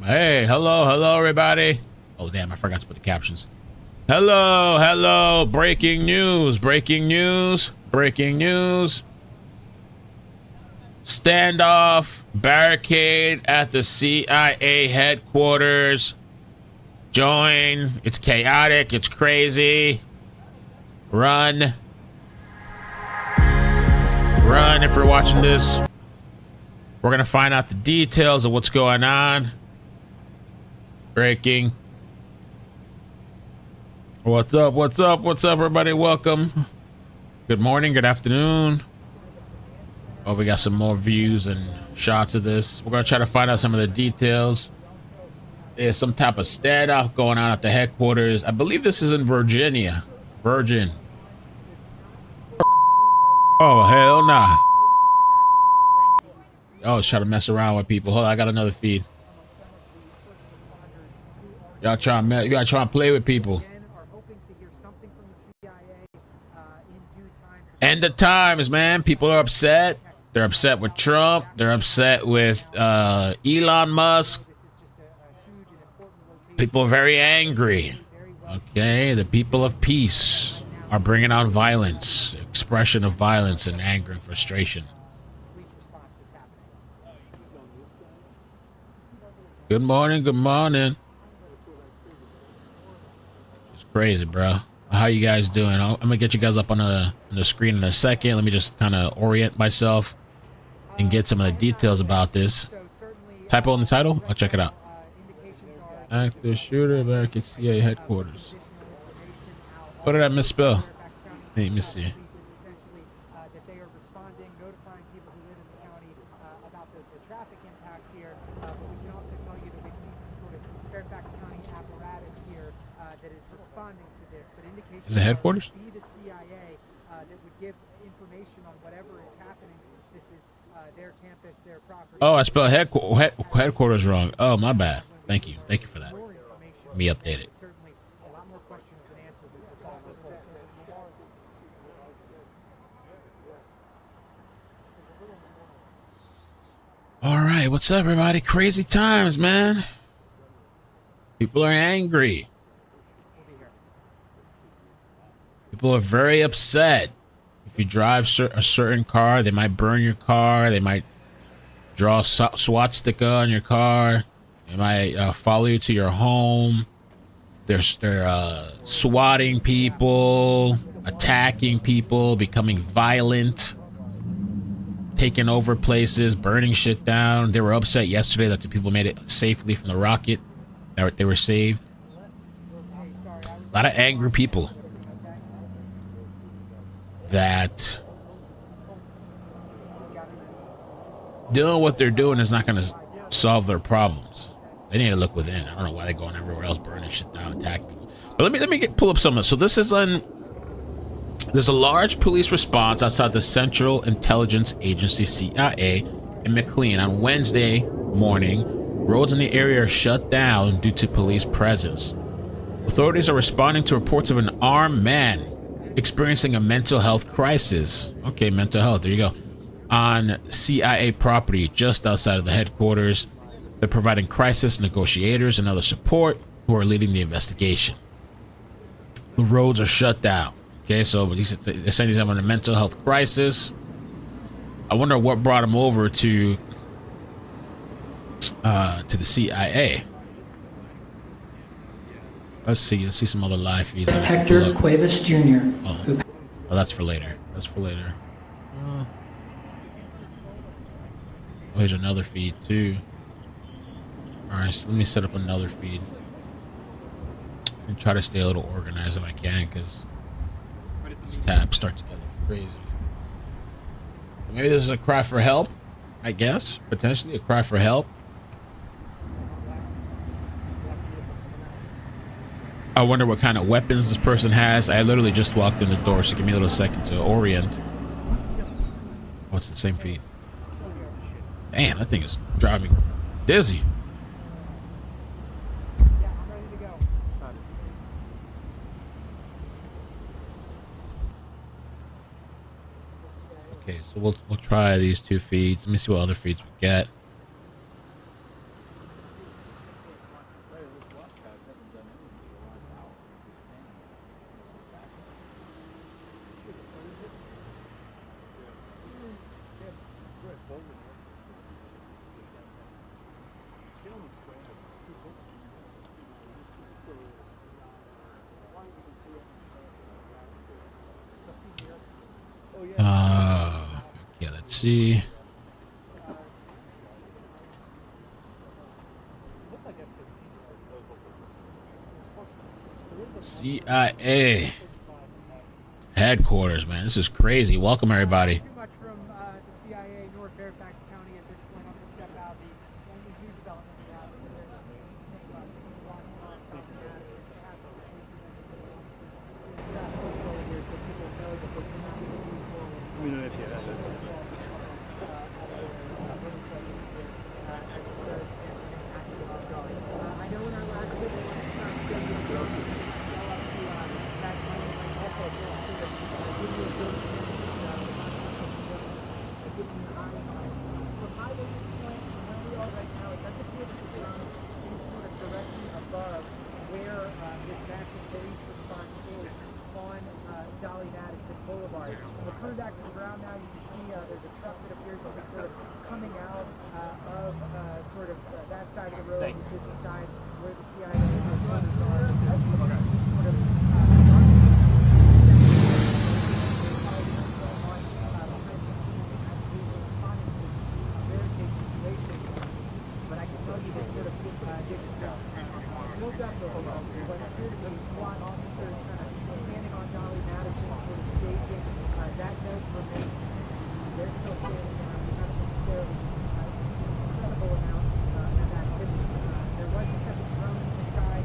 Hey, hello, everybody. Oh, damn, I forgot to put the captions. Hello. Breaking news. Standoff, barricade at the CIA headquarters. Join. It's chaotic. It's crazy. Run if you're watching this. We're going to find out the details of what's going on. Breaking. What's up, everybody? Welcome. Good morning, good afternoon. Oh, we got some more views and shots of this. We're going to try to find out some of the details. There's some type of standoff going on at the headquarters. I believe this is in Virginia. Virgin. Oh, hell nah. Oh, it's trying to mess around with people. Hold on, I got another feed. Y'all trying to play with people. End of times, man. People are upset. They're upset with Trump. They're upset with Elon Musk. People are very angry. Okay, the people of peace are bringing on violence, expression of violence and anger and frustration. Good morning. It's crazy, bro. How you guys doing? I'm gonna get you guys up on the screen in a second. Let me just kind of orient myself and get some of the details about this. Typo in the title? I'll check it out. Active shooter, Barricade CIA headquarters. What did I misspell? Hey, let me see. Is it headquarters? Oh, I spelled headquarters wrong. Oh, my bad. Thank you for that. Let me update it. All right, what's up, everybody? Crazy times, man. People are angry. People are very upset. If you drive a certain car, they might burn your car. They might draw a SWAT sticker on your car. They might follow you to your home. They're swatting people, attacking people, becoming violent, taking over places, burning shit down. They were upset yesterday that the people made it safely from the rocket. They were saved. A lot of angry people that doing what they're doing is not going to solve their problems. They need to look within. I don't know why they're going everywhere else, burning shit down, attacking people. But let me pull up some of this. So this is there's a large police response outside the Central Intelligence Agency CIA in McLean on Wednesday morning. Roads in the area are shut down due to police presence. Authorities are responding to reports of an armed man experiencing a mental health crisis. Okay, mental health. There you go. On CIA property just outside of the headquarters. They're providing crisis negotiators and other support who are leading the investigation. The roads are shut down. Okay, so they're saying he's having a mental health crisis. I wonder what brought him over to the CIA. Let's see some other live feeds. Hector Cuevas Jr. Oh, that's for later. Oh, here's another feed too. All right, so let me set up another feed and try to stay a little organized if I can, because these tabs start to get crazy. Maybe this is a cry for help, I guess. Potentially a cry for help. I wonder what kind of weapons this person has. I literally just walked in the door, so give me a little second to orient. Oh, it's the same feed. Damn, that thing is driving me dizzy. Okay, so we'll try these two feeds. Let me see what other feeds we get. Okay, let's see. CIA headquarters, man. This is crazy. Welcome, everybody. Too much from the CIA nor Fairfax County at this point. I'm going to step out. The only new development we have is that I know in our last above where this massive police response is on Dolly Madison Boulevard. We're coming back to the ground now. You can see there's a truck that appears to be sort of coming out of that side of the road, which is the side where the CIA headquarters are. Sort of but I can tell you this sort of looked up the whole but appears to be SWAT officers kind of standing on Dolly Madison, sort of staging. That does remain. They're still standing around, not necessarily incredible amount of activity. There was a second drone in the sky.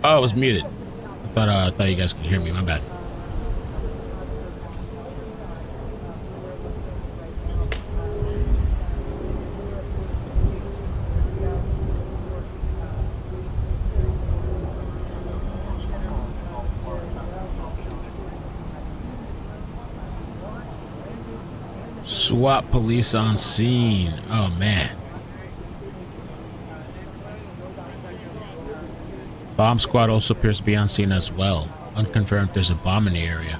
Oh, it was muted. I thought you guys could hear me. My bad. SWAT police on scene. Oh man. Bomb squad also appears to be on scene as well. Unconfirmed there's a bomb in the area.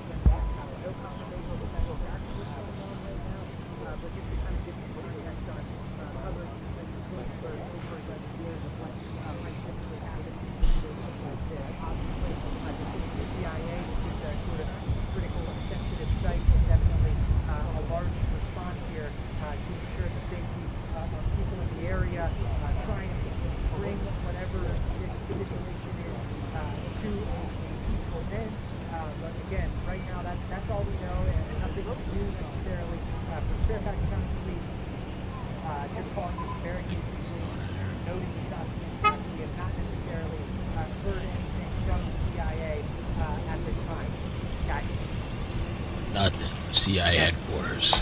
Nothing. CIA headquarters.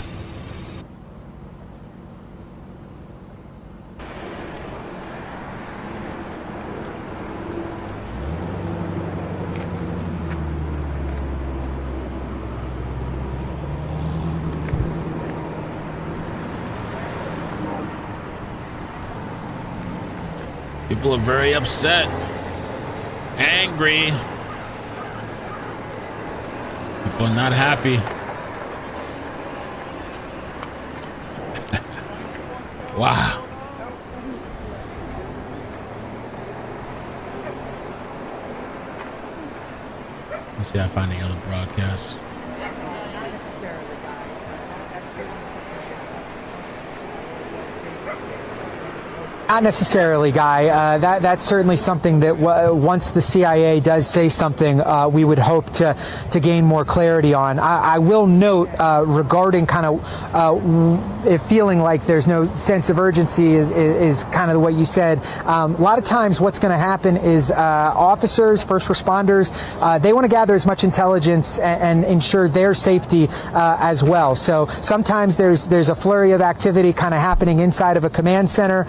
People are very upset, angry. People are not happy. Wow. Let's see if I find any other broadcasts. Not necessarily, Guy. That's certainly something that once the CIA does say something, we would hope to gain more clarity on. I will note regarding kind of it feeling like there's no sense of urgency is kind of what you said. A lot of times what's going to happen is officers, first responders, they want to gather as much intelligence and ensure their safety as well. So sometimes there's a flurry of activity kind of happening inside of a command center.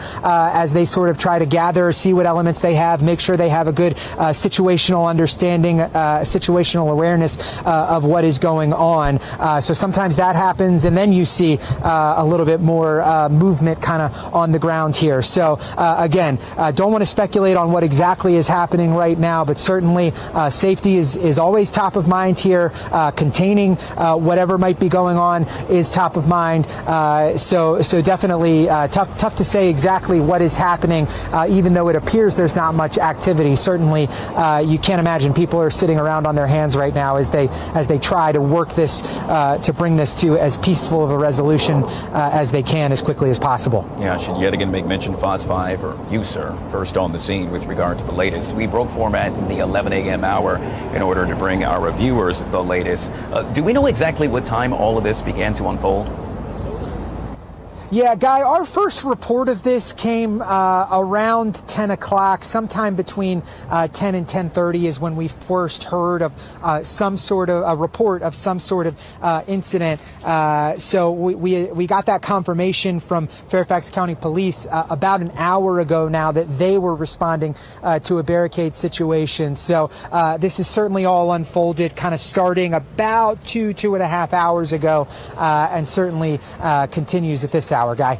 as they sort of try to gather, see what elements they have, make sure they have a good situational understanding, situational awareness of what is going on. So sometimes that happens, and then you see a little bit more movement kind of on the ground here. So again, don't want to speculate on what exactly is happening right now, but certainly safety is always top of mind here. Containing whatever might be going on is top of mind. So definitely tough to say exactly what is happening, even though it appears there's not much activity. Certainly, you can't imagine people are sitting around on their hands right now as they try to work this to bring this to as peaceful of a resolution as they can as quickly as possible. Yeah, I should yet again make mention, Foz 5, or you, sir, first on the scene with regard to the latest. We broke format in the 11 a.m. hour in order to bring our viewers the latest. Do we know exactly what time all of this began to unfold? Yeah, Guy, our first report of this came around 10 o'clock. Sometime between 10 and 10:30 is when we first heard of some sort of a report of some sort of incident. So we got that confirmation from Fairfax County Police about an hour ago now that they were responding to a barricade situation. So this is certainly all unfolded kind of starting about two and a half hours ago, and certainly continues at this hour. Guy.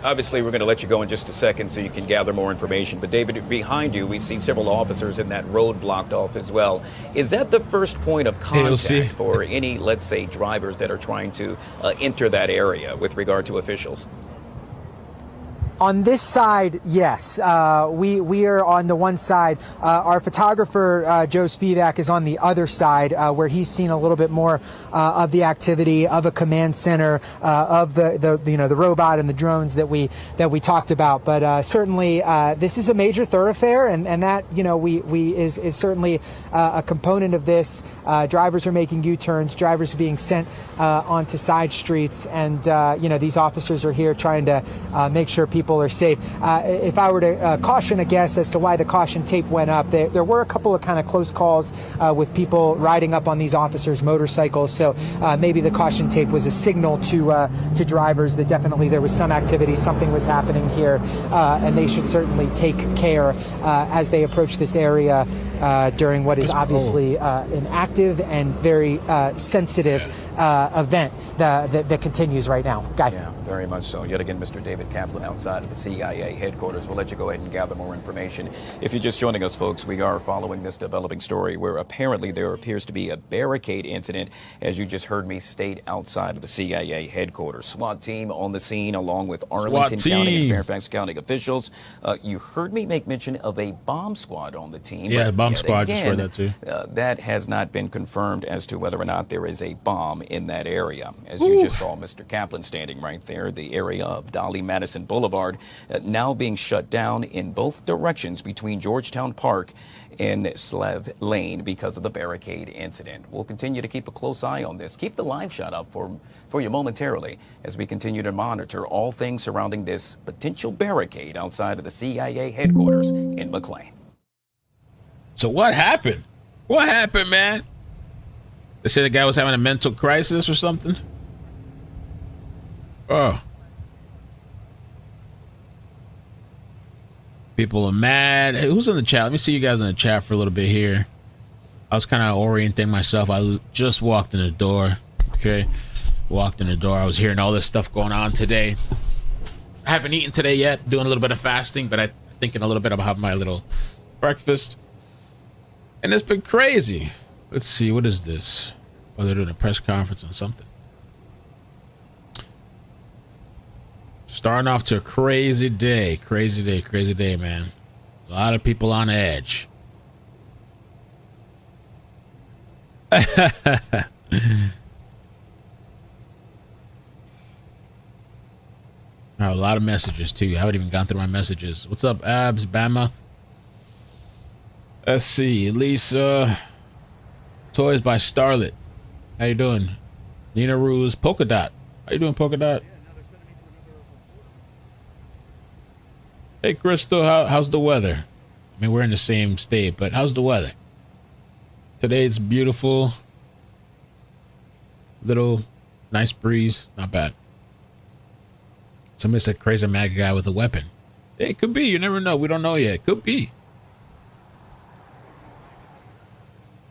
Obviously, we're going to let you go in just a second so you can gather more information. But David, behind you, we see several officers in that road blocked off as well. Is that the first point of contact for any, let's say, drivers that are trying to enter that area with regard to officials? On this side, yes. We are on the one side. Our photographer, Joe Spivak, is on the other side, where he's seen a little bit more of the activity of a command center, of the robot and the drones that we talked about. But certainly, this is a major thoroughfare, and that is certainly a component of this. Drivers are making U-turns. Drivers are being sent onto side streets, and these officers are here trying to make sure people are safe. If I were to caution a guess as to why the caution tape went up, there were a couple of kind of close calls with people riding up on these officers' motorcycles. So maybe the caution tape was a signal to drivers that definitely there was some activity, something was happening here, and they should certainly take care as they approach this area during what is obviously an active and very sensitive event that continues right now. Guy. Yeah, very much so. Yet again, Mr. David Kaplan outside of the CIA headquarters. We'll let you go ahead and gather more information. If you're just joining us, folks, we are following this developing story where apparently there appears to be a barricade incident, as you just heard me state, outside of the CIA headquarters. SWAT team on the scene along with Arlington County and Fairfax County officials. You heard me make mention of a bomb squad on the team. Yeah, bomb squad. Again, just heard that too. That has not been confirmed as to whether or not there is a bomb in that area. As you just saw Mr. Kaplan standing right there, the area of Dolly Madison Boulevard now being shut down in both directions between Georgetown Park and Slev Lane because of the barricade incident. We'll continue to keep a close eye on this. Keep the live shot up for you momentarily as we continue to monitor all things surrounding this potential barricade outside of the CIA headquarters in McLean. So what happened? What happened, man? They say the guy was having a mental crisis or something? Oh. People are mad. Hey, who's in the chat? Let me see you guys in the chat for a little bit here. I was kind of orienting myself. I just walked in the door. Okay. Walked in the door. I was hearing all this stuff going on today. I haven't eaten today yet. Doing a little bit of fasting, but I'm thinking a little bit about my little breakfast. And it's been crazy. Let's see. What is this? Oh, they're doing a press conference on something. Starting off to a crazy day, man. A lot of people on edge. A lot of messages too. I haven't even gone through my messages. What's up, Abs, Bama? Let's see, Lisa. Toys by Starlet. How you doing? Nina Ruse, Polka Dot. How you doing, Polka Dot? Hey, Crystal, how's the weather? I mean, we're in the same state, but how's the weather? Today it's beautiful. Little nice breeze, not bad. Somebody said crazy mad guy with a weapon. It could be. You never know. We don't know yet. It could be.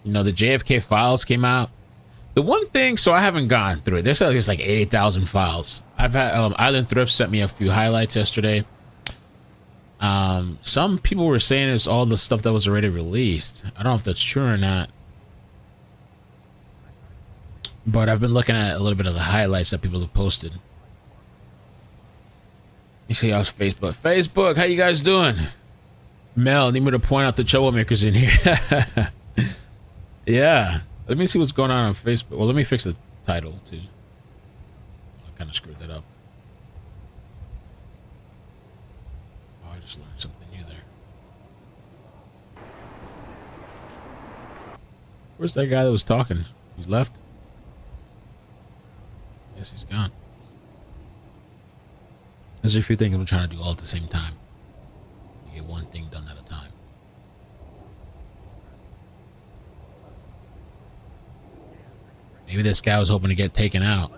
You know, the JFK files came out. The one thing, so I haven't gone through it. There's at least like 80,000 files. I've had Island Thrift sent me a few highlights yesterday. Some people were saying it's all the stuff that was already released. I don't know if that's true or not. But I've been looking at a little bit of the highlights that people have posted. You see how's Facebook? Facebook, how you guys doing? Mel, need me to point out the troublemakers in here. Yeah. Let me see what's going on Facebook. Well, let me fix the title, too. I kind of screwed that up. Oh, I just learned something new there. Where's that guy that was talking? He's left? Yes, he's gone. There's a few things I'm trying to do all at the same time. You get one thing done at a time. Maybe this guy was hoping to get taken out.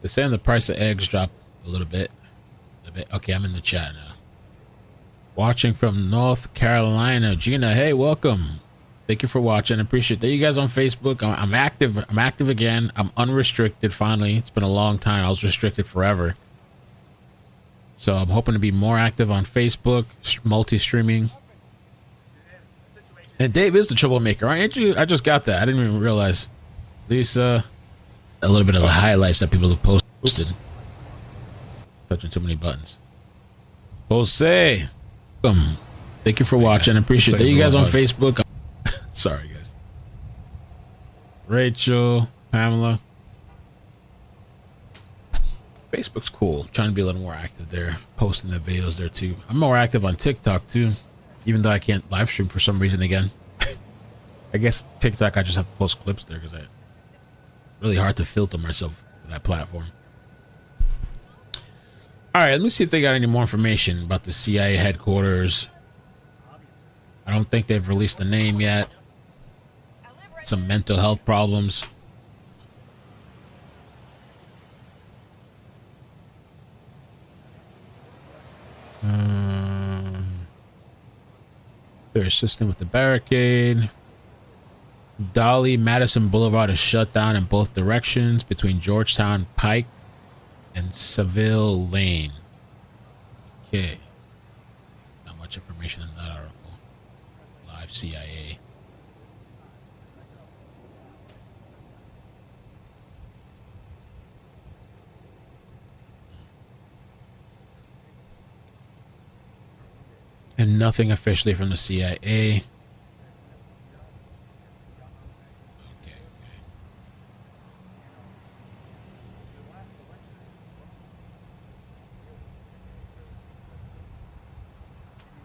They're saying the price of eggs dropped a little bit. Okay, I'm in the chat now. Watching from North Carolina. Gina, hey, welcome. Thank you for watching. I appreciate that. You guys on Facebook. I'm active. I'm active again. I'm unrestricted finally. It's been a long time. I was restricted forever. So I'm hoping to be more active on Facebook, multi-streaming. And Dave is the troublemaker, aren't you? I just got that. I didn't even realize. Lisa, a little bit of the highlights that people have posted. Touching too many buttons. Jose, welcome. Thank you for watching. I appreciate that. You guys on Facebook. Sorry, guys. Rachel, Pamela. Facebook's cool. Trying to be a little more active there. Posting the videos there, too. I'm more active on TikTok, too. Even though I can't live stream for some reason again. I guess TikTok, I just have to post clips there because it's really hard to filter myself for that platform. All right, let me see if they got any more information about the CIA headquarters. I don't think they've released the name yet. Some mental health problems. They're assisting with the barricade. Dolly Madison Boulevard is shut down in both directions between Georgetown Pike and Seville Lane. Okay. Not much information in that article. Live CIA. And nothing officially from the CIA. Okay.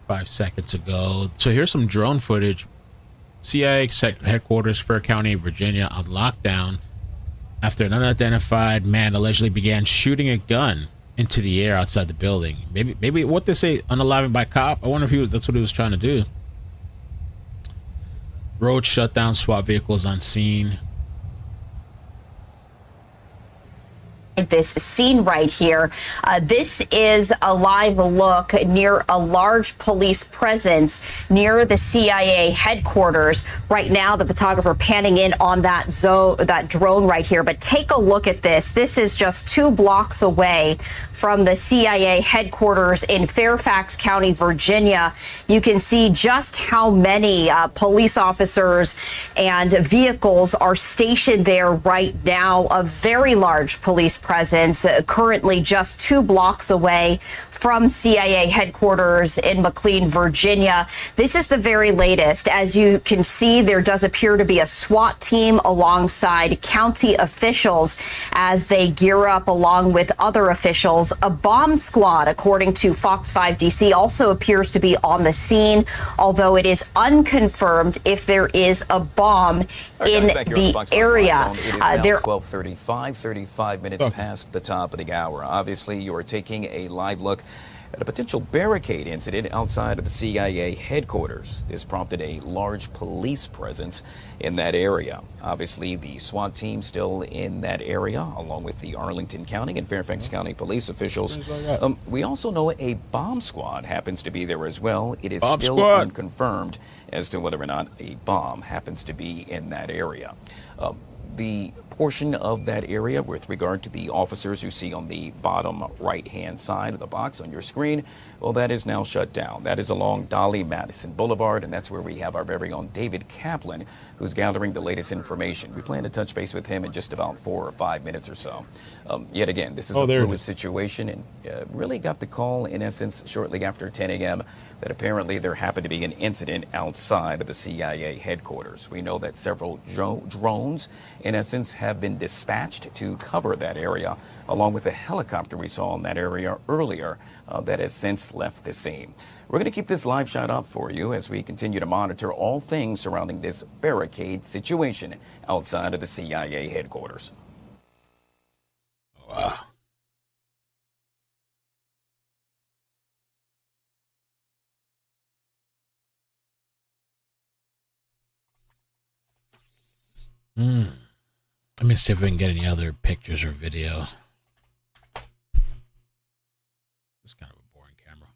5 seconds ago. So here's some drone footage. CIA headquarters, Fair County, Virginia, on lockdown after an unidentified man allegedly began shooting a gun into the air outside the building. Maybe what they say, unalivened by cop. I wonder if that's what he was trying to do. Road shut down, SWAT vehicles on scene. This scene right here. This is a live look near a large police presence near the CIA headquarters. Right now, the photographer panning in on that drone right here. But take a look at this. This is just 2 blocks away from the CIA headquarters in Fairfax County, Virginia. You can see just how many police officers and vehicles are stationed there right now. A very large police presence, currently just 2 blocks away from CIA headquarters in McLean, Virginia. This is the very latest. As you can see, there does appear to be a SWAT team alongside county officials as they gear up along with other officials. A bomb squad, according to Fox 5 DC, also appears to be on the scene, although it is unconfirmed if there is a bomb in the area. There 12:35, 35 minutes past the top of the hour. Obviously, you are taking a live look at a potential barricade incident outside of the CIA headquarters. This prompted a large police presence in that area. Obviously, the SWAT team still in that area, along with the Arlington County and Fairfax County police officials. We also know a bomb squad happens to be there as well. It is still unconfirmed as to whether or not a bomb happens to be in that area. The portion of that area with regard to the officers you see on the bottom right-hand side of the box on your screen, well, that is now shut down. That is along Dolly Madison Boulevard, and that's where we have our very own David Kaplan, who's gathering the latest information. We plan to touch base with him in just about 4 or 5 minutes or so. Yet again, this is a fluid situation, and really got the call, in essence, shortly after 10 a.m. that apparently there happened to be an incident outside of the CIA headquarters. We know that several drones, in essence, have been dispatched to cover that area, along with a helicopter we saw in that area earlier that has since left the scene. We're going to keep this live shot up for you as we continue to monitor all things surrounding this barricade situation outside of the CIA headquarters. Wow. Let me see if we can get any other pictures or video. It's kind of a boring camera.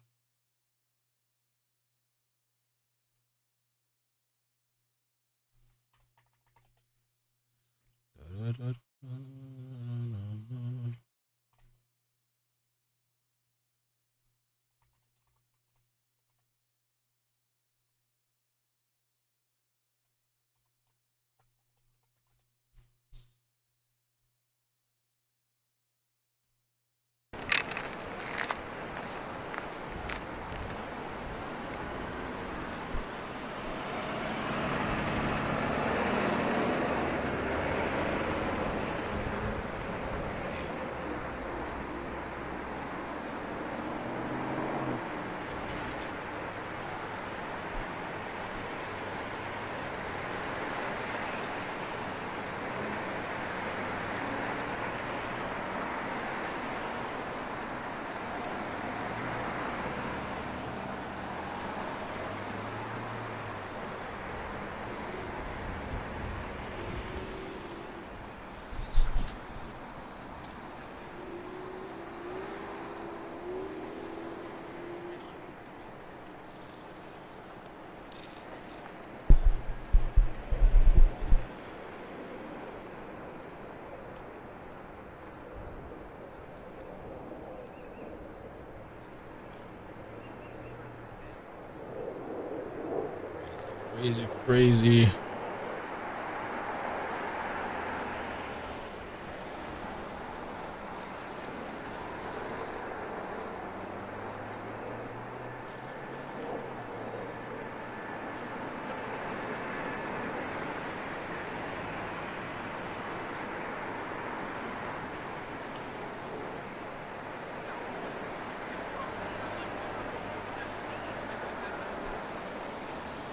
Crazy, crazy.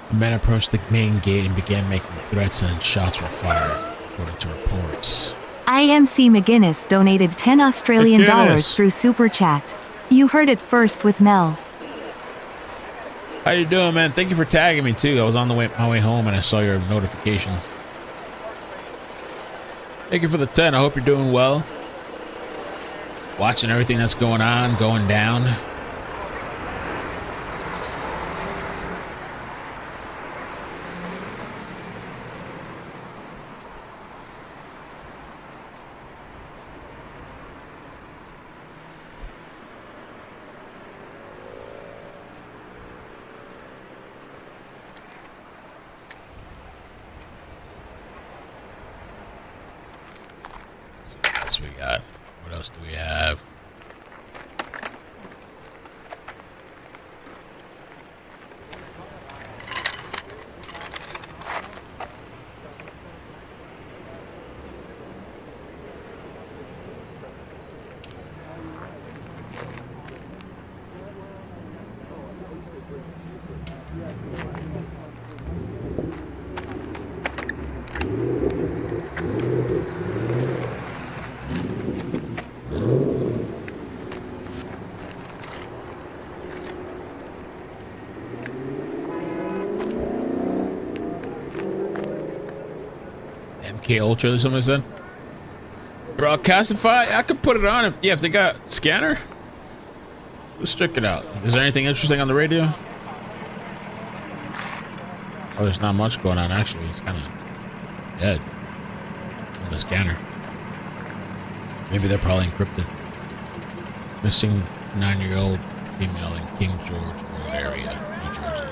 A man approached the main gate and began making threats, and shots were fired, according to reports. IMC McGuinness donated $10 through Super Chat. You heard it first with Mel. How you doing, man? Thank you for tagging me, too. I was on my way home, and I saw your notifications. Thank you for the 10. I hope you're doing well. Watching everything that's going on, going down. We got. What else do we have? MK Ultra, somebody said. Broadcastify? I could put it on if they got scanner. Let's check it out. Is there anything interesting on the radio? Oh, there's not much going on, actually. It's kind of dead on the scanner. Maybe they're probably encrypted. Missing 9-year-old female in King George Road area, New Jersey.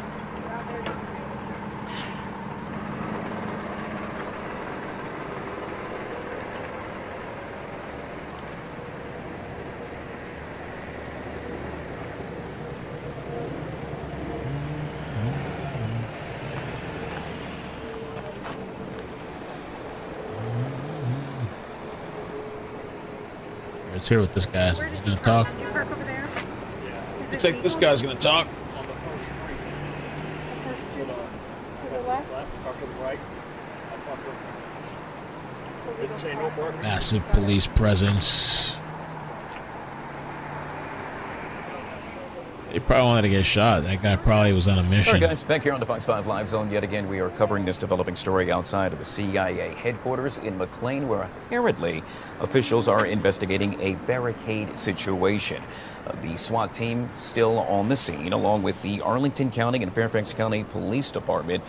Let's hear what this guy's gonna talk. Looks like this guy's gonna talk. Massive police presence. They probably wanted to get shot. That guy probably was on a mission. All right, guys, back here on the Fox 5 Live Zone, yet again, we are covering this developing story outside of the CIA headquarters in McLean, where apparently officials are investigating a barricade situation. The SWAT team still on the scene, along with the Arlington County and Fairfax County Police Department.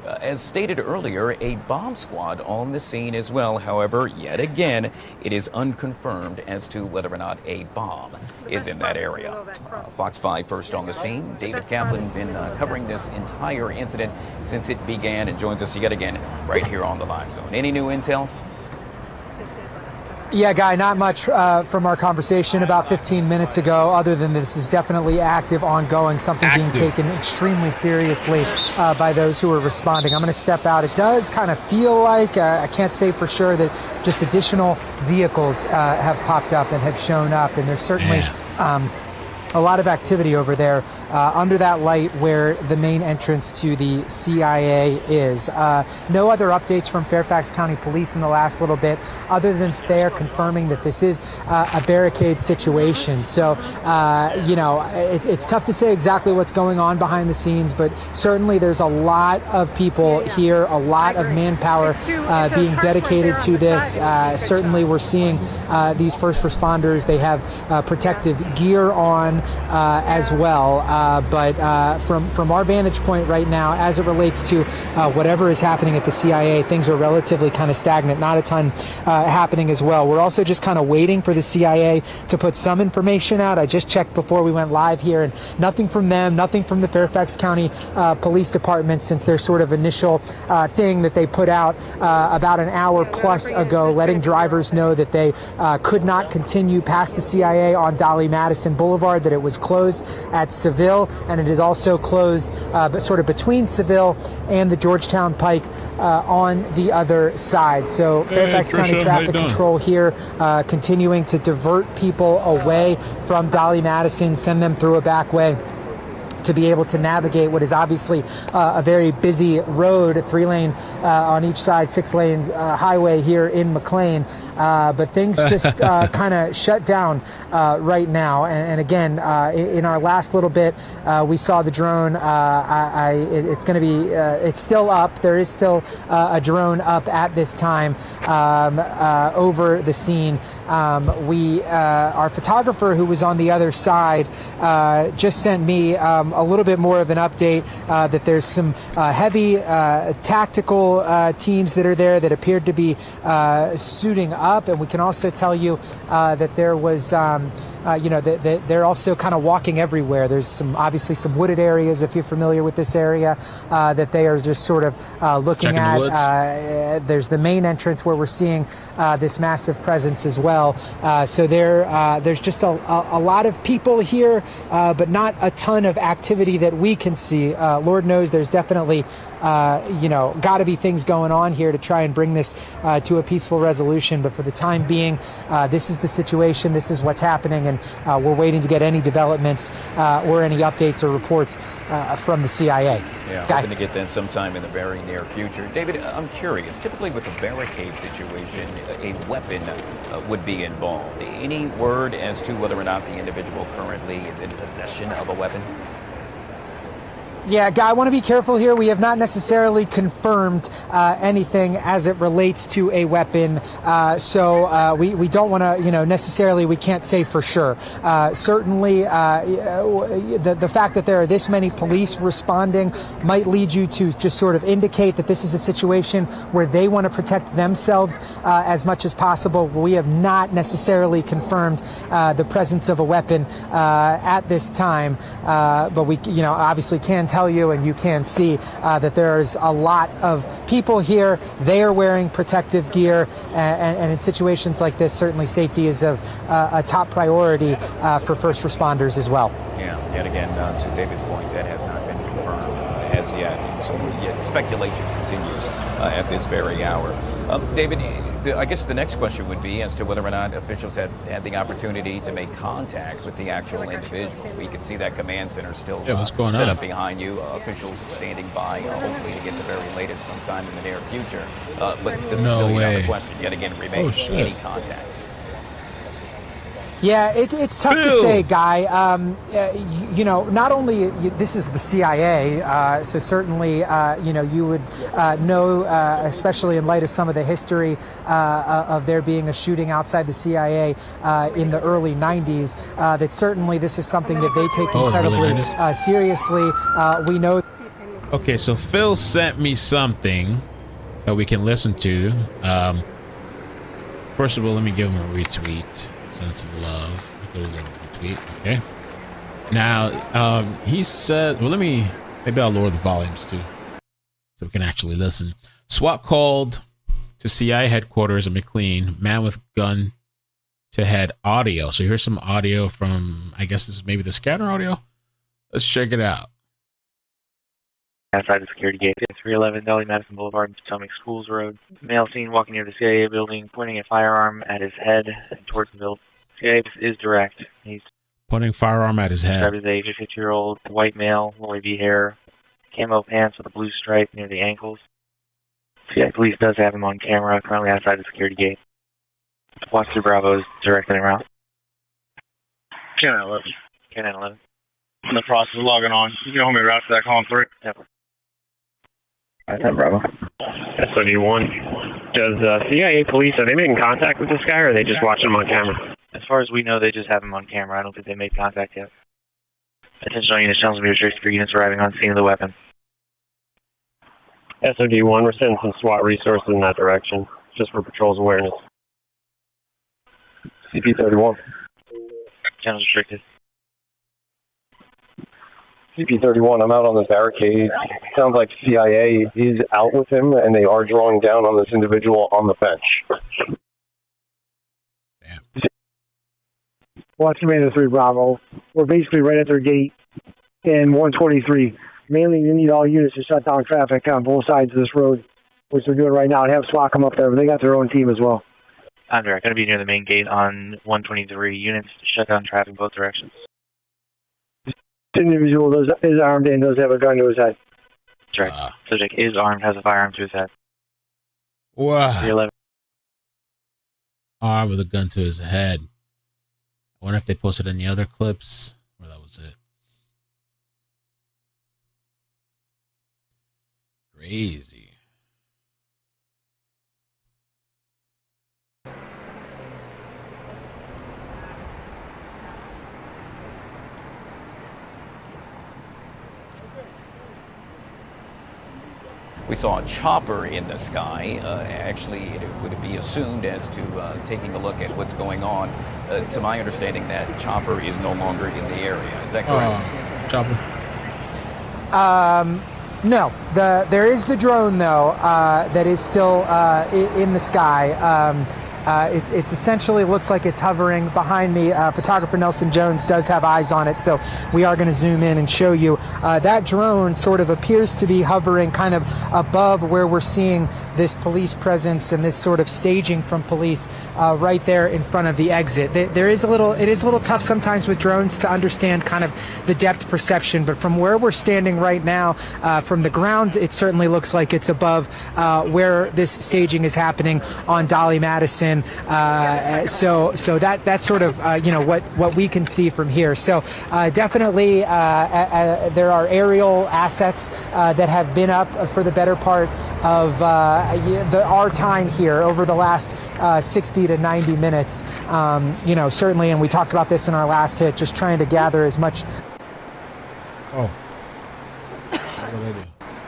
As stated earlier, a bomb squad on the scene as well. However, yet again, it is unconfirmed as to whether or not a bomb is in that area. Fox 5 first on the scene. David Kaplan been covering this entire incident since it began and joins us yet again right here on the Live Zone. Any new intel? Yeah, Guy, not much from our conversation about 15 minutes ago, other than this is definitely active, ongoing, something being taken extremely seriously by those who are responding. I'm going to step out. It does kind of feel like, I can't say for sure, that just additional vehicles have popped up and have shown up, and there's certainly a lot of activity over there under that light where the main entrance to the CIA is. No other updates from Fairfax County Police in the last little bit, other than they're confirming that this is a barricade situation. So, you know, it's tough to say exactly what's going on behind the scenes, but certainly there's a lot of people here, a lot of manpower being dedicated to this. Certainly we're seeing these first responders, they have protective gear on as well, but from our vantage point right now, as it relates to whatever is happening at the CIA, things are relatively kind of stagnant, not a ton happening as well. We're also just kind of waiting for the CIA to put some information out. I just checked before we went live here, and nothing from them, nothing from the Fairfax County Police Department since their sort of initial thing that they put out about an hour plus ago, letting drivers know that they could not continue past the CIA on Dolly Madison Boulevard, that it was closed at Seville, and it is also closed but sort of between Seville and the Georgetown Pike on the other side. So Fairfax County Traffic Control here continuing to divert people away from Dolly Madison, send them through a back way to be able to navigate what is obviously a very busy road, a 3-lane on each side, 6-lane highway here in McLean. But things just kind of shut down right now. And again, in our last little bit, we saw the drone. It's going to be, it's still up. There is still a drone up at this time over the scene. Our photographer who was on the other side just sent me a little bit more of an update that there's some heavy tactical teams that are there that appeared to be suiting up, and we can also tell you that there was you know, they're also kind of walking everywhere. There's obviously some wooded areas, if you're familiar with this area, that they are just sort of looking at. There's the main entrance where we're seeing this massive presence as well. So there's just a lot of people here, but not a ton of activity that we can see. Lord knows there's definitely you know, got to be things going on here to try and bring this to a peaceful resolution. But for the time being, this is the situation. This is what's happening, and we're waiting to get any developments or any updates or reports from the CIA. Yeah, hoping to get that sometime in the very near future. David, I'm curious. Typically with a barricade situation, a weapon would be involved. Any word as to whether or not the individual currently is in possession of a weapon? Yeah, Guy, I want to be careful here. We have not necessarily confirmed anything as it relates to a weapon, so we don't want to, necessarily, we can't say for sure. Certainly, the fact that there are this many police responding might lead you to just sort of indicate that this is a situation where they want to protect themselves as much as possible. We have not necessarily confirmed the presence of a weapon at this time, but we, obviously can tell you, and you can see that there's a lot of people here. They are wearing protective gear, and in situations like this, certainly safety is of a top priority for first responders as well. Yeah, yet again, to David's point, that has not been confirmed as yet. So yet speculation continues at this very hour. David, I guess the next question would be as to whether or not officials had the opportunity to make contact with the actual individual. We can see that command center still set up behind you, officials standing by, hopefully to get the very latest sometime in the near future. But the million-dollar question yet again remains, any contact? Yeah, it's tough to say, Guy. Not only this is the CIA, so certainly, you would know, especially in light of some of the history of there being a shooting outside the CIA in the early 90s, that certainly this is something that they take incredibly seriously. We know. Okay, so Phil sent me something that we can listen to. First of all, let me give him a retweet. Sense of love. Go to the retweet. Okay. Now, he said, well, maybe I'll lower the volumes too, so we can actually listen. SWAT called to CIA headquarters in McLean. Man with gun to head audio. So here's some audio from, I guess this is maybe the scanner audio. Let's check it out. Outside the security gate, 311 Dolly Madison Boulevard, Potomac Schools Road. Male seen walking near the CIA building, pointing a firearm at his head towards the building. CIA is direct. He's pointing firearm at his head. Described as a 50-year-old white male, wavy hair, camo pants with a blue stripe near the ankles. CIA police does have him on camera, currently outside the security gate. Watch 2 Bravo is directing him around. K911. K911. In the process of logging on. You can hold me right to that column 3. Yep. Alright, Bravo. SOD1. Does CIA police, are they making contact with this guy, or are they just watching him on camera? As far as we know, they just have him on camera. I don't think they made contact yet. Attention all units, channels will be restricted for units arriving on scene of the weapon. SOD1, we're sending some SWAT resources in that direction, just for patrol's awareness. CP31. Channels restricted. CP31, I'm out on the barricade. Sounds like CIA is out with him, and they are drawing down on this individual on the bench. Damn. Watch Commander 3 Bravo. We're basically right at their gate in 123. Mainly, you need all units to shut down traffic on both sides of this road, which they're doing right now, and have SWAT come up there, but they got their own team as well. I'm direct. Going to be near the main gate on 123. Units to shut down traffic both directions. This individual is armed and does have a gun to his head. Direct. Subject is armed, has a firearm to his head. Wow. 311. Armed with a gun to his head. I wonder if they posted any other clips, or that was it. Crazy. We saw a chopper in the sky. Actually, it would be assumed as to taking a look at what's going on. To my understanding, that chopper is no longer in the area. Is that correct? Chopper. No. There is the drone, though, that is still in the sky. It essentially looks like it's hovering behind me. Photographer Nelson Jones does have eyes on it, so we are going to zoom in and show you. That drone sort of appears to be hovering kind of above where we're seeing this police presence and this sort of staging from police right there in front of the exit. It is a little tough sometimes with drones to understand kind of the depth perception, but from where we're standing right now, from the ground, it certainly looks like it's above where this staging is happening on Dolly Madison. and so that's sort of what we can see from here. So definitely there are aerial assets that have been up for the better part of our time here over the last 60 to 90 minutes. Certainly, and we talked about this in our last hit, just trying to gather as much. Oh.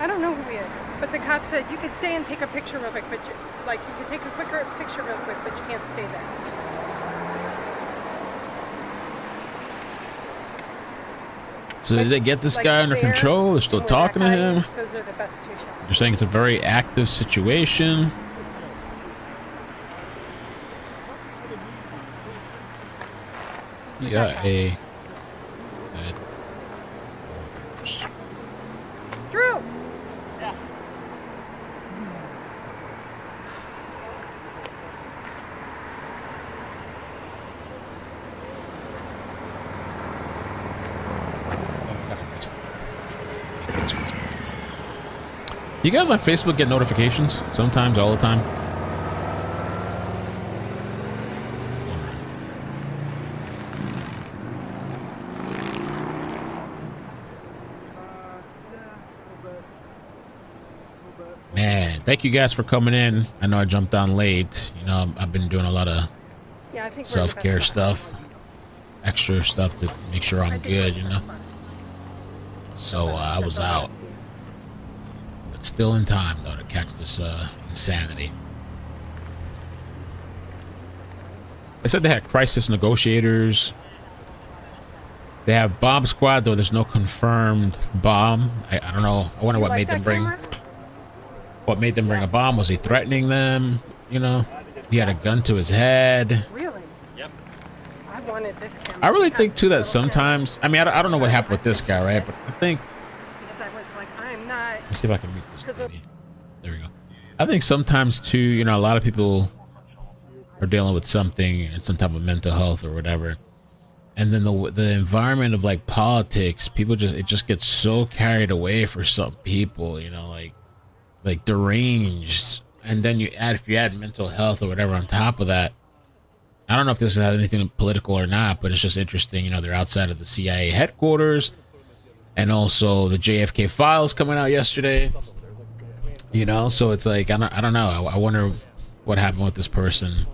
I don't know who he is, but the cop said you could stay and take a picture real quick, but you could take a quicker picture real quick, but you can't stay there. So did they get this guy under control? They're still talking to him? Those are the best two shots. You're saying it's a very active situation. CIA. Drew! Yeah. Do you guys on Facebook get notifications? Sometimes, all the time? Man, thank you guys for coming in. I know I jumped on late. I've been doing a lot of self-care stuff, extra stuff to make sure I'm good, So I was out. But still in time, though, to catch this insanity. They said they had crisis negotiators. They have bomb squad, though there's no confirmed bomb. I don't know. I wonder what made them bring... What made them bring a bomb? Was he threatening them? He had a gun to his head. Really? Yep. I wanted this camera. I really think, too, that sometimes... I mean, I don't know what happened with this guy, right? But I think... Because I was like, I'm not... Let me see if I can mute this lady. There we go. I think sometimes, too, a lot of people are dealing with something and some type of mental health or whatever. And then the environment of, like, politics, people it just gets so carried away for some people, like deranged, and then if you add mental health or whatever on top of that, I don't know if this has anything political or not, but it's just interesting. They're outside of the CIA headquarters, and also the JFK files coming out yesterday. So it's like I don't know. I wonder what happened with this person.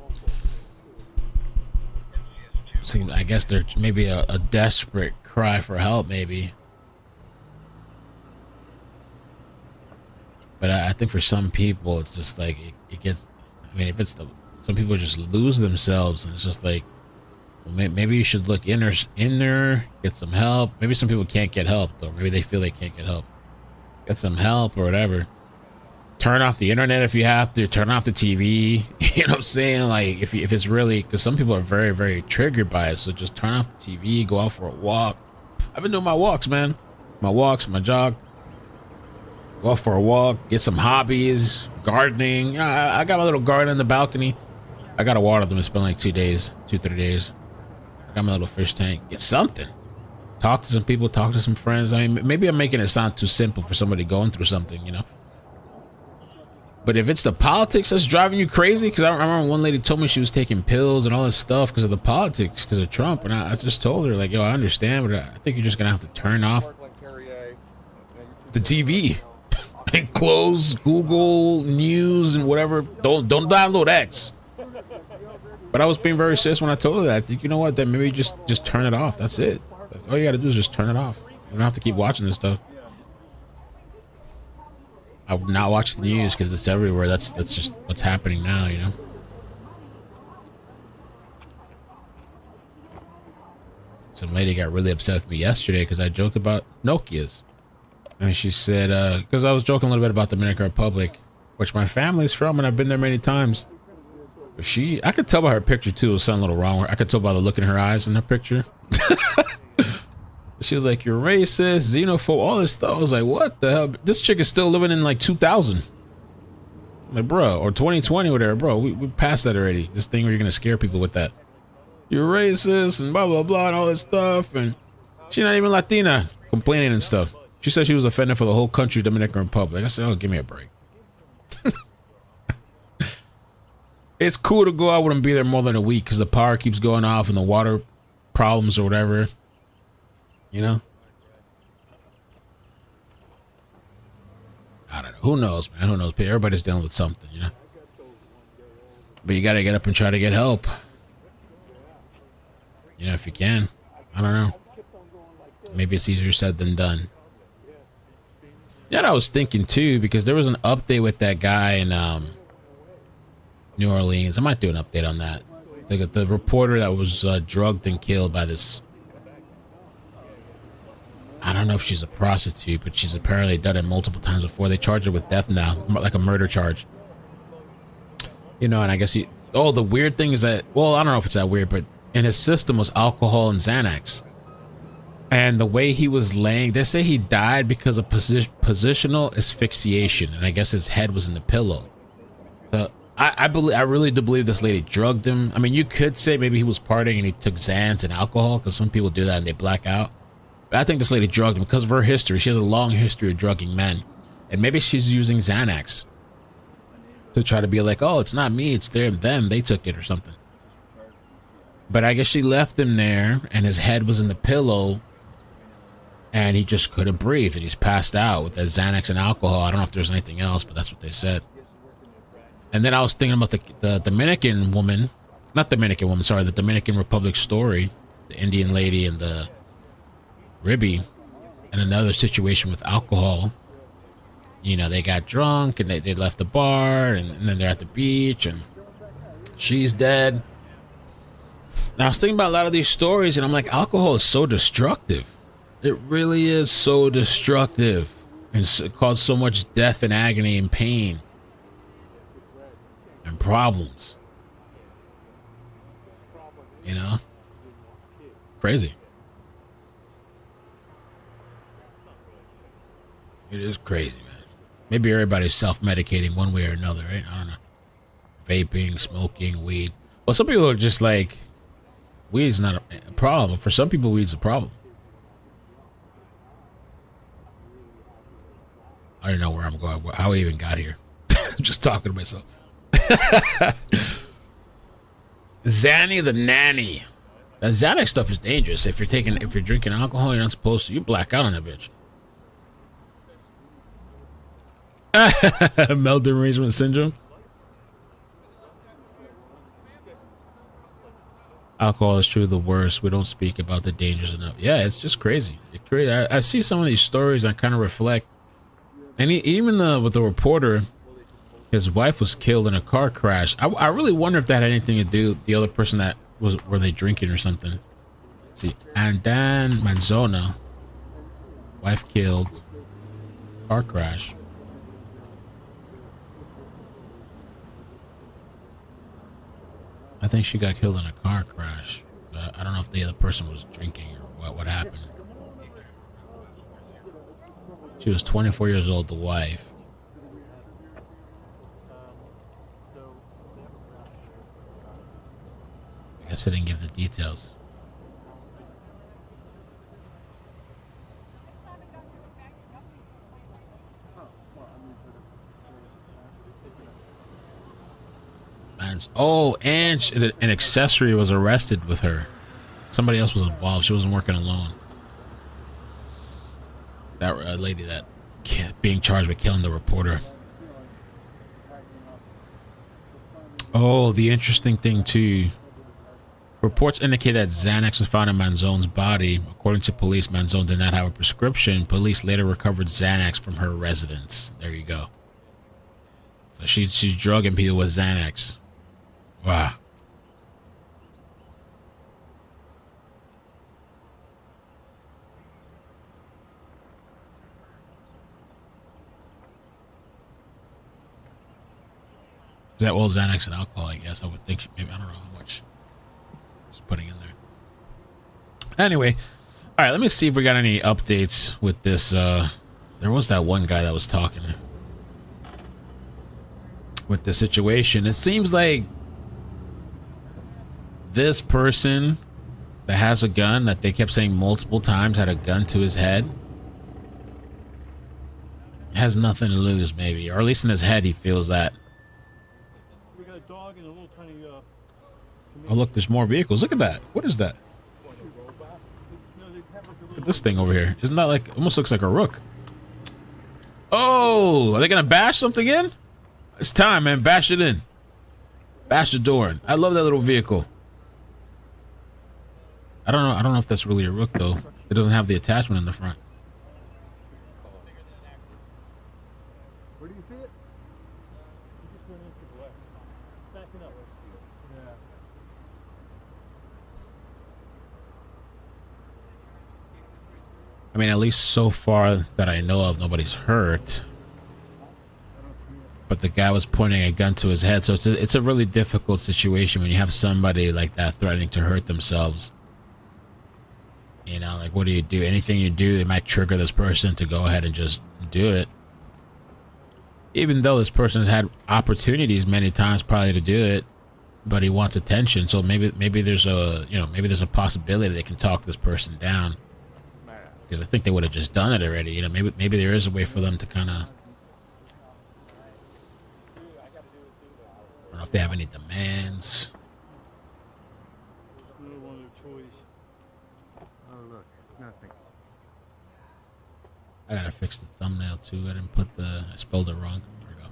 I guess there's maybe a desperate cry for help, maybe. But I think for some people, it's just like it gets. I mean, some people just lose themselves, and it's just like, well, maybe you should look inner, get some help. Maybe some people can't get help, though. Maybe they feel they can't get help. Get some help or whatever. Turn off the internet if you have to. Turn off the TV. You know what I'm saying? Like if it's really, because some people are very, very triggered by it. So just turn off the TV. Go out for a walk. I've been doing my walks, man. My jog. Go out for a walk, get some hobbies, gardening. I got my little garden in the balcony. I got to water them. It's been like 3 days. I got my little fish tank. Get something. Talk to some people, talk to some friends. I mean, maybe I'm making it sound too simple for somebody going through something, But if it's the politics that's driving you crazy, because I remember one lady told me she was taking pills and all this stuff because of the politics, because of Trump. And I just told her, like, yo, I understand, but I think you're just going to have to turn off the TV. And close Google News and whatever. Don't download X. But I was being very serious when I told her that. I think, you know what? Then maybe just turn it off. That's it. All you got to do is just turn it off. You don't have to keep watching this stuff. I would not watch the news because it's everywhere. That's just what's happening now, Some lady got really upset with me yesterday because I joked about Nokias. And she said, because I was joking a little bit about the Dominican Republic, which my family's from, and I've been there many times. But I could tell by her picture, too, it was something a little wrong. I could tell by the look in her eyes in her picture. She was like, you're racist, xenophobe, all this stuff. I was like, what the hell? This chick is still living in, like, 2000. Like, bro, or 2020 or whatever. Bro, we passed that already. This thing where you're going to scare people with that. You're racist and blah, blah, blah, and all this stuff. And she's not even Latina, complaining and stuff. She said she was offended for the whole country, Dominican Republic. I said, oh, give me a break. it's cool to go. I wouldn't be there more than a week because the power keeps going off and the water problems or whatever. You know? I don't know. Who knows, man? Who knows? Everybody's dealing with something, you know? But you gotta get up and try to get help. You know, if you can. I don't know. Maybe it's easier said than done. Yeah, I was thinking too, because there was an update with that guy in New Orleans. I might do an update on that. The reporter that was drugged and killed by this. I don't know if she's a prostitute, but she's apparently done it multiple times before. They charge her with death now, like a murder charge. You know, and I guess the weird thing is that, well, I don't know if it's that weird, but in his system was alcohol and Xanax. And the way he was laying, they say he died because of positional asphyxiation, and I guess his head was in the pillow. So I really do believe this lady drugged him. I mean, you could say maybe he was partying and he took Xans and alcohol, because some people do that and they black out. But I think this lady drugged him because of her history. She has a long history of drugging men, and maybe she's using Xanax to try to be like, oh, it's not me, it's them, they took it or something. But I guess she left him there, and his head was in the pillow, and he just couldn't breathe, and he's passed out with that Xanax and alcohol. I don't know if there's anything else, but that's what they said. And then I was thinking about the Dominican woman, not Dominican woman, sorry, the Dominican Republic story, the Indian lady and the Ribby, and another situation with alcohol. You know, they got drunk, and they left the bar, and then they're at the beach, and she's dead. Now, I was thinking about a lot of these stories, and I'm like, alcohol is so destructive. It really is so destructive, and it caused so much death and agony and pain and problems. You know? Crazy. It is crazy, man. Maybe everybody's self-medicating one way or another, right? I don't know. Vaping, smoking, weed. Well, some people are just like, weed's not a problem. For some people, weed's a problem. I don't know where I'm going, how I even got here. I'm just talking to myself. Zanny the nanny. That Xanax stuff is dangerous. If you're drinking alcohol, you're not supposed to. You black out on that bitch. Mel derangement syndrome. Alcohol is truly the worst. We don't speak about the dangers enough. Yeah, it's just crazy. It's crazy. I see some of these stories and I kind of reflect. And even with the reporter, his wife was killed in a car crash. I really wonder if that had anything to do with the other person that were they drinking or something. See, Andan Manzona, wife killed, car crash. I think she got killed in a car crash. But I don't know if the other person was drinking or what happened. She was 24 years old, the wife. I guess I didn't give the details. Oh, and an accessory was arrested with her. Somebody else was involved. She wasn't working alone. That lady that being charged with killing the reporter. Oh, the interesting thing too. Reports indicate that Xanax was found in Manzone's body. According to police, Manzone did not have a prescription. Police later recovered Xanax from her residence. There you go. So she's drugging people with Xanax. Wow. Is that well Xanax and alcohol, I guess. I would think maybe, I don't know how much she's putting in there. Anyway, all right, let me see if we got any updates with this. There was that one guy that was talking with the situation. It seems like this person that has a gun that they kept saying multiple times had a gun to his head has nothing to lose, maybe, or at least in his head he feels that. We got a dog Oh, look, there's more vehicles. Look at that. What is that? Look at this thing over here. Isn't that like, almost looks like a rook. Oh, are they gonna bash something in? It's time, man. Bash it in. Bash the door in. I love that little vehicle. I don't know if that's really a rook though. It doesn't have the attachment in the front. Where do you see it? You just went into the left. Backing up. Let's see it. Yeah. I mean, at least so far that I know of, nobody's hurt. But the guy was pointing a gun to his head, so it's a really difficult situation when you have somebody like that threatening to hurt themselves. You know, like, what do you do? Anything you do, it might trigger this person to go ahead and just do it. Even though this person has had opportunities many times probably to do it, but he wants attention. So maybe there's a possibility they can talk this person down. Because I think they would have just done it already. You know, maybe there is a way for them to kind of. I don't know if they have any demands. I gotta fix the thumbnail too. I didn't put I spelled it wrong. There we go.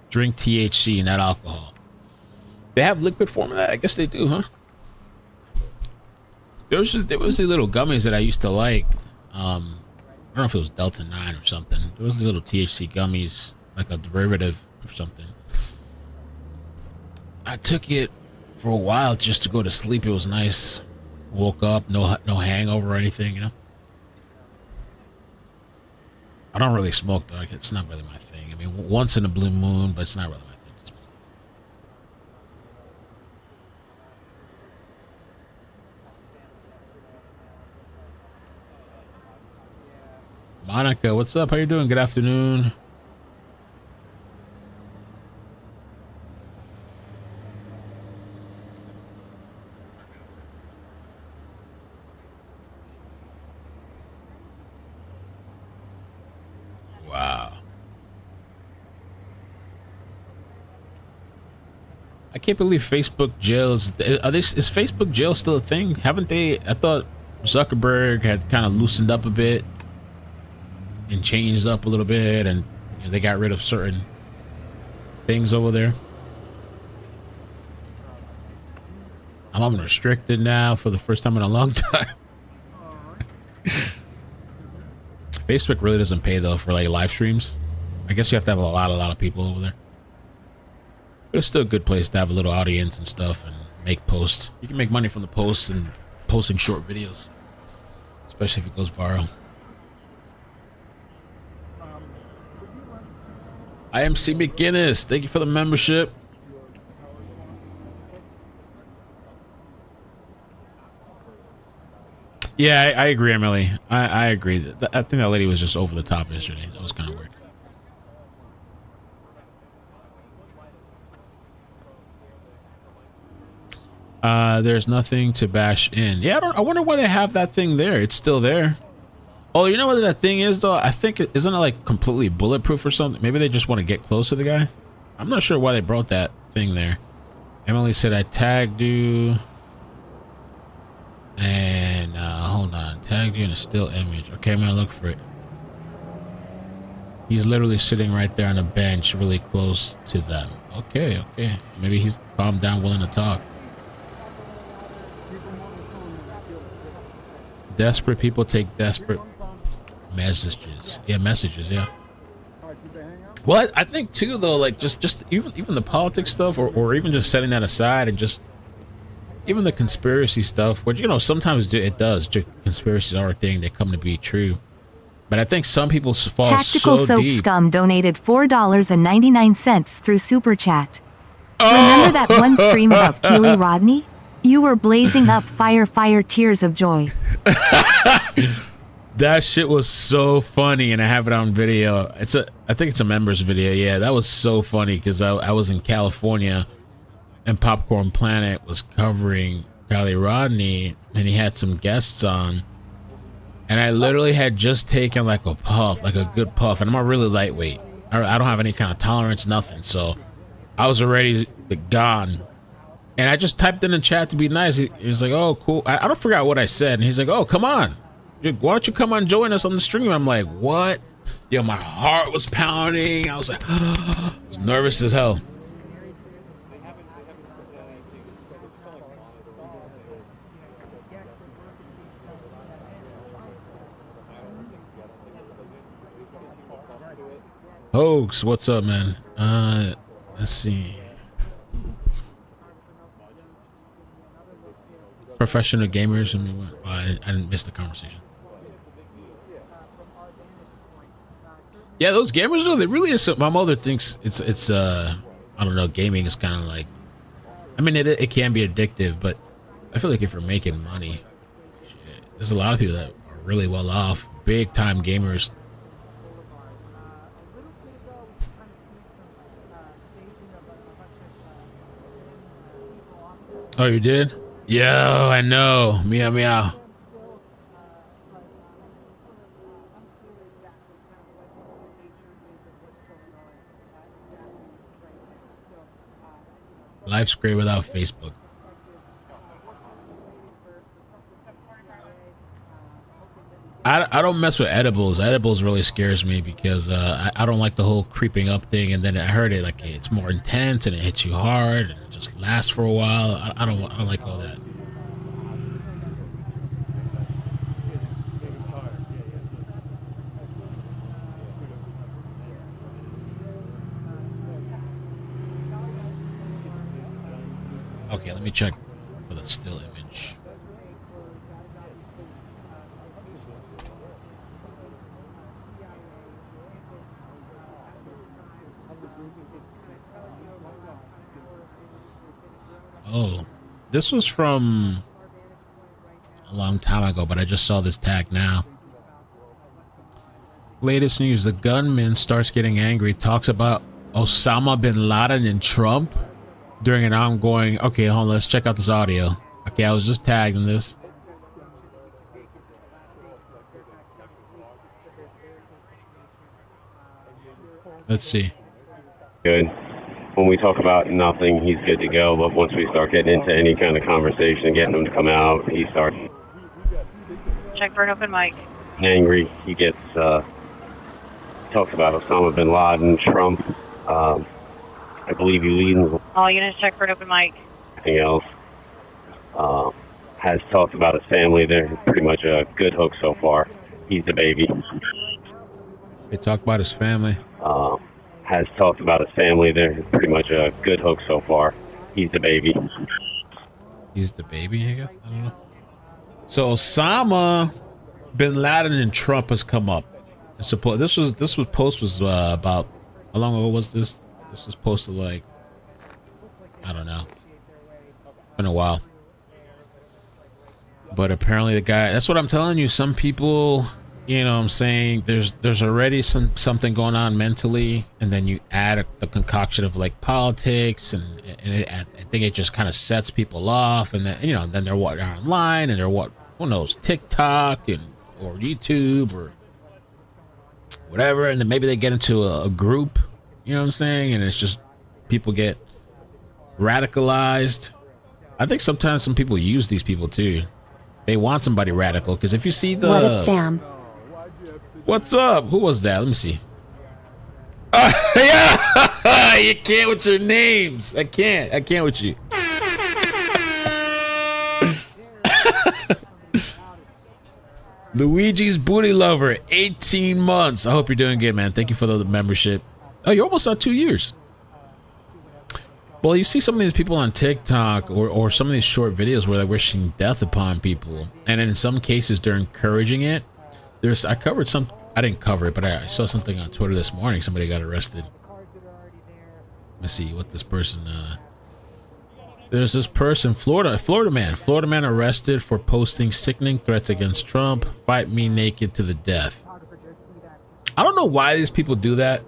Drink THC, not alcohol. They have liquid form of that? I guess they do, huh? There was these little gummies that I used to like. I don't know if it was Delta 9 or something. There was these little THC gummies, like a derivative or something. I took it for a while just to go to sleep. It was nice. Woke up, no hangover or anything, you know. I don't really smoke though. It's not really my thing. I mean, once in a blue moon, but it's not really my thing to smoke. Monica, what's up? How you doing? Good afternoon. Wow. I can't believe Facebook jails. Is Facebook jail still a thing? Haven't they? I thought Zuckerberg had kind of loosened up a bit and changed up a little bit, and you know, they got rid of certain things over there. I'm unrestricted now for the first time in a long time. Facebook really doesn't pay though for like live streams. I guess you have to have a lot of people over there. But it's still a good place to have a little audience and stuff and make posts. You can make money from the posts and posting short videos, especially if it goes viral. IMC McGinnis, thank you for the membership. Yeah, I agree, Emily. I agree. I think that lady was just over the top yesterday. That was kind of weird. There's nothing to bash in. Yeah, I wonder why they have that thing there. It's still there. Oh, you know what that thing is, though? I think isn't it like completely bulletproof or something? Maybe they just want to get close to the guy. I'm not sure why they brought that thing there. Emily said I tagged you. And hold on, tagged you in a still image. Okay, I'm gonna look for it. He's literally sitting right there on a bench, really close to them. Okay. Maybe he's calmed down, willing to talk. Desperate people take desperate messages. Yeah, messages. Yeah. Well, I think too, though, like just even the politics stuff, or even just setting that aside and just. Even the conspiracy stuff, which, you know, sometimes it does. Conspiracies are a thing. They come to be true. But I think some people fall Tactical so Soap deep. Scum donated $4.99 through Super Chat. Remember that one stream about Keely Rodney? You were blazing up fire tears of joy. That shit was so funny, and I have it on video. I think it's a members video. Yeah, that was so funny because I was in California. And Popcorn Planet was covering Kelly Rodney, and he had some guests on. And I literally had just taken like a puff, like a good puff. And I'm a really lightweight. I don't have any kind of tolerance, nothing. So I was already gone. And I just typed in the chat to be nice. He's like, oh, cool. I don't forget what I said. And he's like, oh, come on. Why don't you come on join us on the stream? I'm like, what? Yo, my heart was pounding. I was like, I was nervous as hell. Hoax, what's up, man? Let's see. Professional gamers. I mean, I didn't miss the conversation. Yeah, those gamers though, they really is. My mother thinks it's I don't know, gaming is kind of like, I mean, it can be addictive, but I feel like if you're making money, shit, there's a lot of people that are really well off, big time gamers. Oh, you did? Yo, I know. Meow meow. Life's great without Facebook. I don't mess with edibles. Edibles really scares me because I don't like the whole creeping up thing. And then I heard it like it's more intense and it hits you hard and it just lasts for a while. I don't like all that. Okay, let me check for the still image. Oh, this was from a long time ago, but I just saw this tag now. Latest news, the gunman starts getting angry, talks about Osama bin Laden and Trump during an ongoing... Okay, hold on, let's check out this audio. Okay, I was just tagged in this. Let's see. Good. When we talk about nothing, he's good to go. But once we start getting into any kind of conversation, getting him to come out, he starts... Check for an open mic. Angry. He gets... talks about Osama bin Laden, Trump. I believe he leads... All units, check for an open mic. Anything else. Has talked about his family. They're pretty much a good hook so far. He's the baby. They talk about his family. Has talked about his family. They're pretty much a good hook so far. He's the baby. He's the baby, I guess? I don't know. So Osama bin Laden and Trump has come up. This post was about, how long ago was this? This was posted like, I don't know. Been a while. But apparently the guy, that's what I'm telling you. Some people, you know what I'm saying, there's already something going on mentally, and then you add the concoction of like politics, and I think it just kind of sets people off, and then, you know, then they're online, and they're who knows, TikTok or YouTube or whatever, and then maybe they get into a group, you know what I'm saying, and it's just people get radicalized. I think sometimes some people use these people too. They want somebody radical, because if you see the... What up, fam? What's up? Who was that? Let me see. Yeah! You can't with your names. I can't with you. Luigi's Booty Lover, 18 months. I hope you're doing good, man. Thank you for the membership. Oh, you're almost at 2 years. Well, you see some of these people on TikTok or some of these short videos where they're wishing death upon people, and in some cases they're encouraging it. I covered some, I didn't cover it, but I saw something on Twitter this morning. Somebody got arrested. Let me see what this person, there's this person, Florida man arrested for posting sickening threats against Trump. Fight me naked to the death. I don't know why these people do that.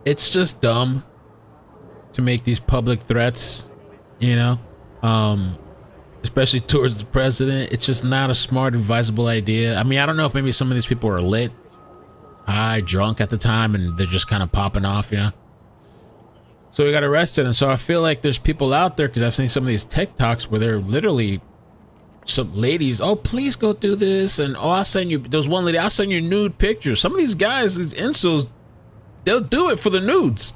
It's just dumb to make these public threats, you know, especially towards the president. It's just not a smart, advisable idea. I mean, I don't know if maybe some of these people are lit, high, drunk at the time, and they're just kind of popping off, you know. So he got arrested, and so I feel like there's people out there, because I've seen some of these TikToks where they're literally some ladies, oh, please go do this, and oh, I'll send you, there was one lady, I'll send you nude pictures. Some of these guys, these incels, they'll do it for the nudes.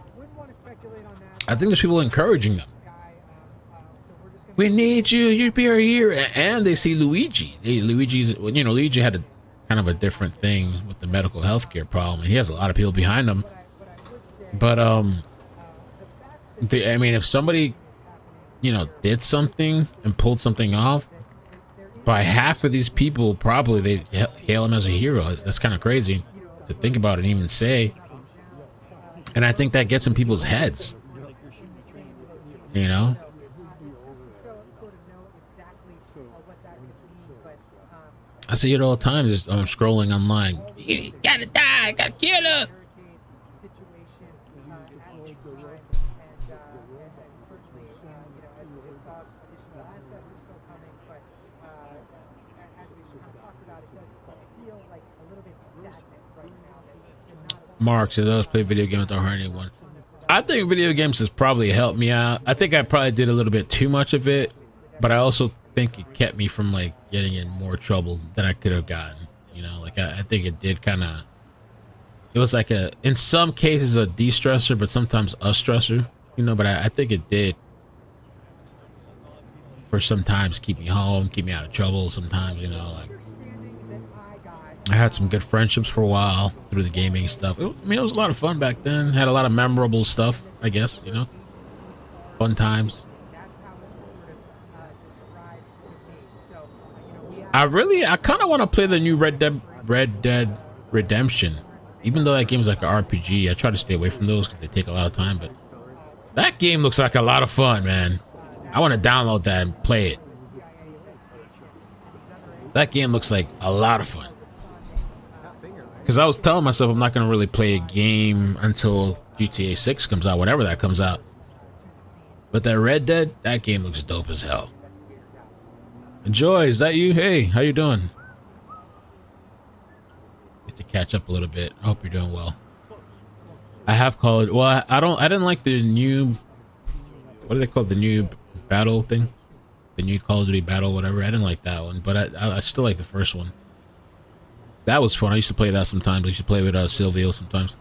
I think there's people encouraging them. We need you, you'd be our hero. And they see Luigi. Luigi's, you know, Luigi had a kind of a different thing with the medical health care problem, and he has a lot of people behind him. But I mean, if somebody, you know, did something and pulled something off, by half of these people, probably they hail him as a hero. That's kind of crazy to think about and even say. And I think that gets in people's heads, you know. I see it all the time. Just I'm scrolling online. You gotta die. Gotta kill her. Mark says I always play video games without hurting anyone. I think video games has probably helped me out. I think I probably did a little bit too much of it, but I also think it kept me from like getting in more trouble than I could have gotten. You know, like I think it did kind of. It was like a, in some cases, a de-stressor, but sometimes a stressor. You know, but I think it did for sometimes keep me home, keep me out of trouble. Sometimes, you know, like. I had some good friendships for a while through the gaming stuff. I mean, it was a lot of fun back then. Had a lot of memorable stuff, I guess, you know. Fun times. I kind of want to play the new Red Dead Redemption. Even though that game's like an RPG, I try to stay away from those because they take a lot of time. But that game looks like a lot of fun, man. I want to download that and play it. That game looks like a lot of fun. Because I was telling myself I'm not going to really play a game until GTA 6 comes out, whenever that comes out. But that Red Dead, that game looks dope as hell. Enjoy, is that you? Hey, how you doing? Get to catch up a little bit. I hope you're doing well. I have called, well, I didn't like the new, what do they call it? The new battle thing? The new Call of Duty battle, whatever. I didn't like that one, but I still like the first one. That was fun. I used to play that sometimes. I used to play with Silvio sometimes.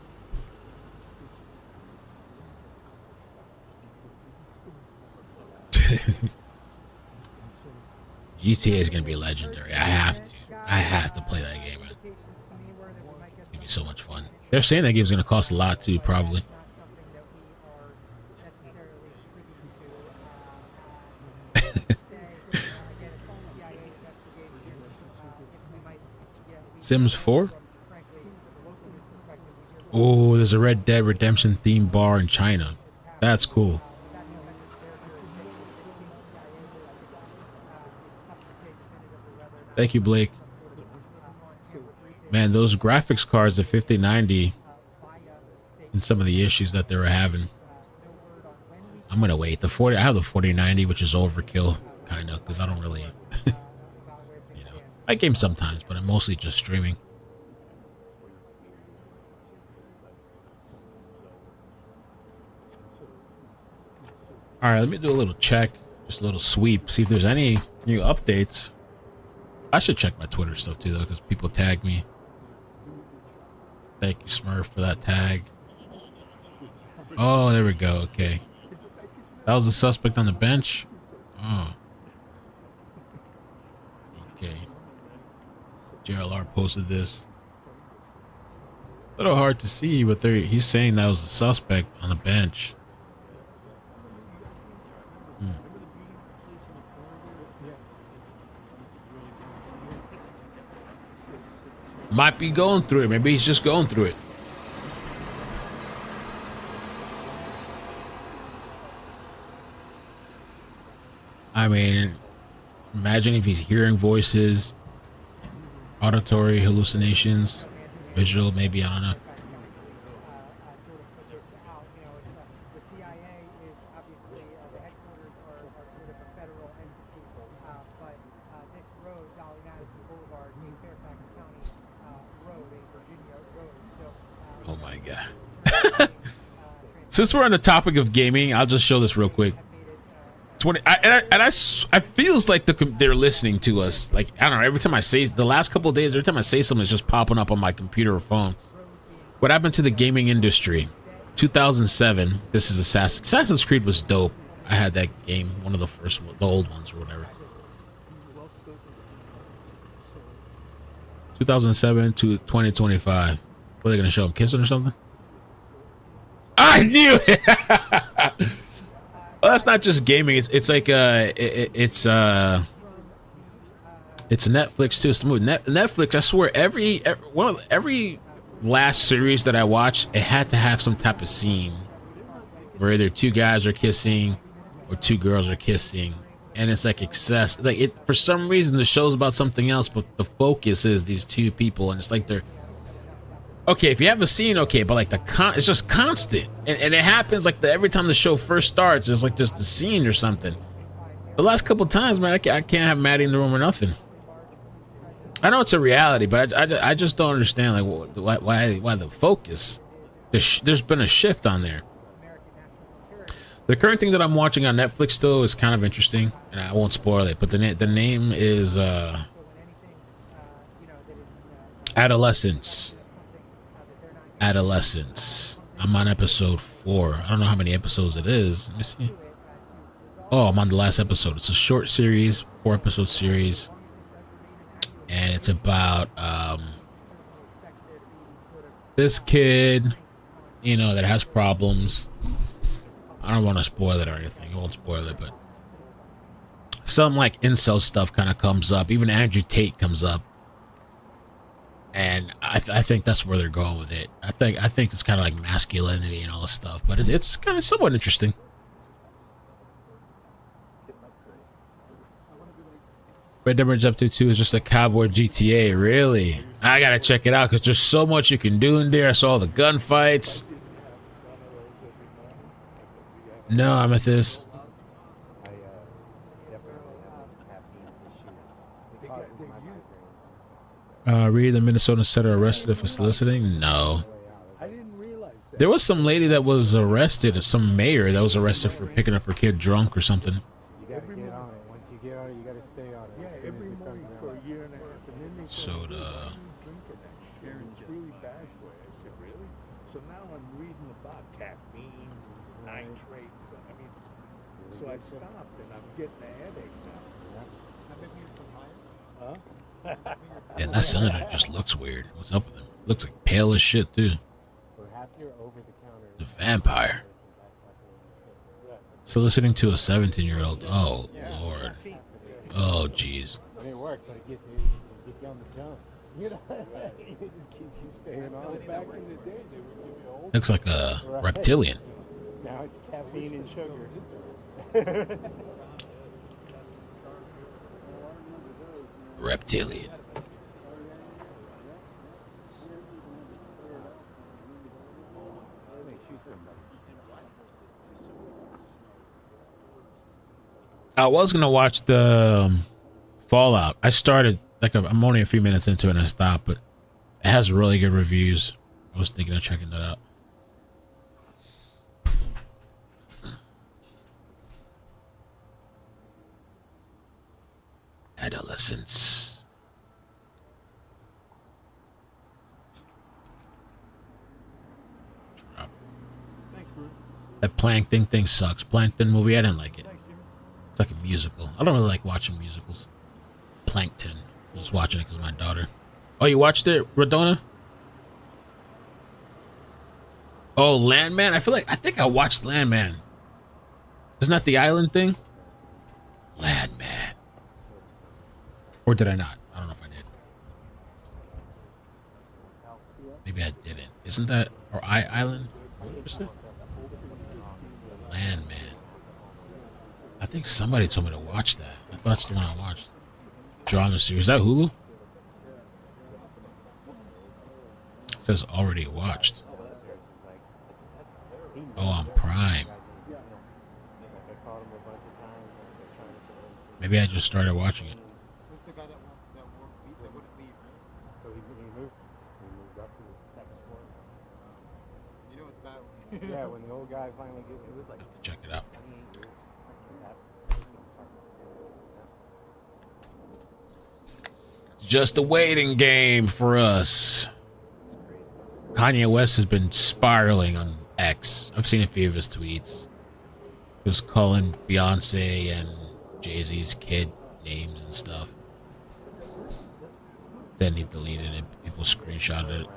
GTA is going to be legendary. I have to play that game. Man. It's going to be so much fun. They're saying that game's going to cost a lot too, probably. Sims 4? Oh, there's a Red Dead Redemption themed bar in China. That's cool. Thank you, Blake. Man, those graphics cards, the 5090, and some of the issues that they were having. I'm gonna wait. I have the 4090, which is overkill, kind of, because I don't really. I game sometimes, but I'm mostly just streaming. All right, let me do a little check, just a little sweep, see if there's any new updates. I should check my Twitter stuff too, though, because people tag me. Thank you, Smurf, for that tag. Oh, there we go. Okay. That was the suspect on the bench? Oh. Okay. JLR posted this. A little hard to see, but he's saying that was the suspect on the bench. Might be going through it. Maybe he's just going through it. I mean, imagine if he's hearing voices, auditory hallucinations, visual, maybe, I don't know. Oh my god. Since we're on the topic of gaming, I'll just show this real quick. 20 I feels like they're listening to us. Like, I don't know, every time I say, the last couple of days, every time I say something, it's just popping up on my computer or phone. What happened to the gaming industry? 2007, this is Assassin's Creed was dope. I had that game, one of the first, the old ones or whatever. 2007 to 2025. What are they gonna show him kissing or something? I knew it. Well, that's not just gaming. It's like it's Netflix too. It's the movie Netflix. I swear every last series that I watched, it had to have some type of scene where either two guys are kissing or two girls are kissing, and it's like excess. Like it for some reason the show's about something else, but the focus is these two people, and it's like they're okay. If you have a scene, okay, but like it's just constant, and it happens like every time the show first starts, it's like just the scene or something. The last couple times, man, I can't have Maddie in the room or nothing. I know it's a reality, but I just don't understand like why the focus. There's been a shift on there. The current thing that I'm watching on Netflix though is kind of interesting, and I won't spoil it. But the name is Adolescence. I'm on episode 4. I don't know how many episodes it is. Let me see. Oh, I'm on the last episode. It's a short series, 4-episode series. And it's about this kid, you know, that has problems. I don't want to spoil it or anything. I won't spoil it, but some like incel stuff kind of comes up. Even Andrew Tate comes up. And I think that's where they're going with it. I think it's kind of like masculinity and all this stuff, but it's kind of somewhat interesting. Red Dead Redemption 2 is just a cowboy GTA, really? I gotta check it out because there's so much you can do in there. I saw all the gunfights. No, Amethyst. Reed, the Minnesota setter arrested for soliciting? No. There was some lady that was arrested, or some mayor that was arrested for picking up her kid drunk or something. Soda. So now I'm reading about caffeine, nitrates. I mean, so I stopped and I'm getting a headache now. Huh? Yeah, that senator just looks weird. What's up with him? Looks like pale as shit too. The vampire. Soliciting to a 17-year-old. Oh Lord. Oh jeez. It worked, but it gets you on the jump. You know, it just keeps you staying on. Back in the day, they would give you old. Looks like a reptilian. Now it's caffeine and sugar. Reptilian. I was gonna watch the Fallout. I started I'm only a few minutes into it and I stopped, but it has really good reviews. I was thinking of checking that out. Adolescence. Drop. Thanks, Bruce. That Plankton thing sucks. Plankton movie, I didn't like it. It's like a musical. I don't really like watching musicals. Plankton. I'm just watching it because of my daughter. Oh, you watched it, Radona? Oh, Landman? I think I watched Landman. Isn't that the island thing? Landman. Or did I not? I don't know if I did. Maybe I didn't. Isn't that... Or Island? What was it? Landman. I think somebody told me to watch that. I thought it's the one I watched. Drama series. Is that Hulu? It says already watched. Oh, on Prime. Maybe I just started watching it. Yeah, when the old guy finally gave it was like. Check it out. Just a waiting game for us. Kanye West has been spiraling on X. I've seen a few of his tweets. He was calling Beyonce and Jay-Z's kid names and stuff. Then he deleted it. People screenshotted it.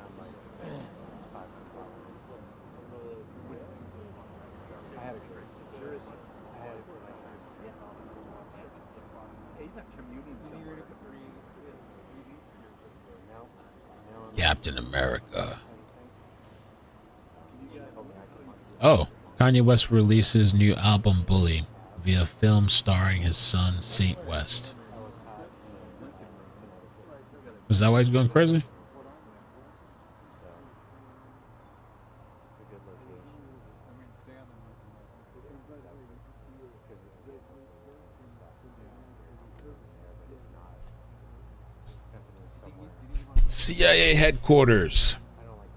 Captain America. Oh, Kanye West releases new album Bully via film starring his son Saint West. Is that why he's going crazy? CIA headquarters.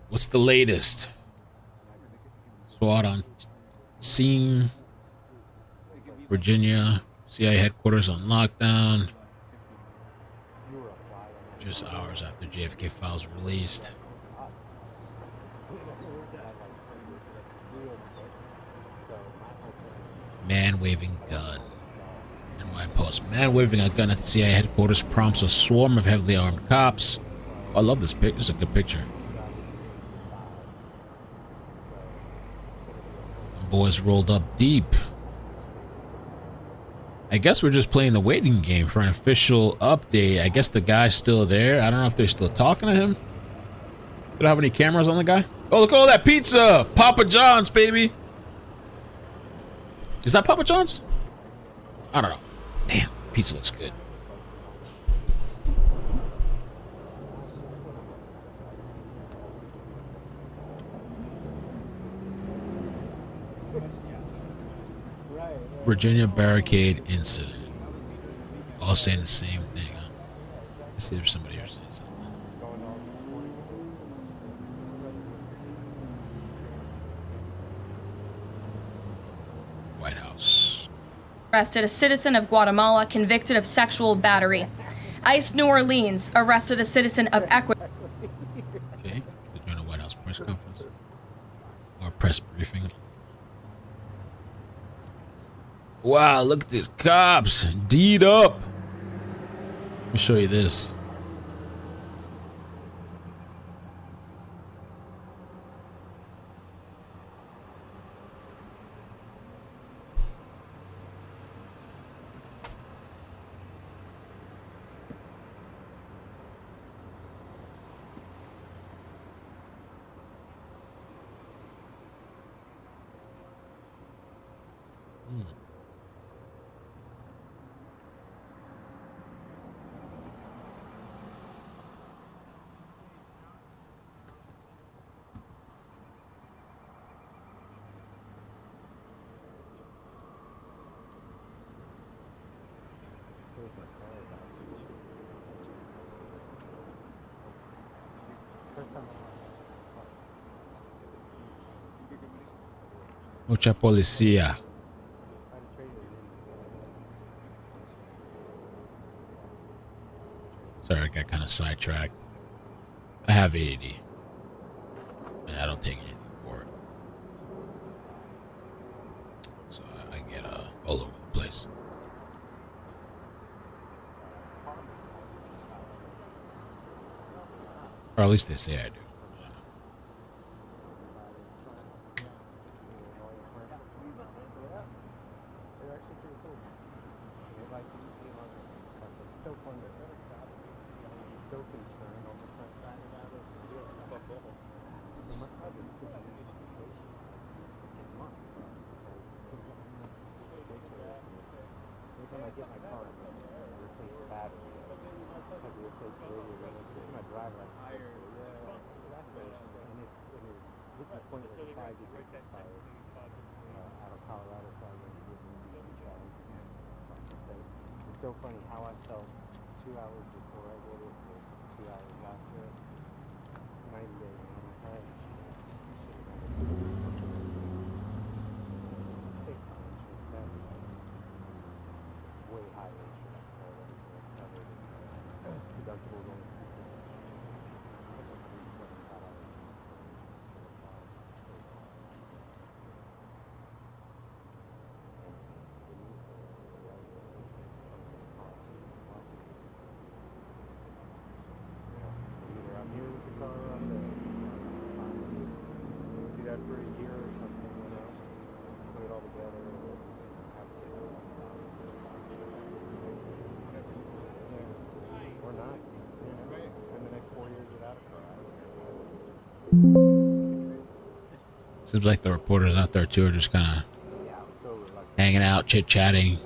What's the latest? SWAT on scene. Virginia. CIA headquarters on lockdown. Just hours after JFK files were released. Man waving gun. NY Post. Man waving a gun at the CIA headquarters prompts a swarm of heavily armed cops. I love this picture. It's a good picture. Boys rolled up deep. I guess we're just playing the waiting game for an official update. I guess the guy's still there. I don't know if they're still talking to him. They don't have any cameras on the guy. Oh, look at all that pizza! Papa John's, baby! Is that Papa John's? I don't know. Damn, pizza looks good. Virginia barricade incident. All saying the same thing, huh? Let's see if there's somebody here saying something. White House. Arrested a citizen of Guatemala convicted of sexual battery. ICE New Orleans arrested a citizen of Ecuador. Okay, they're doing a White House press conference. Or press briefing. Wow, look at these cops. D'd up. Let me show you this. Mucha policía. Sorry, I got kind of sidetracked. I have ADD. And I don't take anything for it. So I get all over the place. Or at least they say I do. So funny how I felt 2 hours before I did it versus 2 hours after it. 90 days on my head. that for a year or something, you know, put it all together and have kids. Or not, you know, spend the next 4 years without a car. Seems like the reporters out there too are just kind of hanging out, chit-chatting.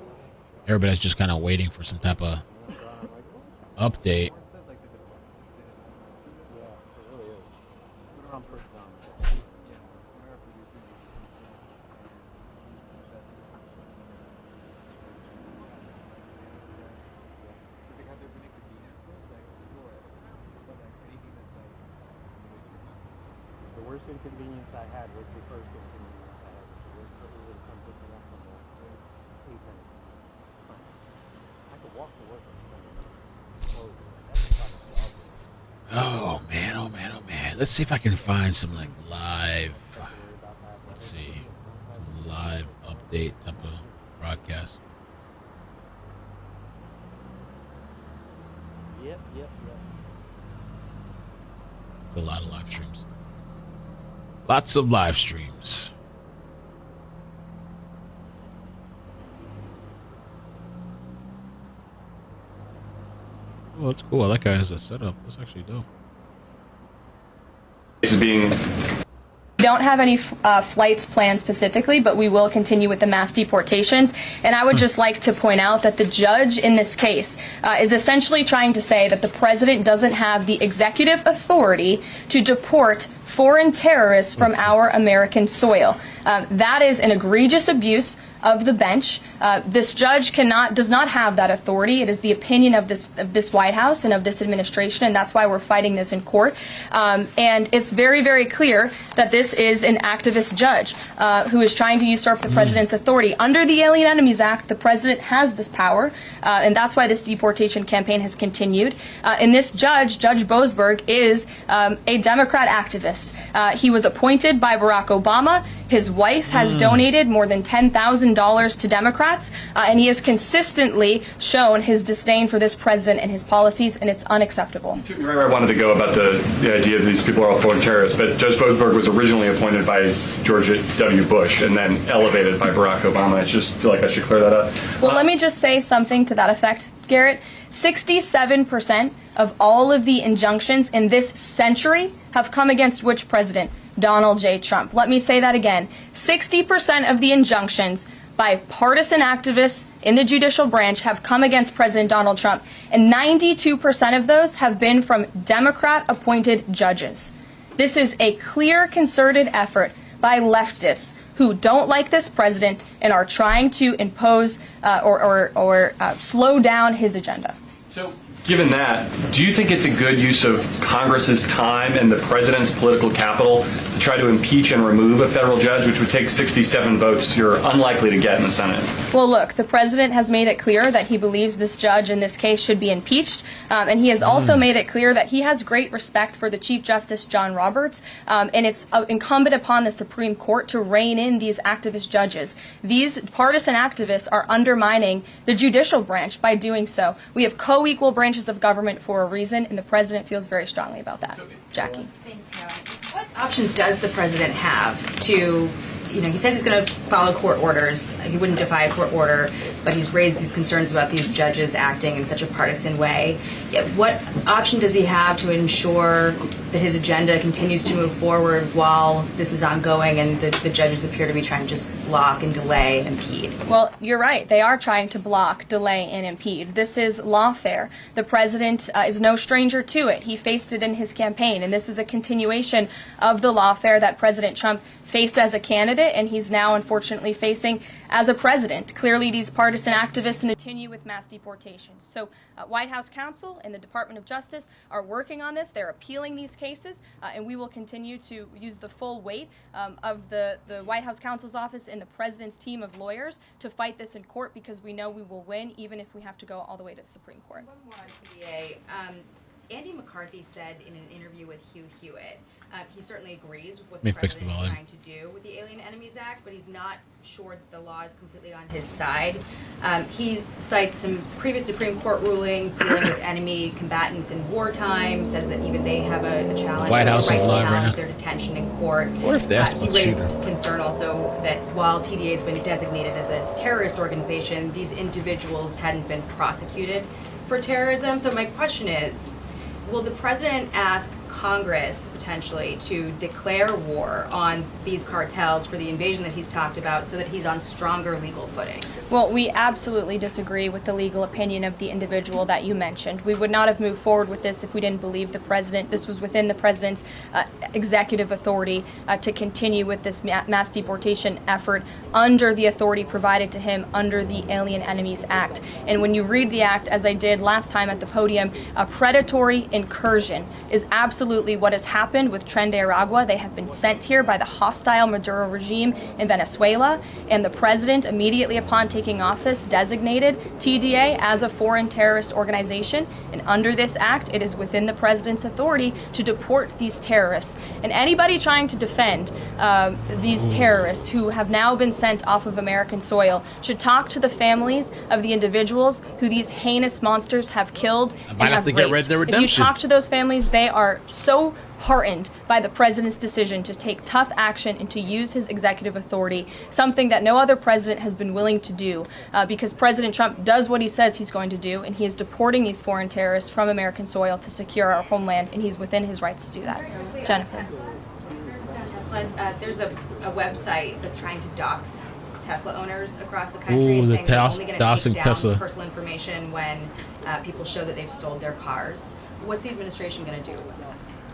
Everybody's just kind of waiting for some type of update. The worst inconvenience I had was the first inconvenience I had. It would come pick me up from there in 8 minutes. I could walk to work. Oh man, oh man, oh man. Let's see if I can find some like live, let's see, some live update type of broadcast. Yep. It's a lot of live streams. Lots of live streams. Oh, that's cool. I like how it has a setup. That's actually dope. This is being... We don't have any flights planned specifically, but we will continue with the mass deportations. And I would just like to point out that the judge in this case is essentially trying to say that the president doesn't have the executive authority to deport foreign terrorists from our American soil. That is an egregious abuse of the bench. This judge does not have that authority. It is the opinion of this White House and of this administration, and that's why we're fighting this in court. And it's very, very clear that this is an activist judge who is trying to usurp the president's authority. Under the Alien Enemies Act, the president has this power, and that's why this deportation campaign has continued. And this judge, Judge Boasberg, is a Democrat activist. He was appointed by Barack Obama. His wife has donated more than $10,000 to Democrats, and he has consistently shown his disdain for this president and his policies, and it's unacceptable. I wanted to go about the idea that these people are all foreign terrorists, but Judge Boasberg was originally appointed by George W. Bush and then elevated by Barack Obama. I just feel like I should clear that up. Well, let me just say something to that effect, Garrett. 67% of all of the injunctions in this century have come against which president? Donald J. Trump. Let me say that again. 60% of the injunctions by partisan activists in the judicial branch have come against President Donald Trump, and 92% of those have been from Democrat-appointed judges. This is a clear, concerted effort by leftists who don't like this president and are trying to impose or slow down his agenda. So, given that, do you think it's a good use of Congress's time and the president's political capital to try to impeach and remove a federal judge, which would take 67 votes you're unlikely to get in the Senate? Well, look, the president has made it clear that he believes this judge in this case should be impeached, and he has also made it clear that he has great respect for the Chief Justice John Roberts, and it's incumbent upon the Supreme Court to rein in these activist judges. These partisan activists are undermining the judicial branch by doing so. We have co-equal branches of government for a reason, and the president feels very strongly about that. Jackie. What options does the president have to, he says he's going to follow court orders. He wouldn't defy a court order, but he's raised these concerns about these judges acting in such a partisan way. What option does he have to ensure that his agenda continues to move forward while this is ongoing and the judges appear to be trying to just block and delay and impede? Well, you're right. They are trying to block, delay, and impede. This is lawfare. The president is no stranger to it. He faced it in his campaign, and this is a continuation of the lawfare that President Trump faced as a candidate, and he's now unfortunately facing as a president. Clearly, these partisan activists continue with mass deportations. So White House counsel and the Department of Justice are working on this. They're appealing these cases, and we will continue to use the full weight of the White House counsel's office and the president's team of lawyers to fight this in court, because we know we will win, even if we have to go all the way to the Supreme Court. One more on TDA. Andy McCarthy said in an interview with Hugh Hewitt, he certainly agrees with what Let me the fix the president is volume. trying to do with the Alien Enemies Act, but he's not sure that the law is completely on his side. He cites some previous Supreme Court rulings dealing with enemy combatants in wartime, says that even they have a challenge. White House is live right challenge now. their detention in court. Or if they asked He about the raised shooter. concern also that while TDA has been designated as a terrorist organization, these individuals hadn't been prosecuted for terrorism. So my question is, will the president ask Congress potentially to declare war on these cartels for the invasion that he's talked about so that he's on stronger legal footing? Well, we absolutely disagree with the legal opinion of the individual that you mentioned. We would not have moved forward with this if we didn't believe the president. This was within the president's executive authority to continue with this mass deportation effort under the authority provided to him under the Alien Enemies Act. And when you read the act, as I did last time at the podium, a predatory incursion is absolutely what has happened with Tren de Aragua. They have been sent here by the hostile Maduro regime in Venezuela, and the president, immediately upon taking office, designated TDA as a foreign terrorist organization. And under this act, it is within the president's authority to deport these terrorists. And anybody trying to defend these terrorists who have now been sent off of American soil should talk to the families of the individuals who these heinous monsters have killed and might have have to get raped. Red Dead If you Redemption. talk to those families, they are so heartened by the president's decision to take tough action and to use his executive authority, something that no other president has been willing to do, because President Trump does what he says he's going to do, and he is deporting these foreign terrorists from American soil to secure our homeland, and he's within his rights to do that. Jennifer. Tesla, there's a website that's trying to dox Tesla owners across the country Ooh, and the saying they're only going to doxing take down Tesla. personal information when people show that they've sold their cars. What's the administration going to do?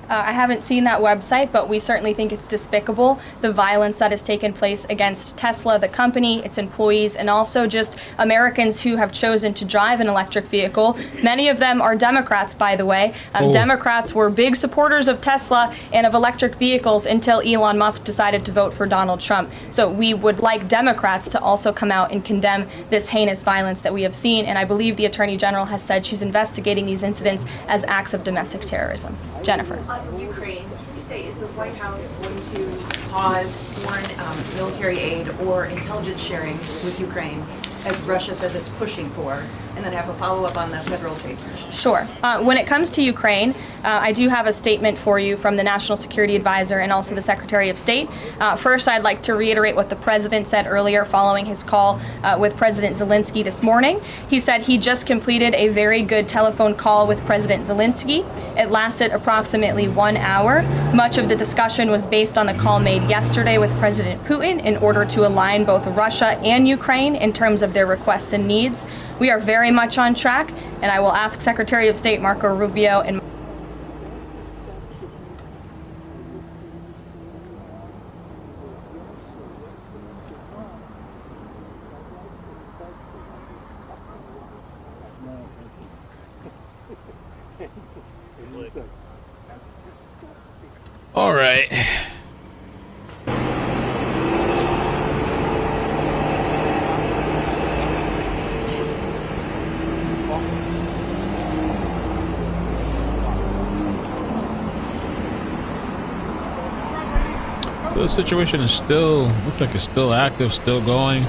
I haven't seen that website, but we certainly think it's despicable, the violence that has taken place against Tesla, the company, its employees, and also just Americans who have chosen to drive an electric vehicle. Many of them are Democrats, by the way. Democrats were big supporters of Tesla and of electric vehicles until Elon Musk decided to vote for Donald Trump. So we would like Democrats to also come out and condemn this heinous violence that we have seen, and I believe the Attorney General has said she's investigating these incidents as acts of domestic terrorism. Jennifer. Ukraine, you say, is the White House going to pause foreign military aid or intelligence sharing with Ukraine, as Russia says it's pushing for, and then have a follow-up on the federal trade commission? Sure. When it comes to Ukraine, I do have a statement for you from the National Security Advisor and also the Secretary of State. First, I'd like to reiterate what the President said earlier following his call with President Zelensky this morning. He said he just completed a very good telephone call with President Zelensky. It lasted approximately 1 hour. Much of the discussion was based on the call made yesterday with President Putin in order to align both Russia and Ukraine in terms of their requests and needs. We are very much on track, and I will ask Secretary of State Marco Rubio and All right. So the situation is still, looks like it's still active, still going.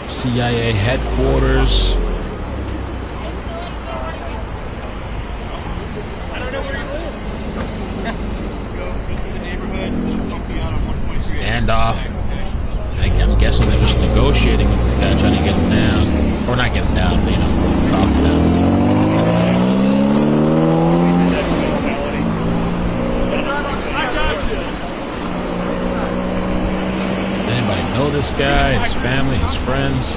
CIA headquarters. Standoff. I'm guessing they're just negotiating with this guy, trying to get him down. Or not get him down, but, you know, talk him down. Anybody know this guy, his family, his friends?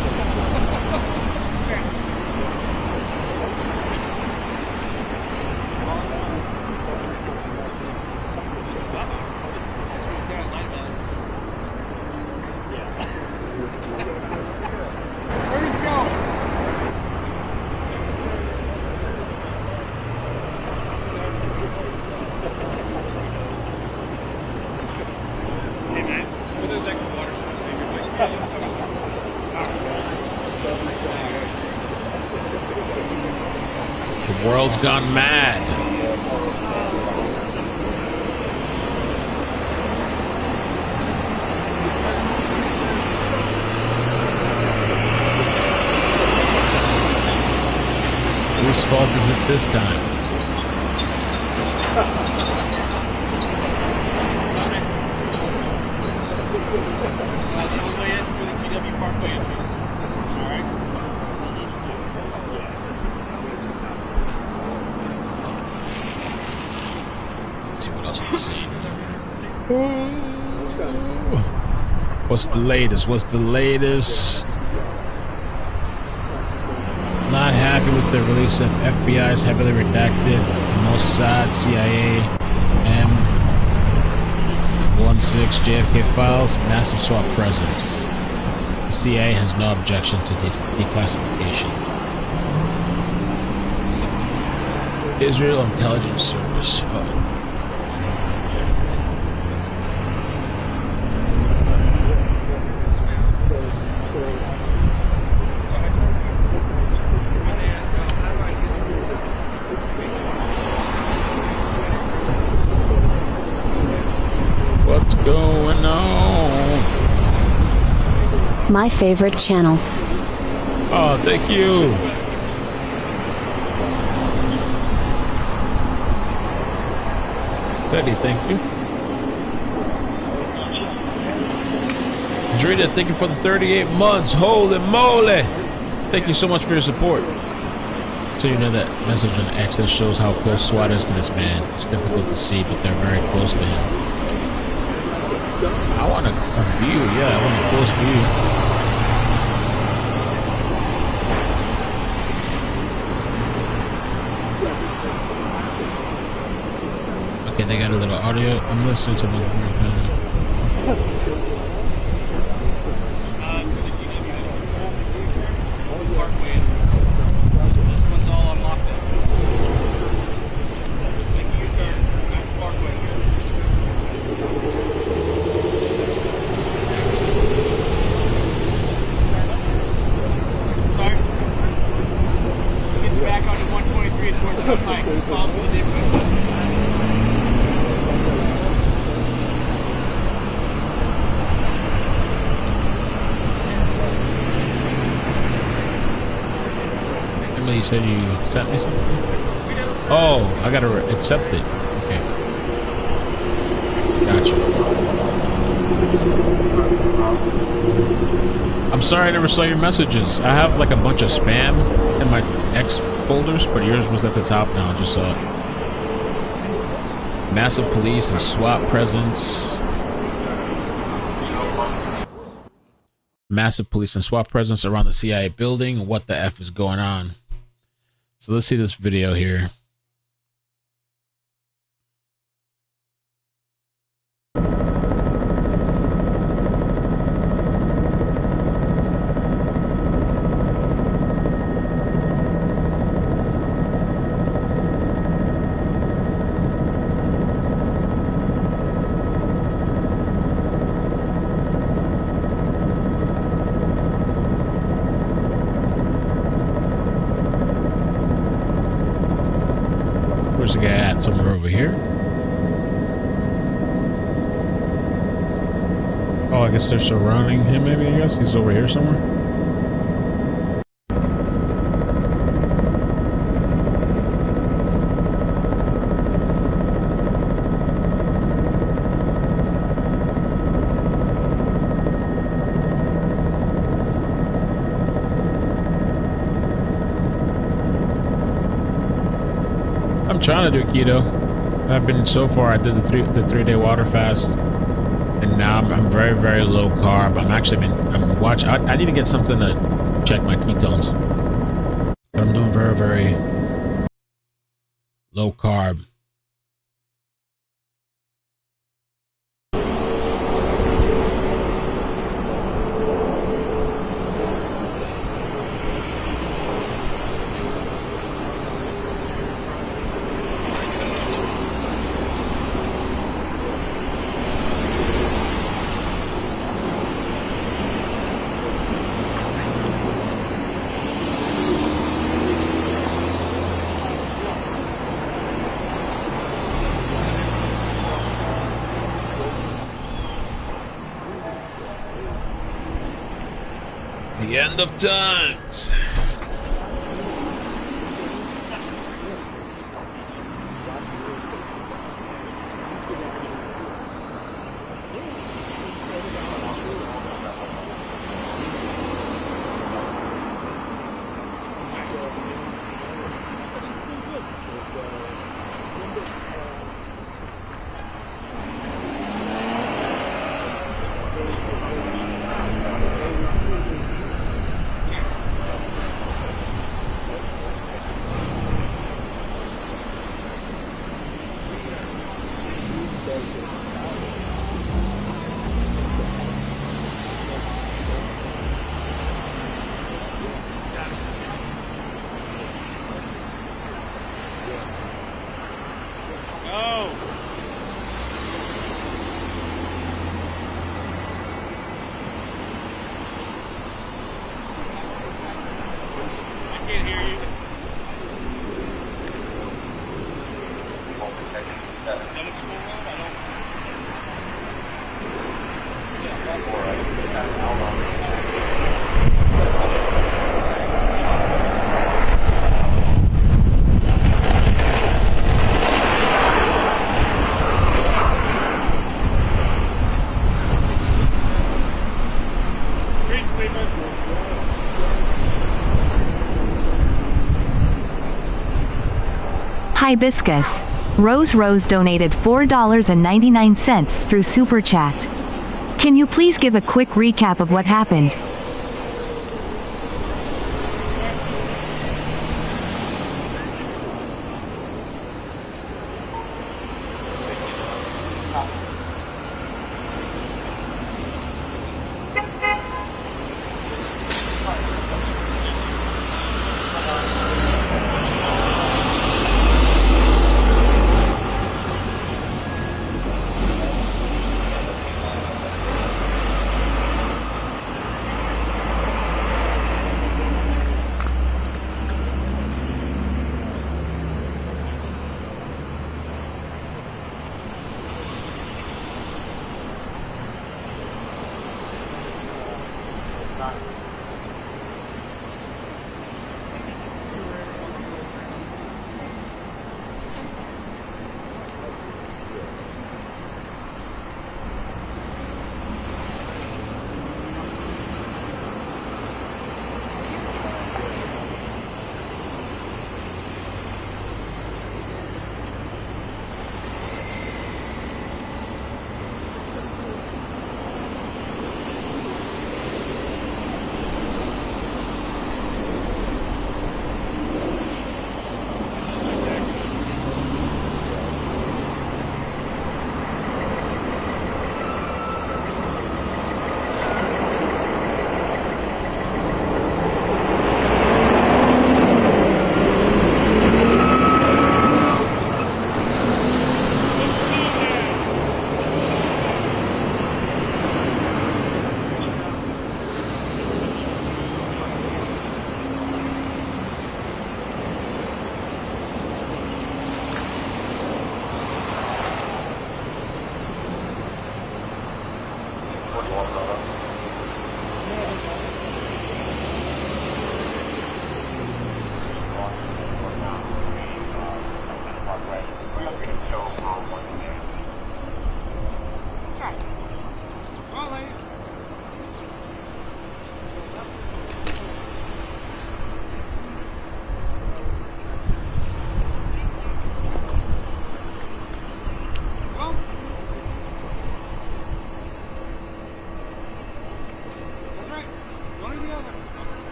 The world's gone mad. Whose fault is it this time? Let's see what else we've seen. What's the latest? What's the latest? Not happy with the release of FBI's heavily redacted Mossad, CIA, M16 JFK files, massive swap presence. The CIA has no objection to declassification. Israel Intelligence Service. What's going on? My favorite channel. Oh, thank you. Teddy, thank you. Drita, thank you for the 38 months. Holy moly. Thank you so much for your support. So you know that message on X that shows how close SWAT is to this man. It's difficult to see, but they're very close to him. I want a view. Yeah, I want a close view. Okay, they got a little audio. I'm listening to my Emily, you said you sent me something? Oh, I gotta accept it. Okay. Gotcha. I'm sorry I never saw your messages. I have like a bunch of spam in my X folders, but yours was at the top now. I just saw it. Massive police and SWAT presence. Massive police and SWAT presence around the CIA building. What the F is going on? So let's see this video here. Where's the guy at? Somewhere over here? Oh, I guess they're surrounding him, maybe, I guess? He's over here somewhere? I'm trying to do keto. I've been so far. I did the 3-day water fast, and now I'm very, very low carb. I'm watching. I need to get something to check my ketones. But I'm doing very, very low carb. The end of times. Hibiscus. Rose donated $4.99 through Super Chat. Can you please give a quick recap of what happened?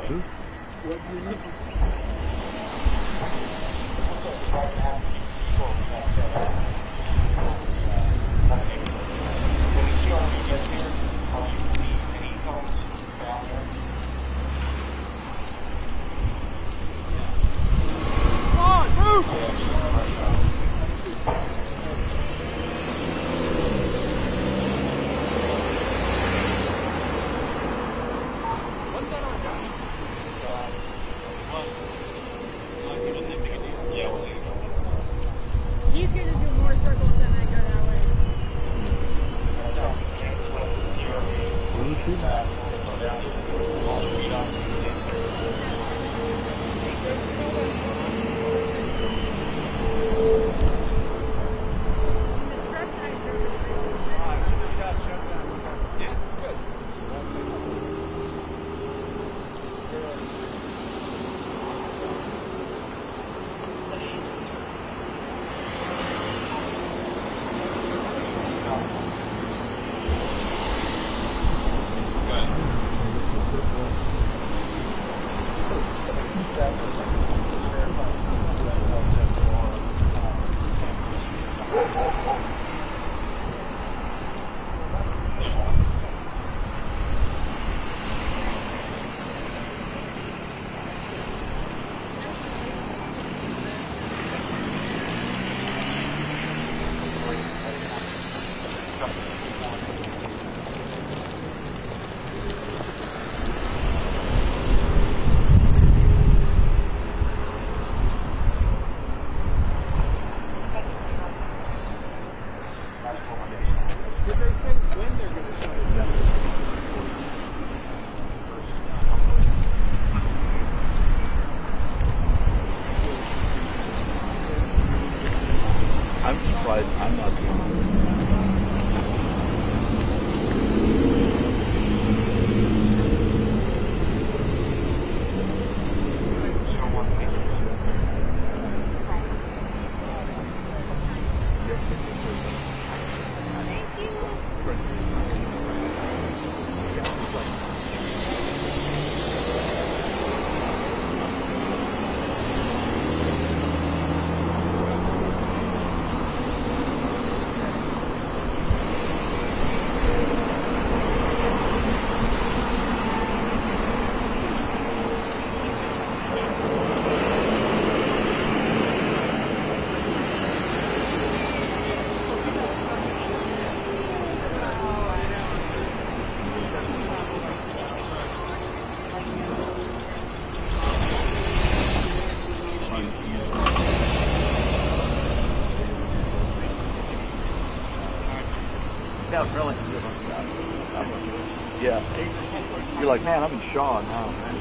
What's his name? He's going to do more circles than I go that way. Did they say when they're going to shut it down? I'm surprised I'm not the only one. Yeah, really. Yeah. You're like, man, I'm in Shaw now, man.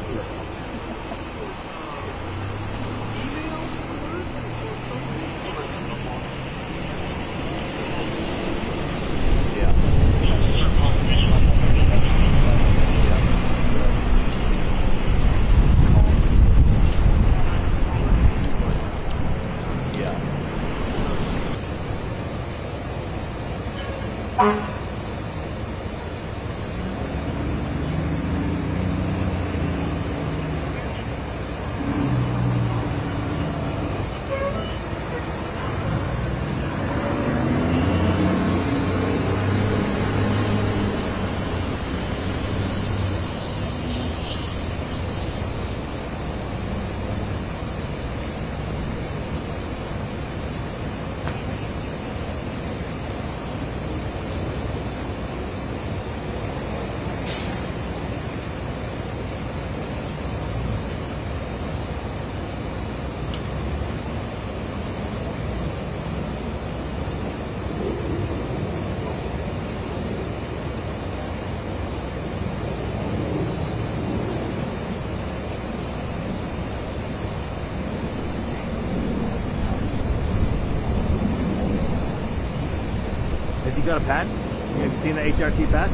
Has he got a patch? Have you seen the HRT patch?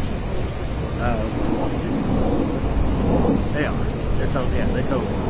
They are. They're totally, yeah, they totally are.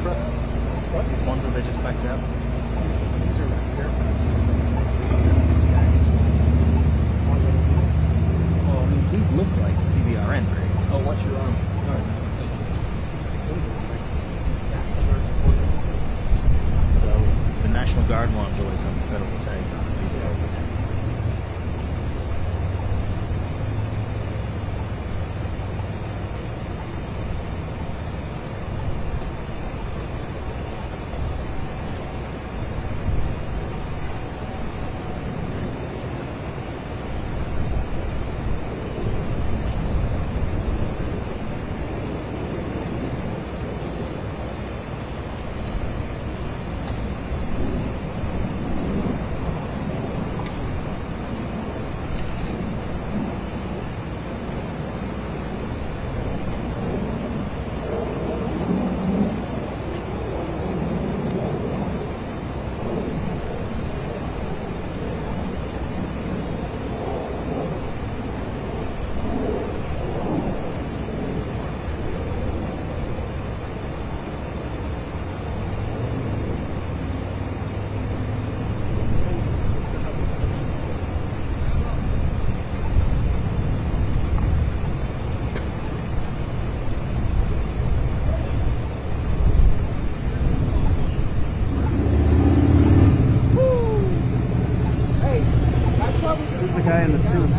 trucks. What? These ones that they just backed out. These are Fairfax. Well, I mean, these look like CBRN rigs. Oh, what's your arm? Sorry. So, the National Guard ones always have federal tags on them. These are guy in the suit.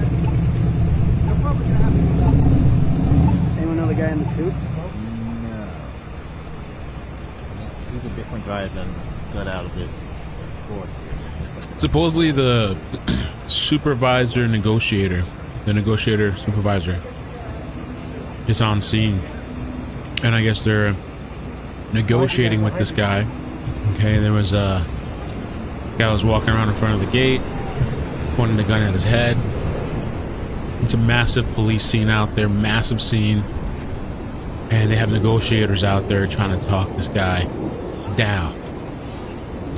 Anyone know the guy in the suit? No. He's a different guy than got out of this court. Supposedly the supervisor negotiator, the negotiator supervisor, is on scene. And I guess they're negotiating with this guy. Okay, there was a guy was walking around in front of the gate, pointing the gun at his head. It's a massive police scene out there, massive scene. And they have negotiators out there trying to talk this guy down.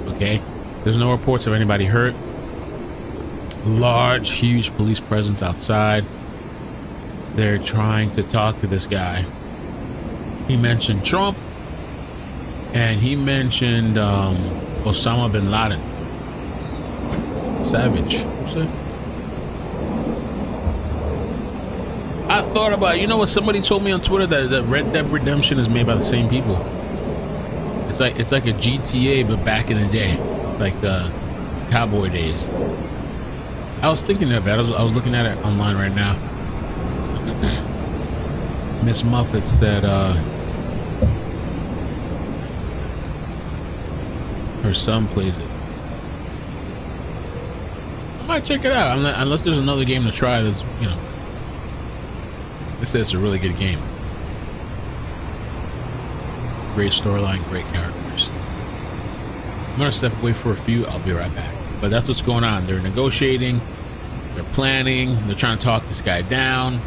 Okay? There's no reports of anybody hurt. Large, huge police presence outside. They're trying to talk to this guy. He mentioned Trump. And he mentioned Osama bin Laden. Savage. What's that? I thought about, you know what, somebody told me on Twitter that Red Dead Redemption is made by the same people. It's like a GTA but back in the day, like the cowboy days. I was thinking of that. I was looking at it online right now. Miss Muffet said her son plays it. I might check it out, unless there's another game to try that's, you know. They said it's a really good game. Great storyline, great characters. I'm gonna step away for a few, I'll be right back. But that's what's going on. They're negotiating, they're planning, they're trying to talk this guy down.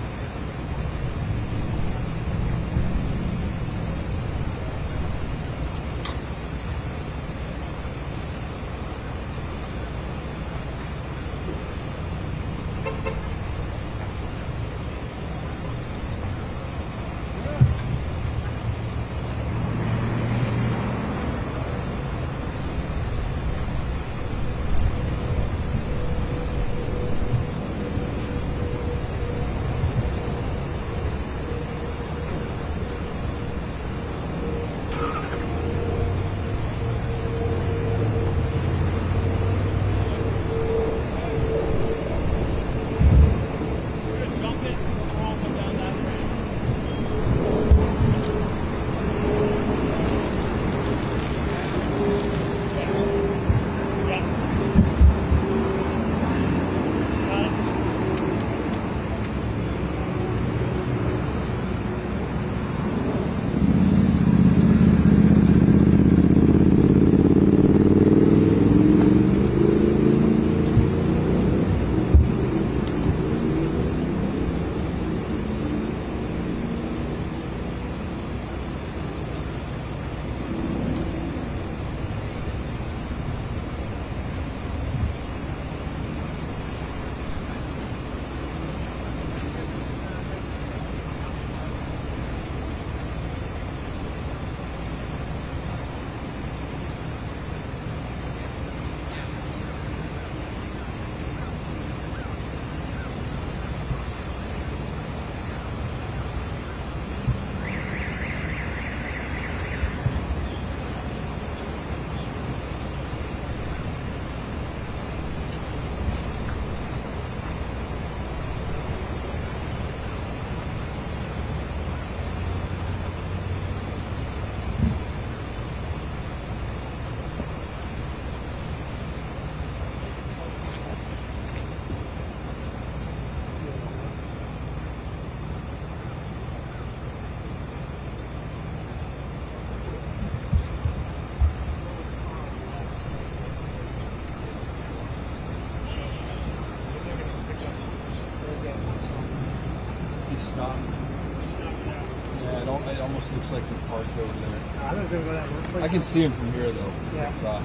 Yeah, it almost looks like they're parked over there. I don't know where that works. I can see them from here though. Yeah. It's off.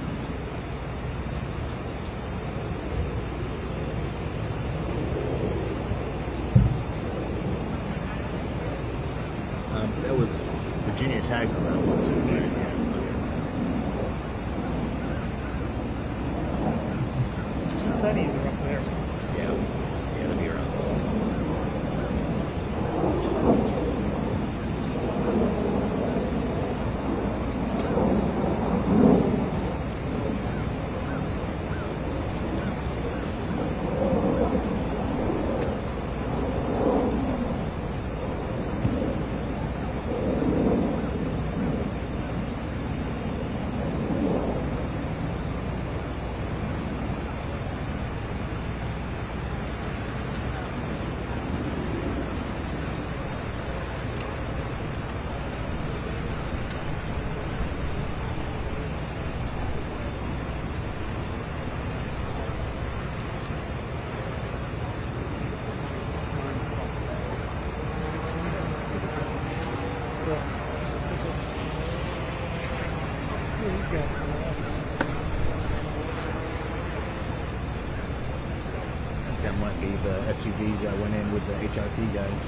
That was Virginia tags on that one too, right? Yeah. Two studies are up there. Yeah, they'll be around. That might be the SUVs that went in with the HRT guys.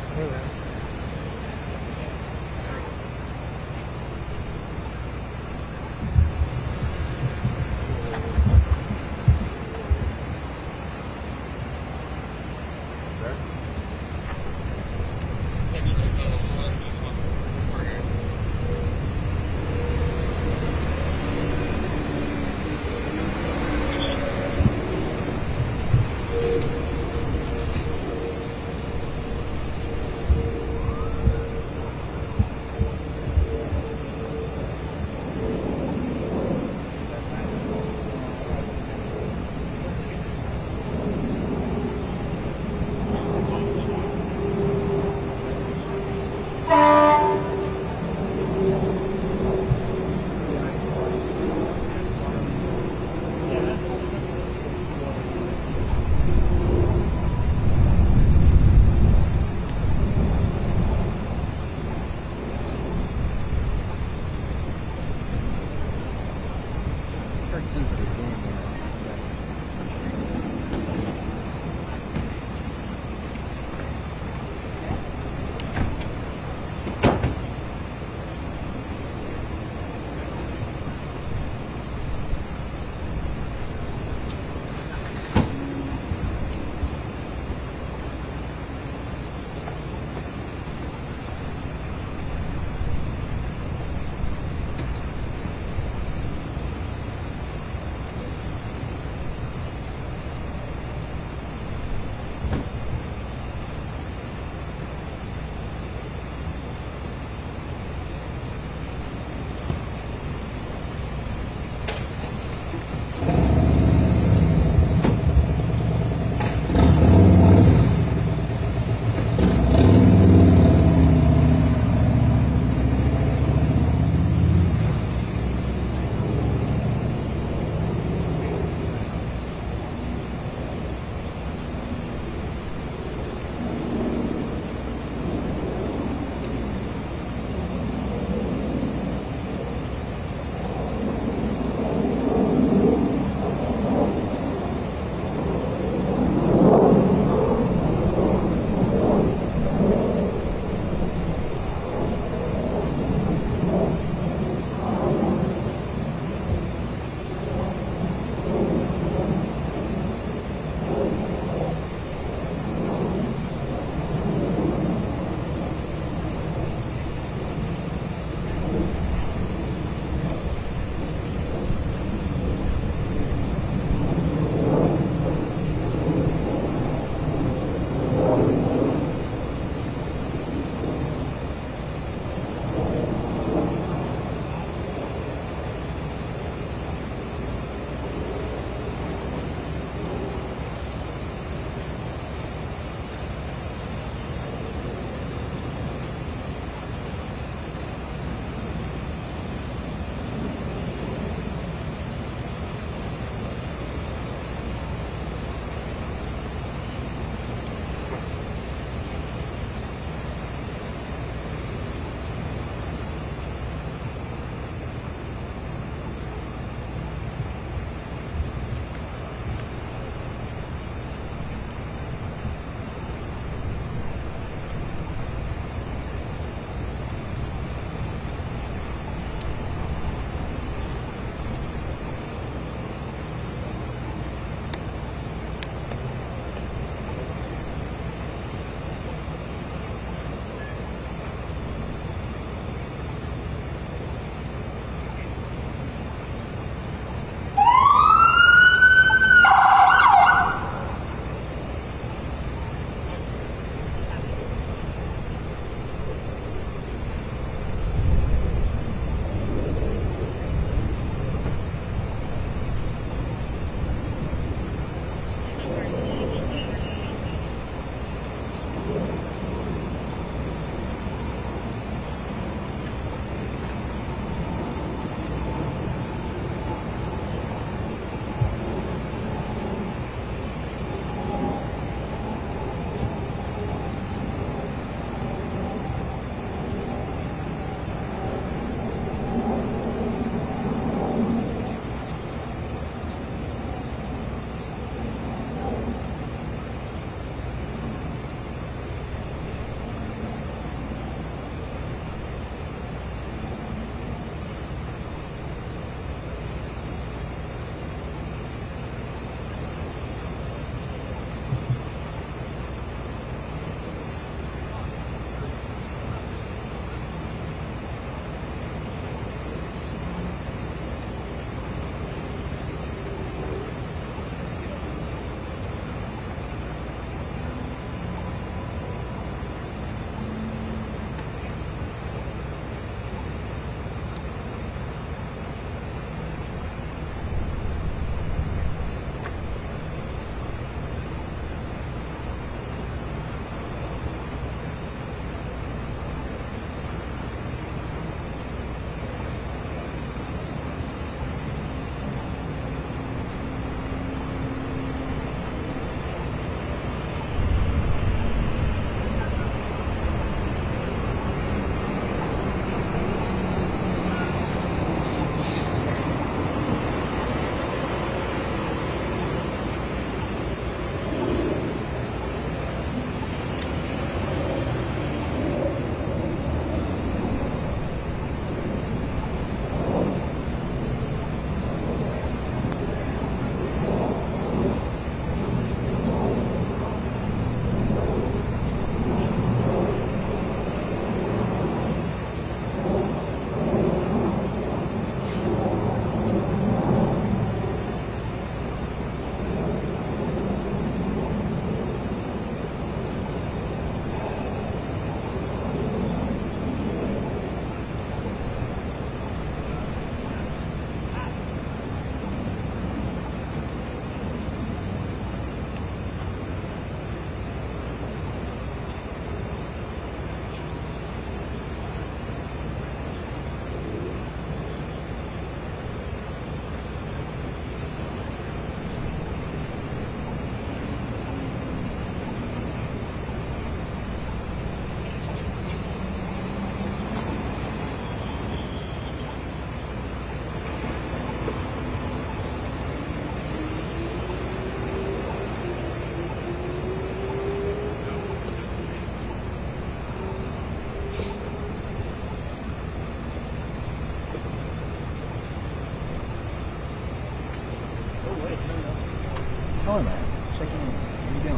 calling that? Just checking in. How you doing?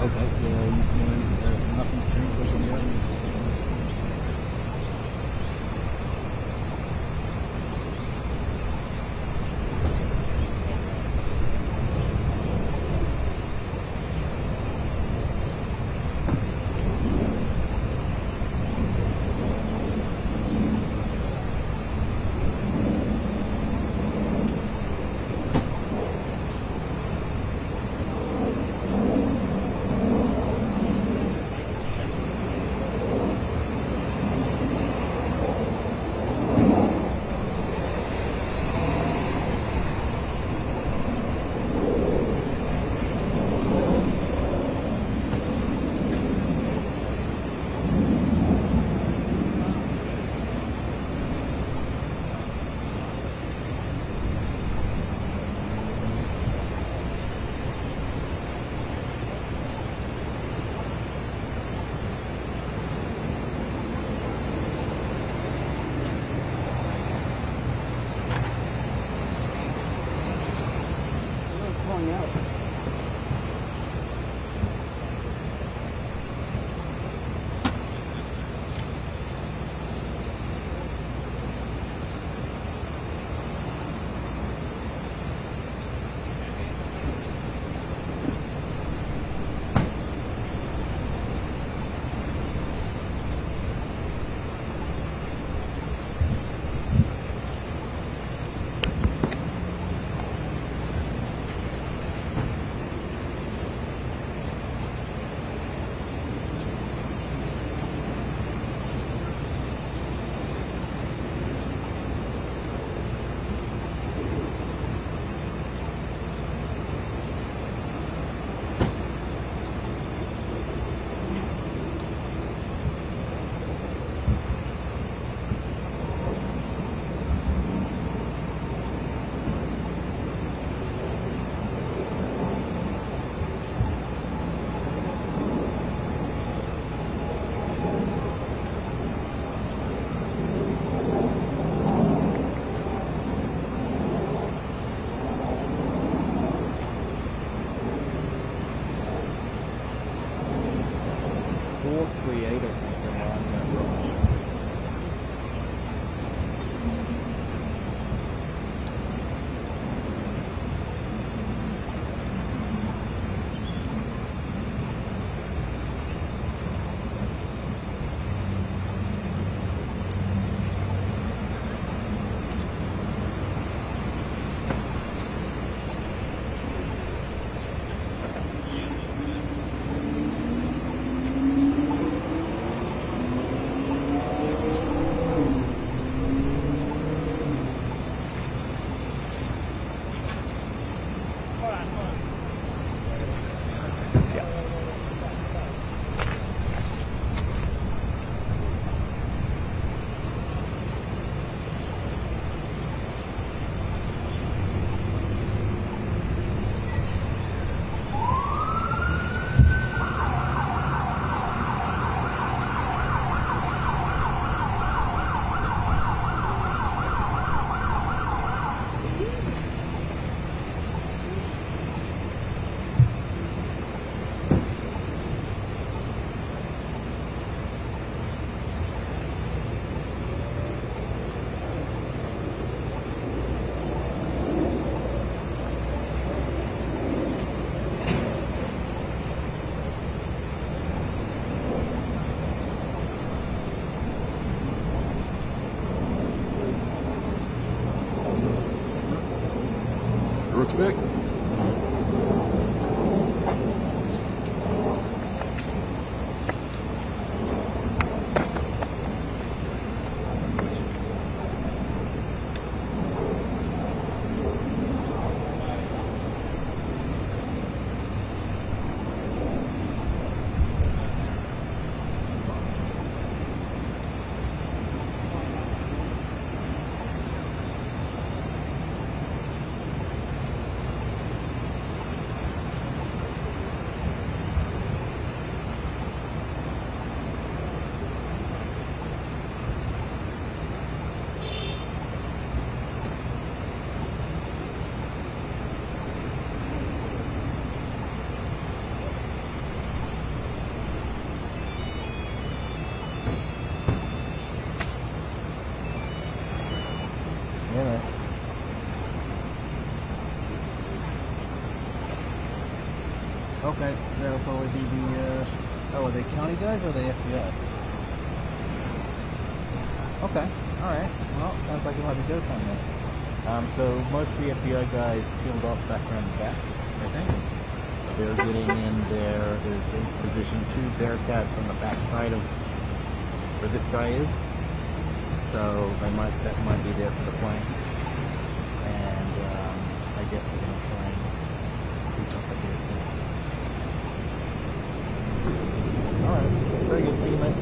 Okay, yeah, you see nothing's changed over there? Respect. Okay, that'll probably be the, are they county guys or the FBI? Okay, alright. Well, sounds like you'll have a go time then. So most of the FBI guys peeled off back around the back, I think. They're getting in there. They're positioned 2 Bearcats on the back side of where this guy is. So that might be there for the flank. And I guess they're going to try and do something here soon. Alright, very good, Beeman.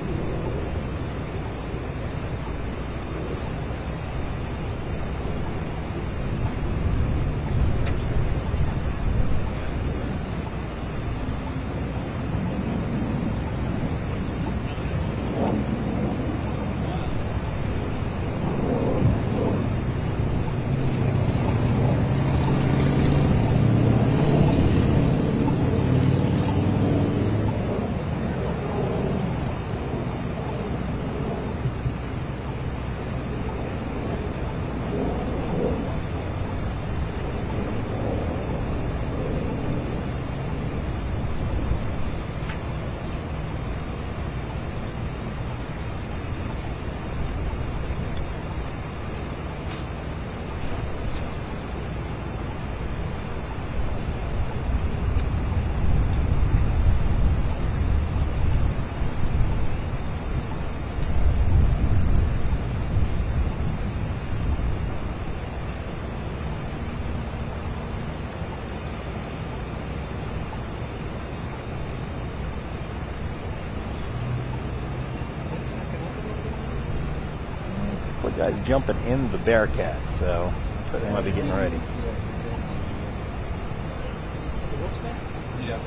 Guys jumping in the Bearcat, so looks like they might be getting ready.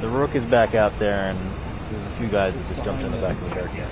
The Rook is back out there, and there's a few guys that just jumped in the back of the Bearcat.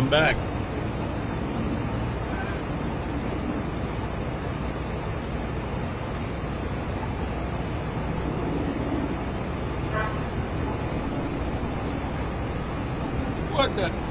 I'm back. What the?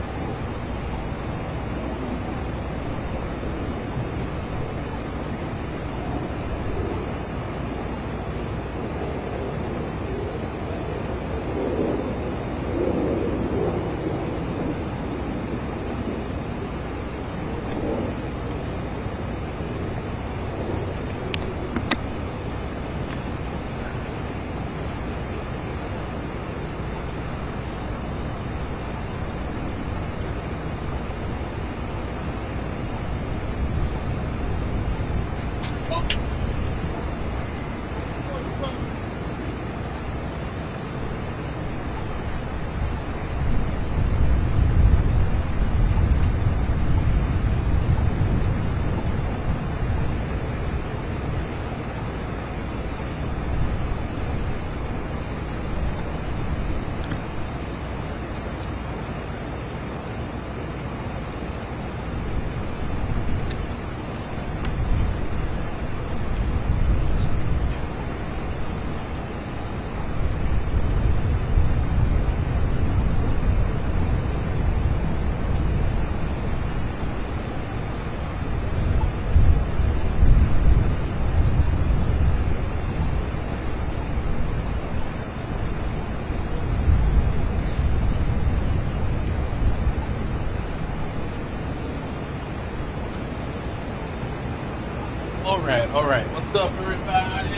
All right. What's up, everybody?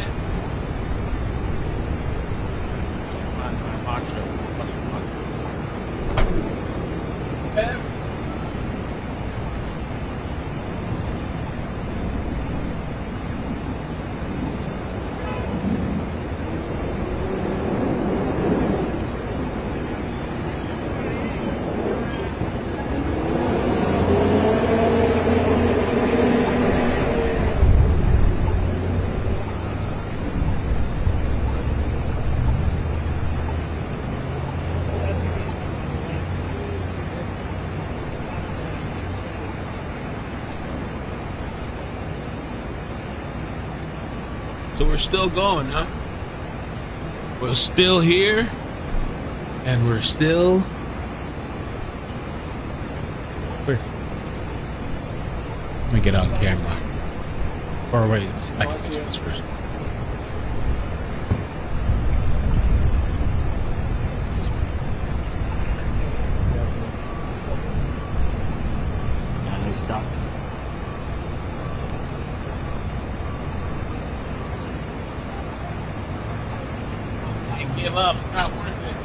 My macho. What's my macho? So we're still going, huh? We're still here, and we're still... Where? Let me get on camera. Or wait, I can fix this first. And they stopped. Give up, it's not worth it.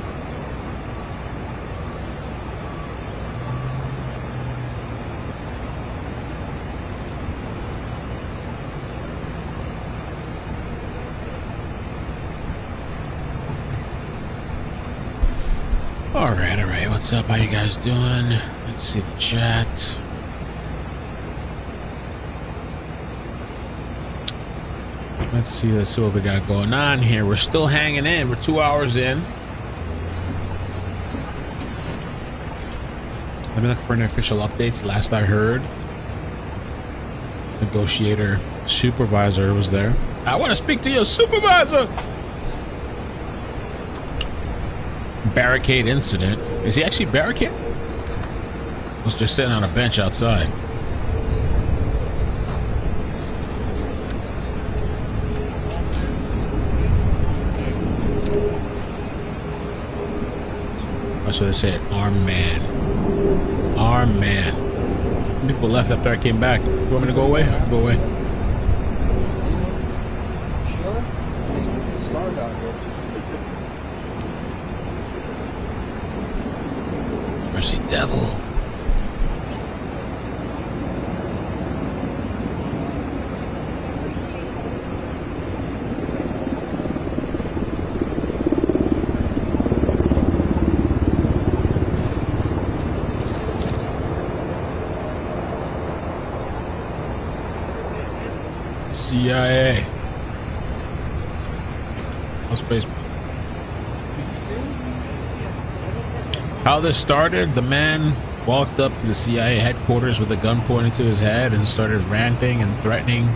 All right. What's up? How you guys doing? Let's see the chat. Let's see what we got going on here. We're still hanging in. We're 2 hours in. Let me look for any official updates. Last I heard, negotiator supervisor was there. I want to speak to your supervisor. Barricade incident. Is he actually barricaded? Was just sitting on a bench outside. So they said, armed man. Armed man. People left after I came back. You want me to go away? I can go away. Sure. Star down here. Mercy devil. CIA. What's Facebook? How this started, the man walked up to the CIA headquarters with a gun pointed to his head and started ranting and threatening,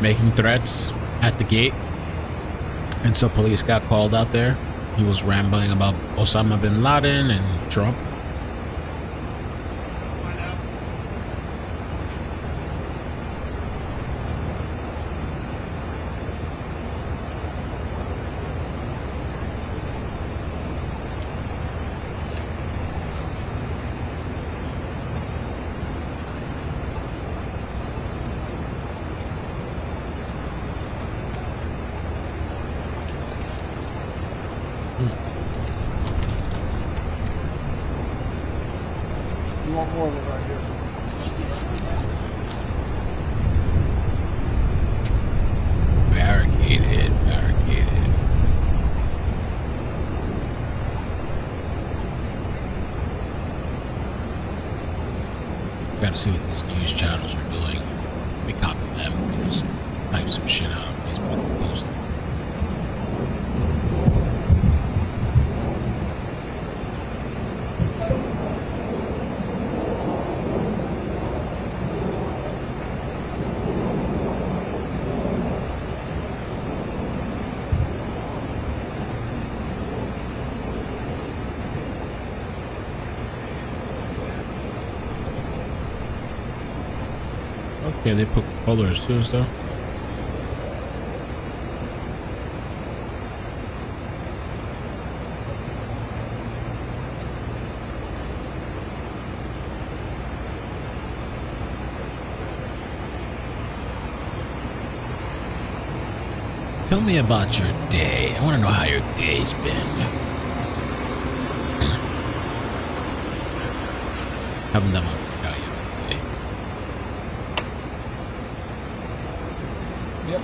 making threats at the gate. And so police got called out there. He was rambling about Osama bin Laden and Trump. You want more of it right here. Barricaded. Gotta see what these news channels are doing. Let me copy them. Let me just type some shit out on Facebook and post it. Okay, they put colors too, so. Tell me about your day. I want to know how your day's been. Haven't done my workout yet today. Yep.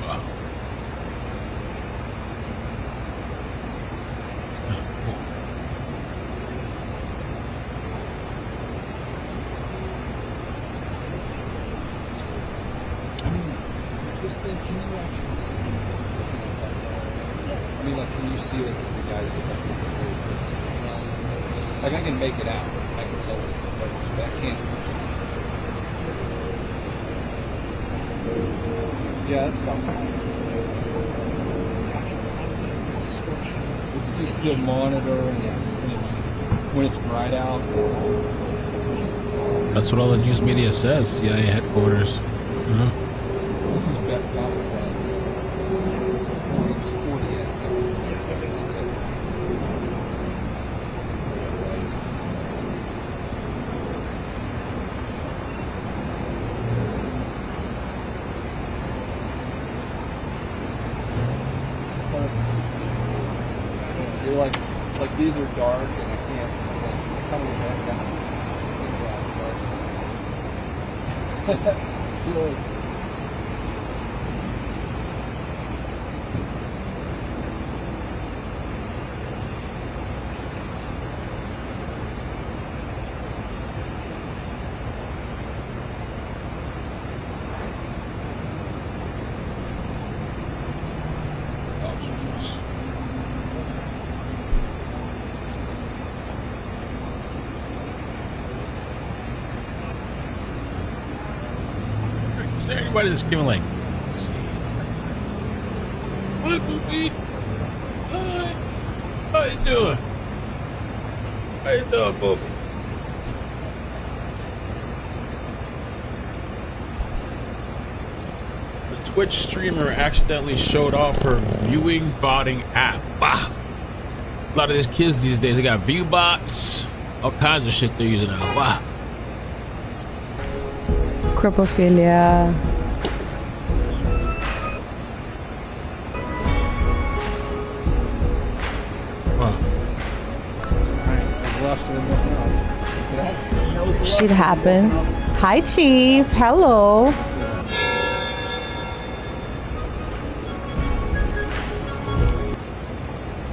Wow. It's kind of cool. I mean, just think, can you actually see I mean, like, can you see that the guys look like like, I can make it out. I can tell what it's a focus, but I can't. Yeah, that's about right. It's just the monitor, and when it's bright out. That's what all the news media says. CIA headquarters. This is about You're like these are dark, and I can't. Like, coming back down. It's dark. Really. Is there anybody that's giving like, what movie? How you doing? How you doing, Boofy? The Twitch streamer accidentally showed off her viewing botting app. Wow. A lot of these kids these days, they got view bots, all kinds of shit they're using now. Wow. Cryptophilia. Shit happens. Hi, Chief. Hello.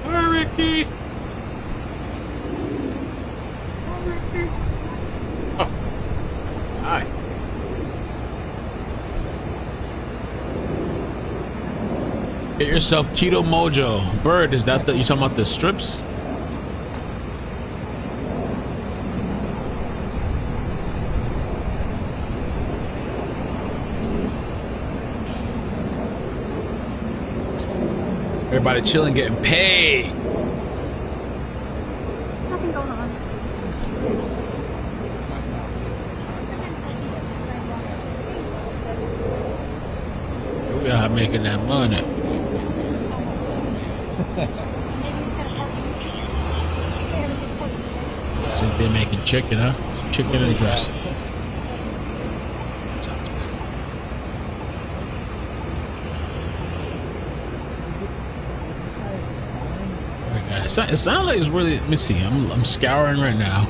Hi, Ricky. Oh. Hi. Get yourself Keto Mojo. Bird, is that you talking about the strips? Everybody chilling, getting paid. Nothing going on. We are making that money. Think they're making chicken, huh? It's chicken and dressing. That sounds good. Alright, guys. It sounds like it's really. Let me see. I'm scouring right now.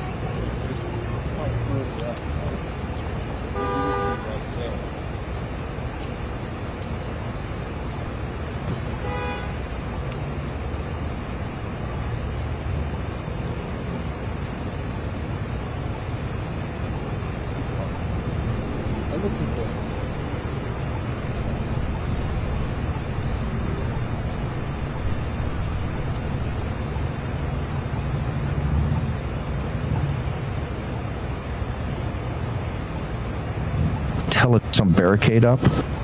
Some barricade up.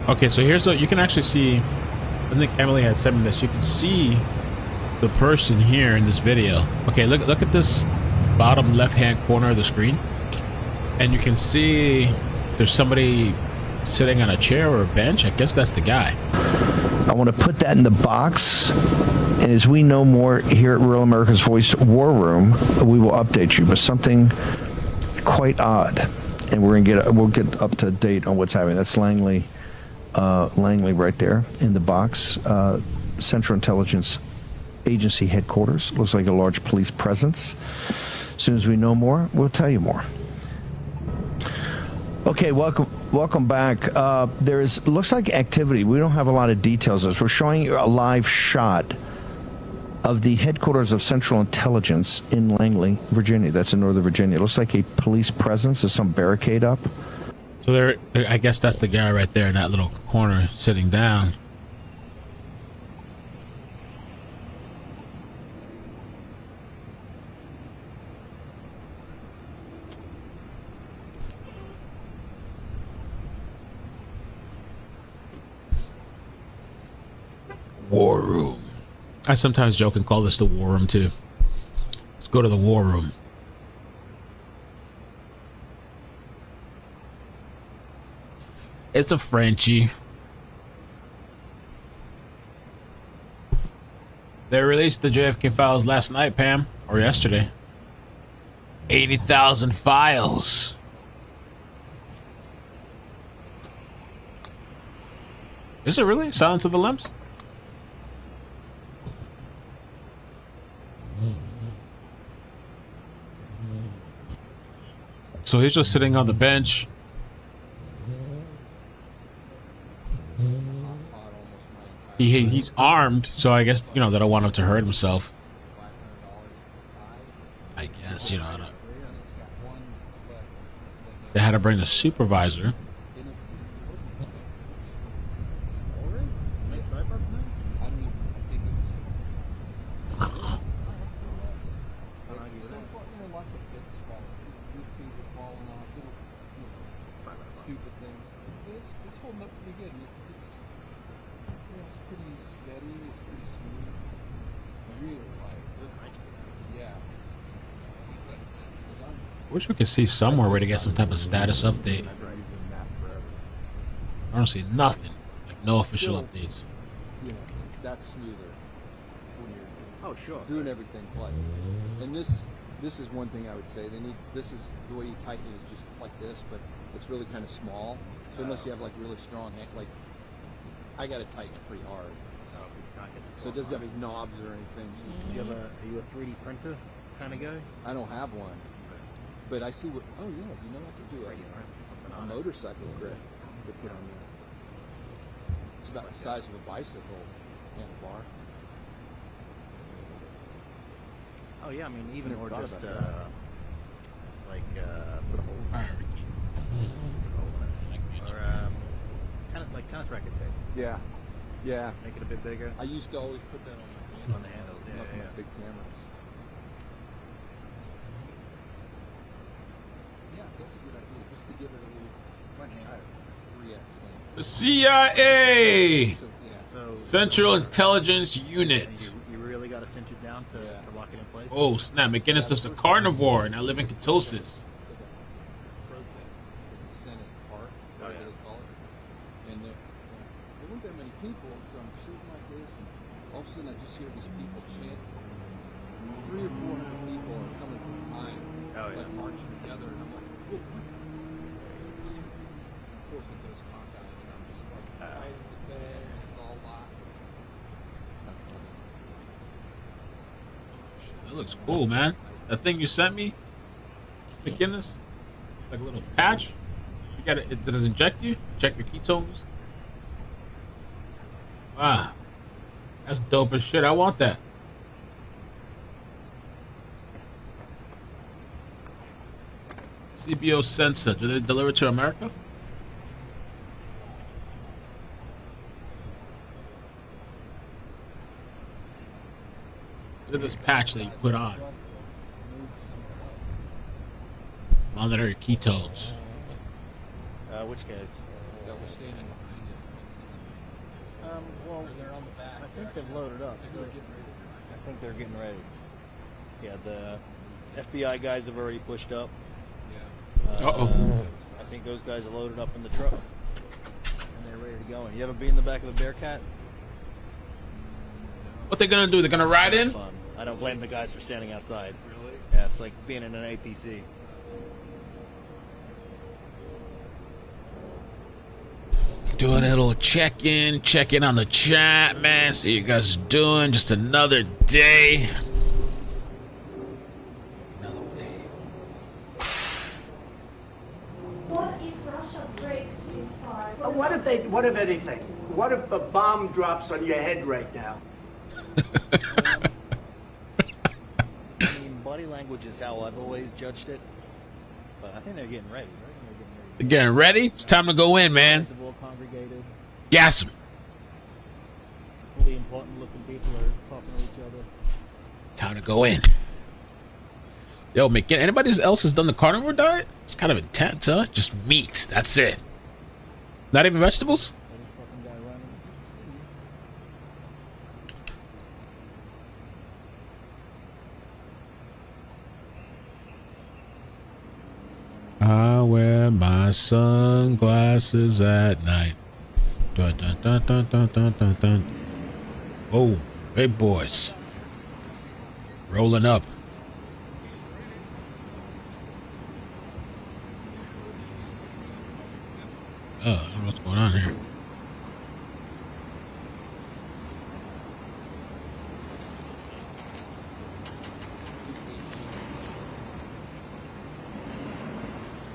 Okay, so here's what you can actually see. I think Emily had sent me this. You can see the person here in this video. Okay, look at this bottom left-hand corner of the screen, and you can see there's somebody sitting on a chair or a bench. I guess that's the guy. I want to put that in the box. And as we know more here at Real America's Voice War Room, we will update you. But something quite odd, and we'll get up to date on what's happening. That's Langley right there in the box. Central Intelligence Agency headquarters. Looks like a large police presence. As soon as we know more, we'll tell you more. Okay, welcome back. Looks like activity. We don't have a lot of details. We're showing you a live shot of the headquarters of Central Intelligence in Langley, Virginia. That's in Northern Virginia. It looks like a police presence. There's some barricade up. So I guess that's the guy right there in that little corner sitting down. War room. I sometimes joke and call this the war room too. Let's go to the war room. It's a Frenchie. They released the JFK files last night, Pam, or yesterday. 80,000 files. Is it really? Silence of the Lambs? So he's just sitting on the bench. He's armed, so I guess, they don't want him to hurt himself. I guess, I don't. They had to bring the supervisor. Wish we could see somewhere where to get some type of status update. I don't see nothing. Like no official updates. That's smoother when you're doing everything like. And this is one thing I would say. This is the way you tighten it is just like this, but it's really kind of small. So unless you have like really strong hand, like I got to tighten it pretty hard. So it doesn't have any knobs or anything. So are you a 3D printer kind of guy? I don't have one. But I see what. Oh yeah, I could do a motorcycle grip to put on there. It's about the size of a bicycle handlebar. Oh yeah, I mean even or just put a hole. Or like tennis racket tape. Yeah, yeah. Make it a bit bigger. I used to always put that on my hand. On the handles, yeah. Big cameras. That's a good idea, just to give it a little front hand 3x thing. The CIA! Central Intelligence Unit. You really got to cinch it down to lock it in place? Oh, snap. McGinnis is a carnivore, and I live in ketosis. The Senate Park, whatever they call it. And there weren't that many people, so I'm shooting like this, and all of a sudden I just hear these people chant. 300 or 400 people are coming from behind, like marching together, and I'm like, of course it goes cockeyed, and I'm just like, right in the bed, and it's all locked. That's funny. That looks cool, man. That thing you sent me, McGinnis, like a little patch. You got it. Does it inject you? Check your ketones. Wow, that's dope as shit. I want that. CBO sensor. Do they deliver to America? Look at this patch that you put on. Monitor your ketones. Which guys? That was standing behind you. Well, they're on the back. I think they've loaded up. I think they're getting ready. Yeah, the FBI guys have already pushed up. I think those guys are loaded up in the truck, and they're ready to go. And you ever been in the back of a Bearcat? What they gonna do? They're gonna ride in? Fun. I don't blame the guys for standing outside. Really? Yeah, it's like being in an APC. Doing a little check-in on the chat, man. See you guys doing. Just another day. What if Russia breaks ceasefire? What if anything? What if a bomb drops on your head right now? I mean, body language is how I've always judged it. But I think they're getting ready, right? They're getting ready? It's time to go in, man. Congregated. Gas them. All the important looking people are talking to each other. Time to go in. Yo, McKin, anybody else has done the carnivore diet? It's kind of intense, huh? Just meat. That's it. Not even vegetables? I wear my sunglasses at night. Dun, dun, dun, dun, dun, dun, dun, dun. Oh, big boys. Rolling up. Oh, I don't know what's going on here.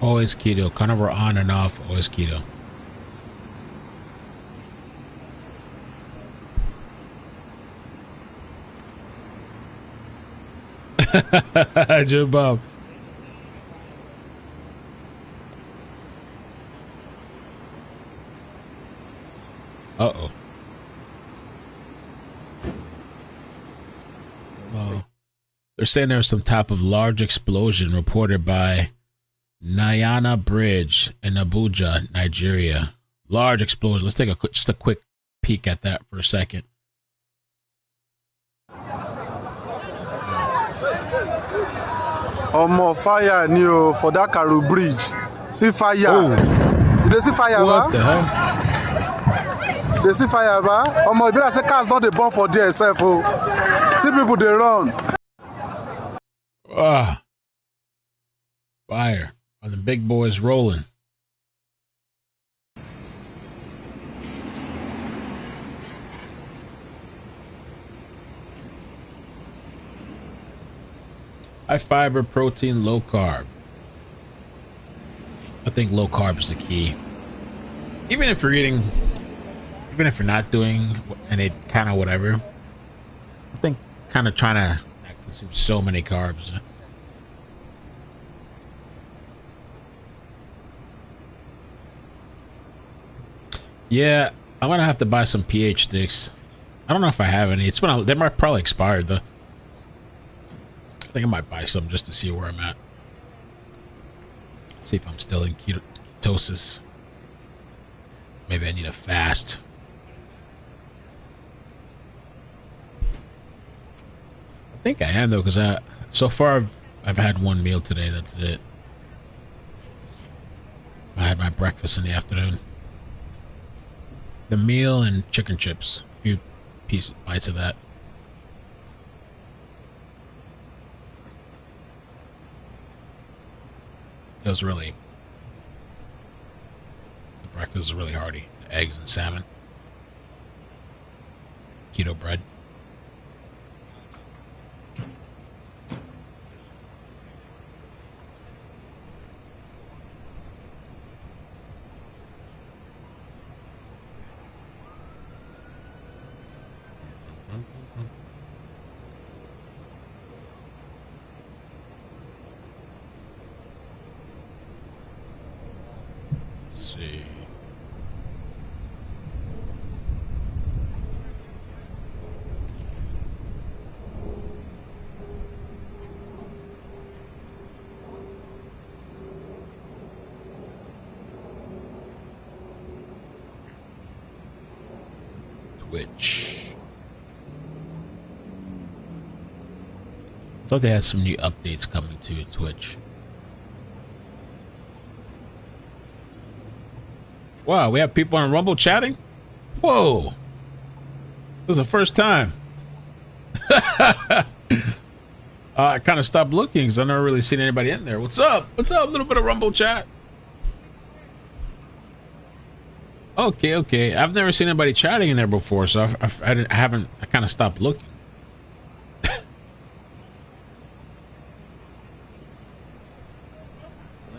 Always keto. Carnivore on and off. Always keto. Joe Bob. Uh-oh. Well, they're saying there's some type of large explosion reported by Nyana Bridge in Abuja, Nigeria. Large explosion. Let's take just a quick peek at that for a second. More fire new for that Karu Bridge. See fire. Did they see fire? What the hell? They see fire, ba? More, be like say cars not the bomb for there itself. Oh, see people they run. Ah, fire. Are the big boys rolling? High fiber, protein, low carb. I think low carb is the key. Even if you're eating, even if you're not doing any kind of whatever, I think kind of trying to not consume so many carbs. Yeah, I'm gonna have to buy some pH sticks. I don't know if I have any. It's been they might probably expired though. I think I might buy some just to see where I'm at. See if I'm still in ketosis. Maybe I need a fast. I think I am though, because so far I've had one meal today. That's it. I had my breakfast in the afternoon. The meal and chicken chips. A few bites of that. It was really, the breakfast is really hearty. Eggs and salmon. Keto bread. See. Twitch. I thought they had some new updates coming to Twitch. Wow, we have people on Rumble chatting? Whoa. This is the first time. I kind of stopped looking because I've never really seen anybody in there. What's up? What's up? A little bit of Rumble chat. Okay, okay. I've never seen anybody chatting in there before, so I kind of stopped looking. That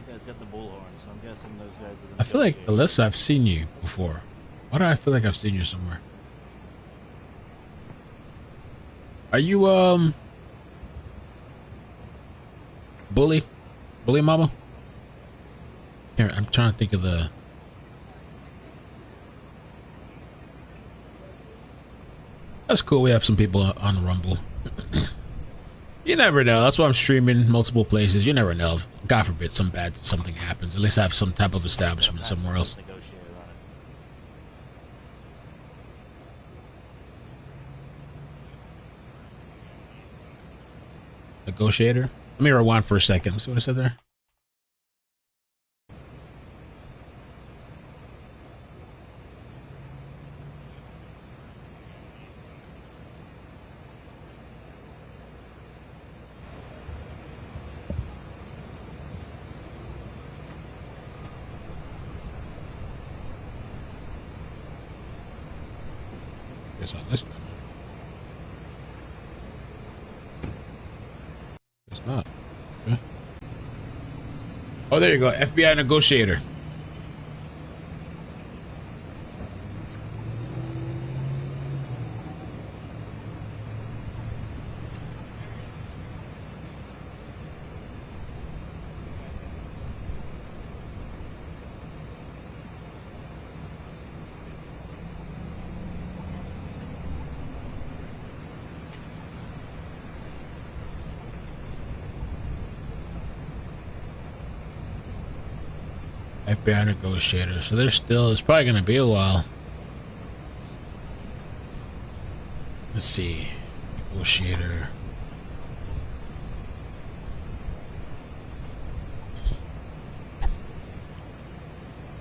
guy's got the bullhorn, so I'm guessing those guys are the I feel like, Alyssa, I've seen you before. Why do I feel like I've seen you somewhere? Are you, Bully Mama? Here, I'm trying to think of the... That's cool. We have some people on Rumble. You never know. That's why I'm streaming multiple places. You never know. God forbid something happens. At least I have some type of establishment somewhere else. Negotiator? Let me rewind for a second. See what I said there? Guess I missed that. It's not. Okay. Oh, there you go. FBI negotiator. FBI negotiator. So there's probably going to be a while. Let's see. Negotiator.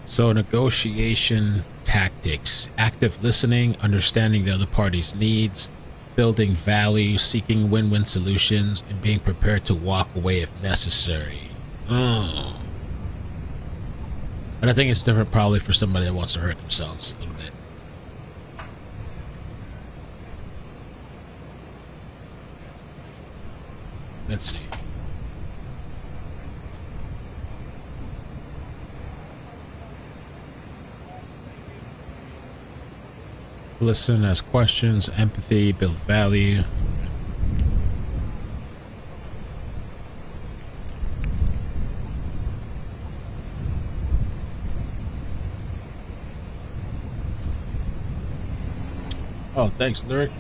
So negotiation tactics, active listening, understanding the other party's needs, building value, seeking win-win solutions, and being prepared to walk away if necessary. But I think it's different probably for somebody that wants to hurt themselves a little bit. Let's see. Listen, ask questions, empathy, build value. Oh, thanks, Lyric.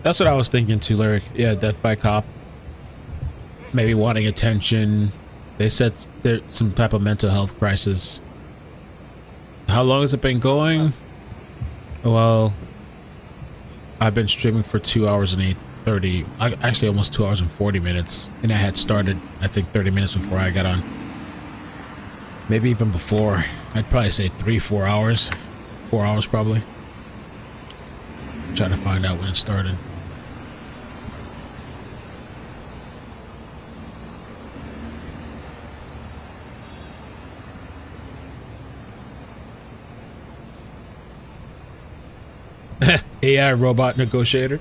That's what I was thinking too, Lyric. Yeah, death by cop. Maybe wanting attention. They said there's some type of mental health crisis. How long has it been going? Well, I've been streaming for 2 hours and 30. Actually, almost 2 hours and 40 minutes. And I had started, I think, 30 minutes before I got on. Maybe even before. I'd probably say 3-4 hours. 4 hours probably. Try to find out when it started. AI robot negotiator.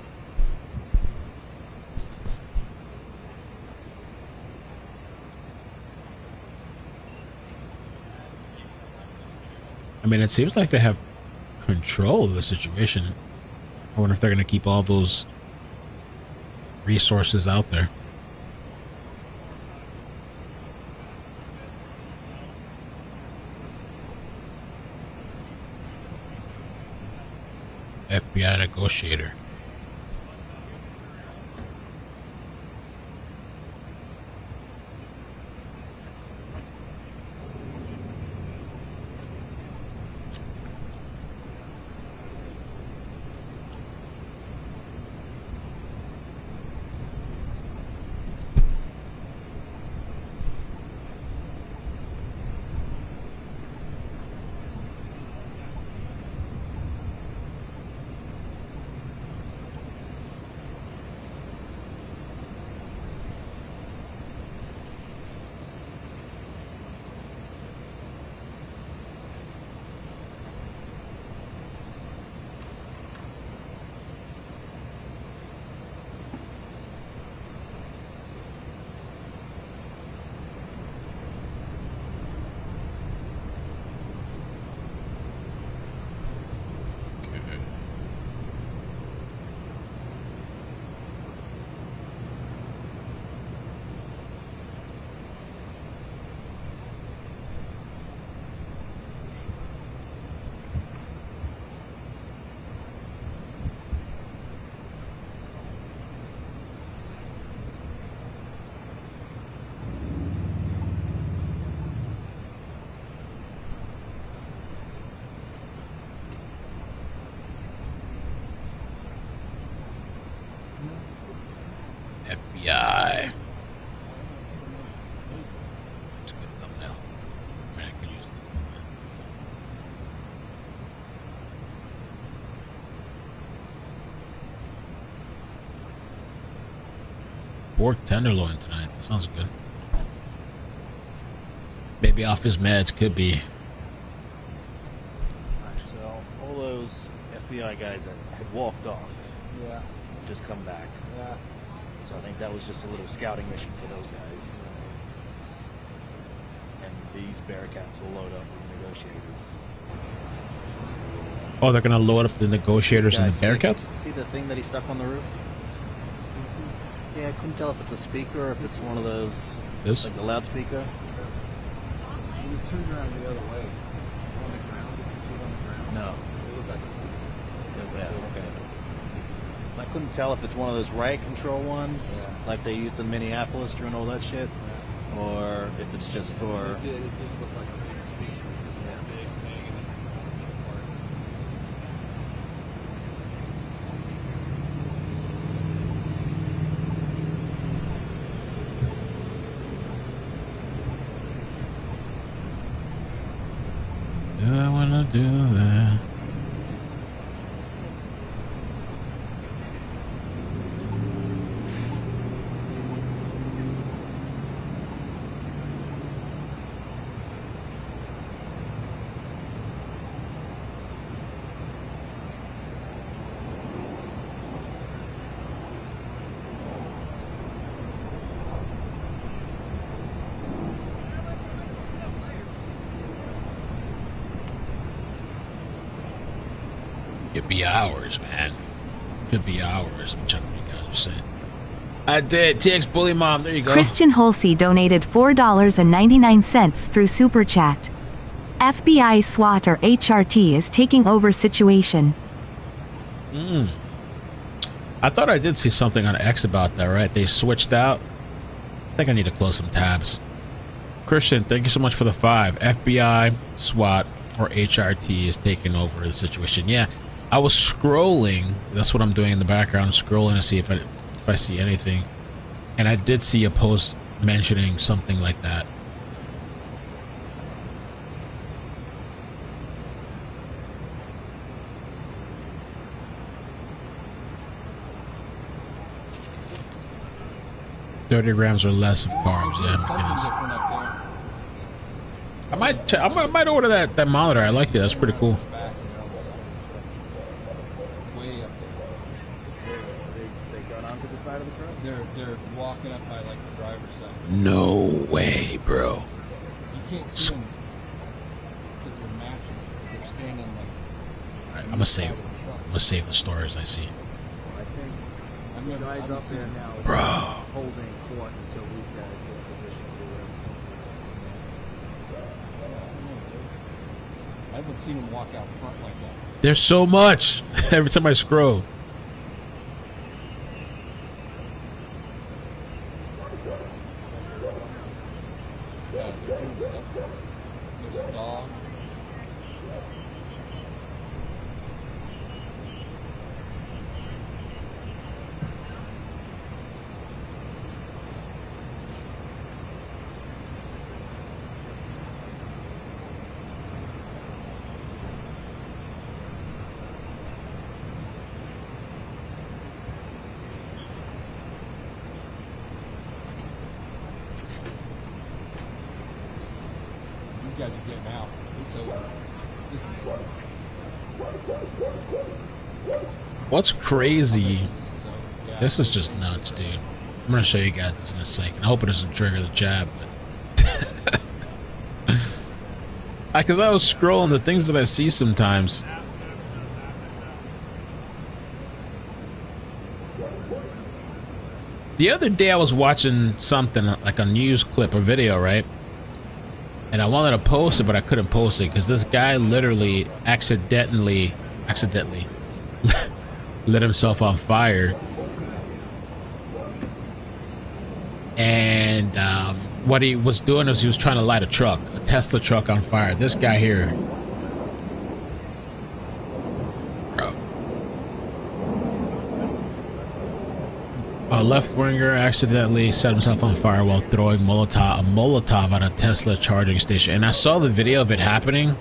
I mean, it seems like they have control of the situation. I wonder if they're going to keep all those resources out there. negotiator. FBI. It's a good thumbnail. I mean, I could use the thumbnail. Pork tenderloin tonight. That sounds good. Maybe off his meds. Could be. Alright, so all those FBI guys that had walked off. Yeah. Just come back. Yeah. So I think that was just a little scouting mission for those guys. And these Bearcats will load up with the negotiators. Oh, they're gonna load up the negotiators and the Bearcats? See the thing that he stuck on the roof? Yeah, I couldn't tell if it's a speaker or if it's one of those, This? like the loudspeaker. It was turned around the other way. On the ground, you can see it on the ground. No. It looked like a speaker. Yeah, okay. I couldn't tell if it's one of those riot control ones, like they used in Minneapolis during all that shit, or if it's just for... It did, it just looked like a big speaker. Yeah. Big thing, and Do I wanna do that? Could be hours, man. Could be hours. Check what you guys are saying. I did. TX Bully Mom. There you go. Christian Holsey donated $4.99 through Super Chat. FBI SWAT or HRT is taking over situation. I thought I did see something on X about that, right? They switched out. I think I need to close some tabs. Christian, thank you so much for the 5. FBI, SWAT, or HRT is taking over the situation. Yeah, I was scrolling. That's what I'm doing in the background. Scrolling to see if I see anything. And I did see a post mentioning something like that. $30 grams or less of carbs. Yeah, I might order that monitor. I like it. That's pretty cool. They got onto the side of the truck? They're walking up by like the driver's side. No way, bro. You can't see them because they're matching. They're standing like. All right, I'm gonna save the stories I see. I think the guys up there now Bro. are holding fort until these guys get in position to do whatever. I haven't seen them walk out front like that. There's so much every time I scroll. Yeah, they're doing something. There's a dog. These guys are getting out. It's over. This is What's crazy? This is just nuts, dude. I'm gonna show you guys this in a second. I hope it doesn't trigger the chat, but because I was scrolling the things that I see sometimes. The other day I was watching something like a news clip or video, right? And I wanted to post it, but I couldn't post it because this guy literally accidentally lit himself on fire. And what he was doing is he was trying to light a Tesla truck on fire. This guy here. Bro. A left-winger accidentally set himself on fire while throwing a Molotov at a Tesla charging station. And I saw the video of it happening.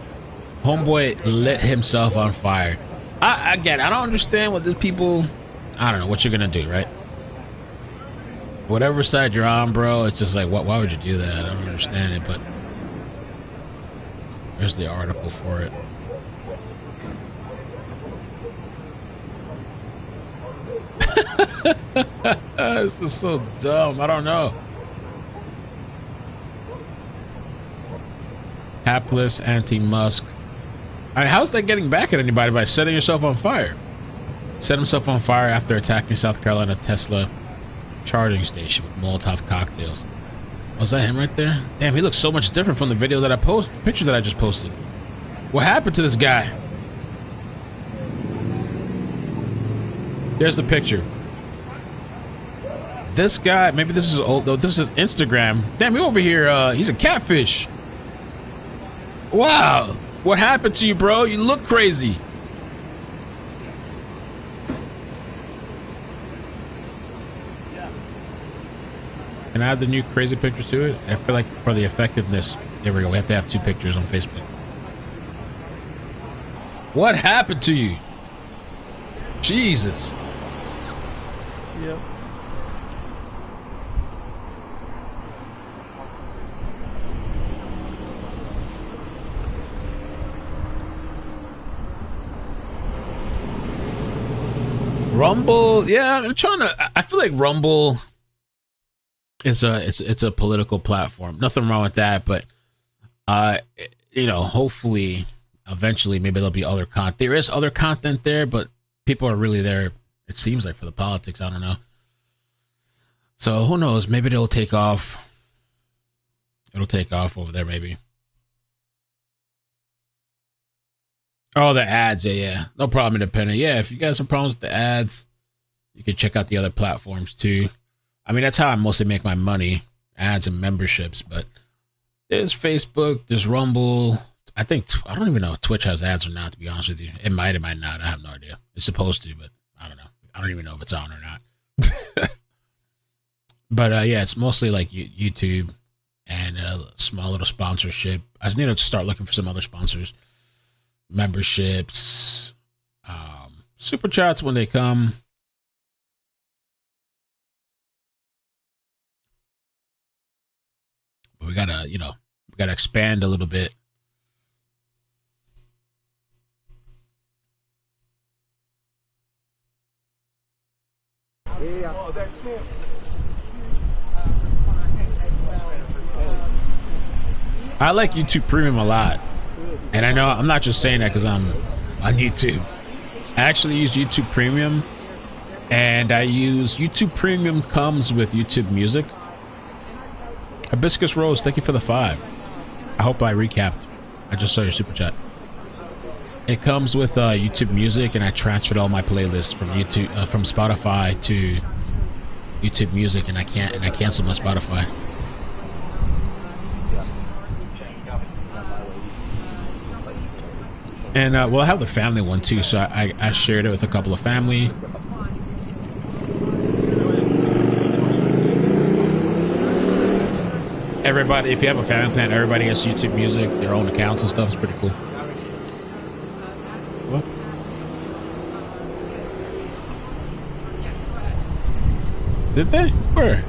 Homeboy lit himself on fire. Again, I don't understand what these people... I don't know what you're gonna do, right? Whatever side you're on, bro, it's just like, why would you do that? I don't understand it, but... There's the article for it. This is so dumb. I don't know. Hapless anti-Musk. How's that getting back at anybody by setting yourself on fire? Set himself on fire after attacking South Carolina Tesla charging station with Molotov cocktails. Was that him right there? Damn, he looks so much different from the video that picture that I just posted. What happened to this guy? There's the picture. This guy, maybe this is old though. This is Instagram. Damn, he over here. He's a catfish. Wow, what happened to you, bro? You look crazy. Can I add the new crazy pictures to it? I feel like for the effectiveness, there we go. We have to have 2 pictures on Facebook. What happened to you? Jesus. Yep. Rumble, yeah, I'm trying to. I feel like Rumble is it's a political platform. Nothing wrong with that, but you know, hopefully, eventually, maybe there'll be other content. There is other content there, but people are really there. It seems like for the politics. I don't know. So who knows? Maybe it'll take off. It'll take off over there, maybe. Oh, the ads. Yeah. No problem, independent. Yeah, if you guys have problems with the ads, you can check out the other platforms too. I mean, that's how I mostly make my money, ads and memberships. But there's Facebook, there's Rumble. I don't even know if Twitch has ads or not, to be honest with you. It might not. I have no idea. It's supposed to, but I don't know. I don't even know if it's on or not. But yeah, it's mostly like YouTube and a small little sponsorship. I just need to start looking for some other sponsors. Memberships, super chats when they come. But we gotta expand a little bit. Oh, that's him. I like YouTube Premium a lot. And I know I'm not just saying that because I'm on YouTube. I actually use YouTube Premium, and I use YouTube Premium comes with YouTube Music. Hibiscus Rose, thank you for the 5. I hope I recapped. I just saw your super chat. It comes with YouTube Music, and I transferred all my playlists from YouTube from Spotify to YouTube Music, and I canceled my Spotify. And well, I have the family one too, so I shared it with a couple of family. Everybody, if you have a family plan, everybody gets YouTube Music, their own accounts and stuff. It's pretty cool. What? Did they? Where?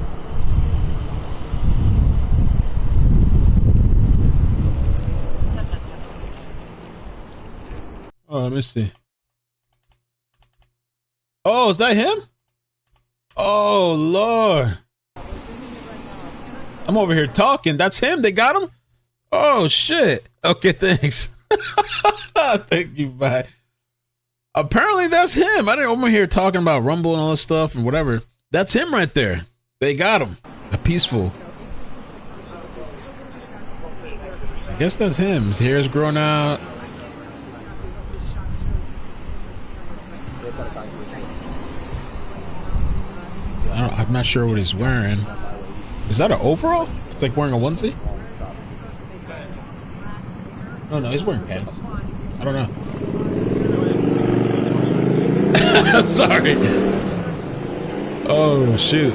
Oh, let me see. Oh, is that him? Oh, Lord. I'm over here talking. That's him. They got him? Oh, shit. Okay, thanks. Thank you, bye. Apparently, that's him. I didn't over here talking about Rumble and all this stuff and whatever. That's him right there. They got him. A peaceful. I guess that's him. His hair's grown out. I'm not sure what he's wearing. Is that an overall? It's like wearing a onesie? Oh no, he's wearing pants. I don't know. I'm sorry. Oh shoot.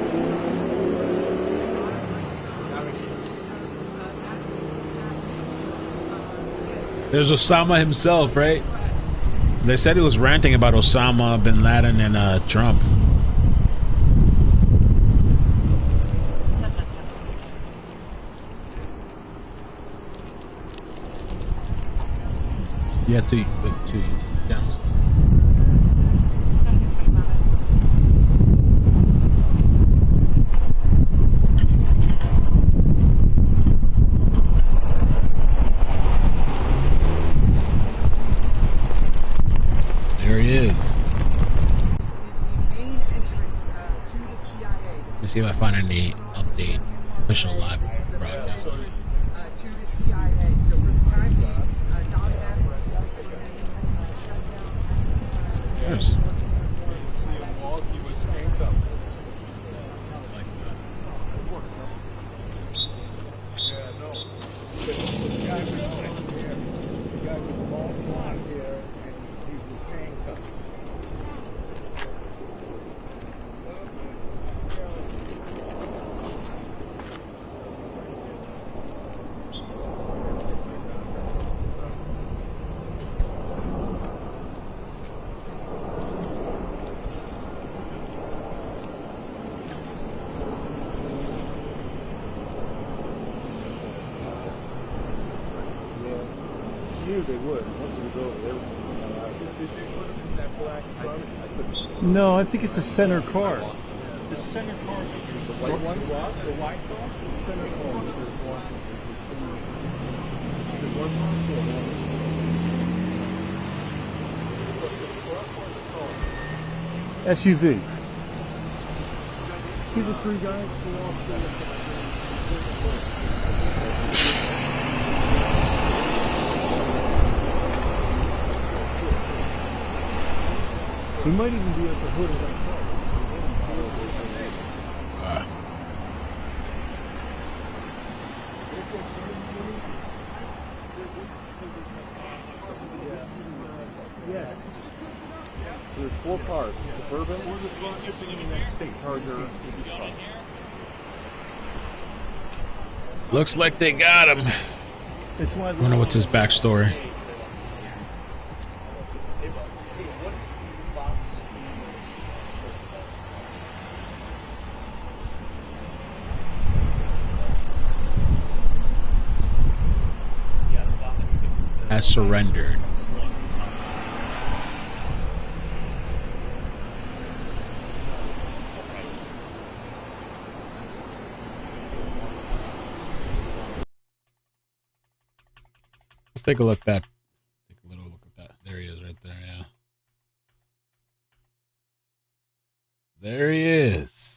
There's Osama himself, right? They said he was ranting about Osama bin Laden and Trump. Yeah, two downs. There he is. This is the main entrance to the CIA. Let me see if I find any update, official live broadcast. To the CIA. So for the time being, yes. They would. Once it was over, they would. Did they put them in that black truck? No, I think it's a center car. The center car. The white one? The white car? The center car. There's one car. SUV. See the three guys go off there? We might even be at the hood of that car. Yes. So there's four cars. Suburban. Charger. Looks like they got him. I wonder what's his backstory. Has surrendered. Let's take a look at that. Take a little look at that. There he is right there, yeah. There he is.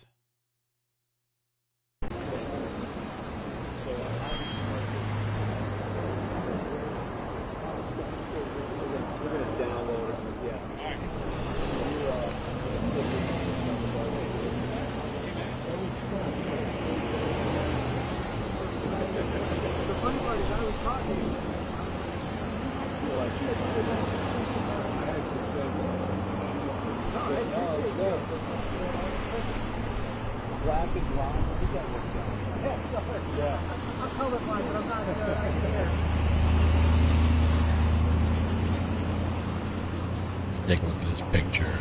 Black and blonde. I think that works out. Yeah, sorry. Yeah. I'm colorblind, but I'm not Take a look at his picture.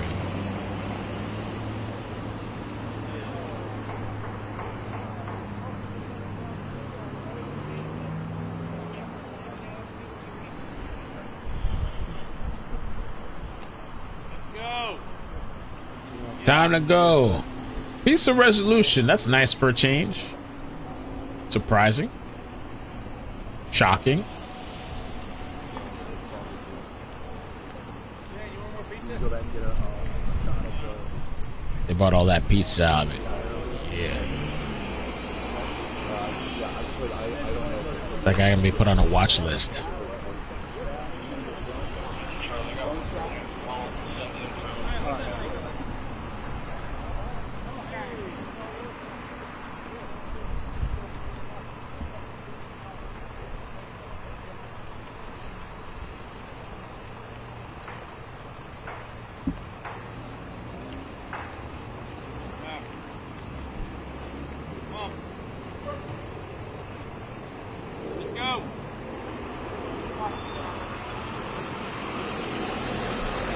Time to go. Piece of resolution. That's nice for a change. Surprising. Shocking. They bought all that pizza out of it. Yeah. That guy gonna be put on a watch list.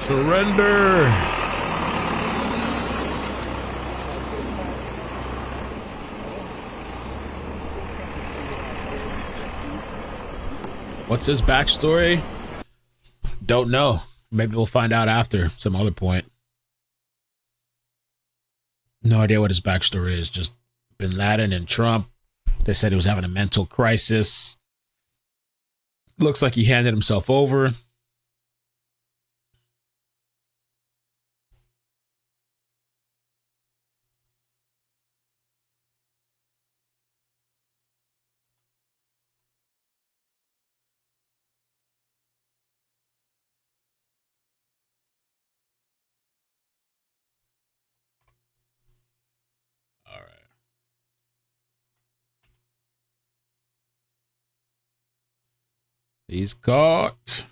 Surrender. What's his backstory? Don't know. Maybe we'll find out after some other point. No idea what his backstory is. Just Bin Laden and Trump. They said he was having a mental crisis. Looks like he handed himself over. He's caught.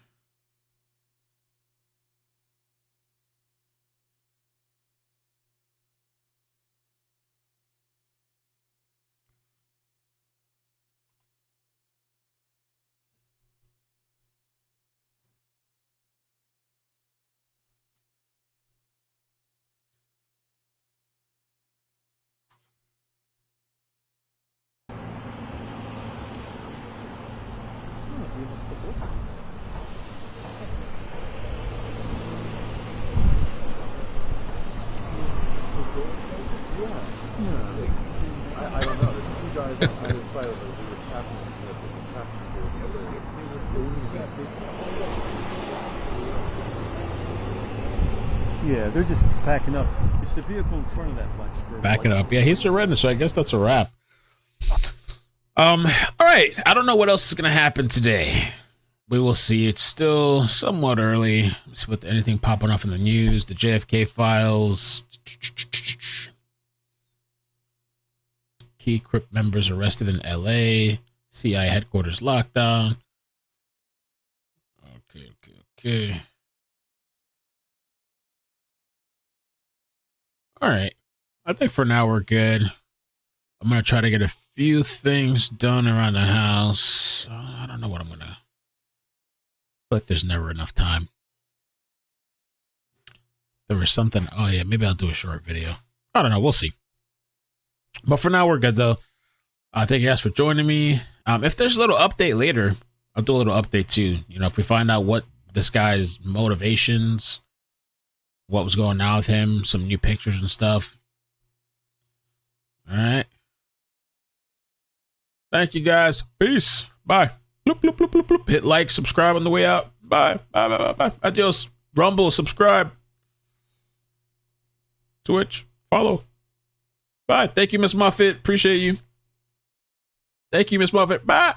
I don't know. There's two guys on either side of us who were tapping Yeah, they're just backing up. It's the vehicle in front of that black Suburban. Backing up. Yeah, he's surrendered, so I guess that's a wrap. All right. I don't know what else is going to happen today. We will see. It's still somewhat early. Let's see what anything popping off in the news. The JFK files. Key Crip members arrested in LA. CIA headquarters lockdown. Okay. All right. I think for now we're good. I'm going to try to get a few things done around the house. I don't know what I'm going to... But there's never enough time. There was something... Oh, yeah. Maybe I'll do a short video. I don't know. We'll see. But for now, we're good, though. Thank you guys for joining me. If there's a little update later, I'll do a little update, too. You know, if we find out what this guy's motivations, what was going on with him, some new pictures and stuff. All right. Thank you, guys. Peace. Bye. Bloop, bloop, bloop, bloop, bloop. Hit like, subscribe on the way out. Bye. Bye, bye, bye, bye. Adios. Rumble, subscribe. Twitch, follow. Bye. Thank you, Miss Muffet. Appreciate you. Thank you, Miss Muffet. Bye.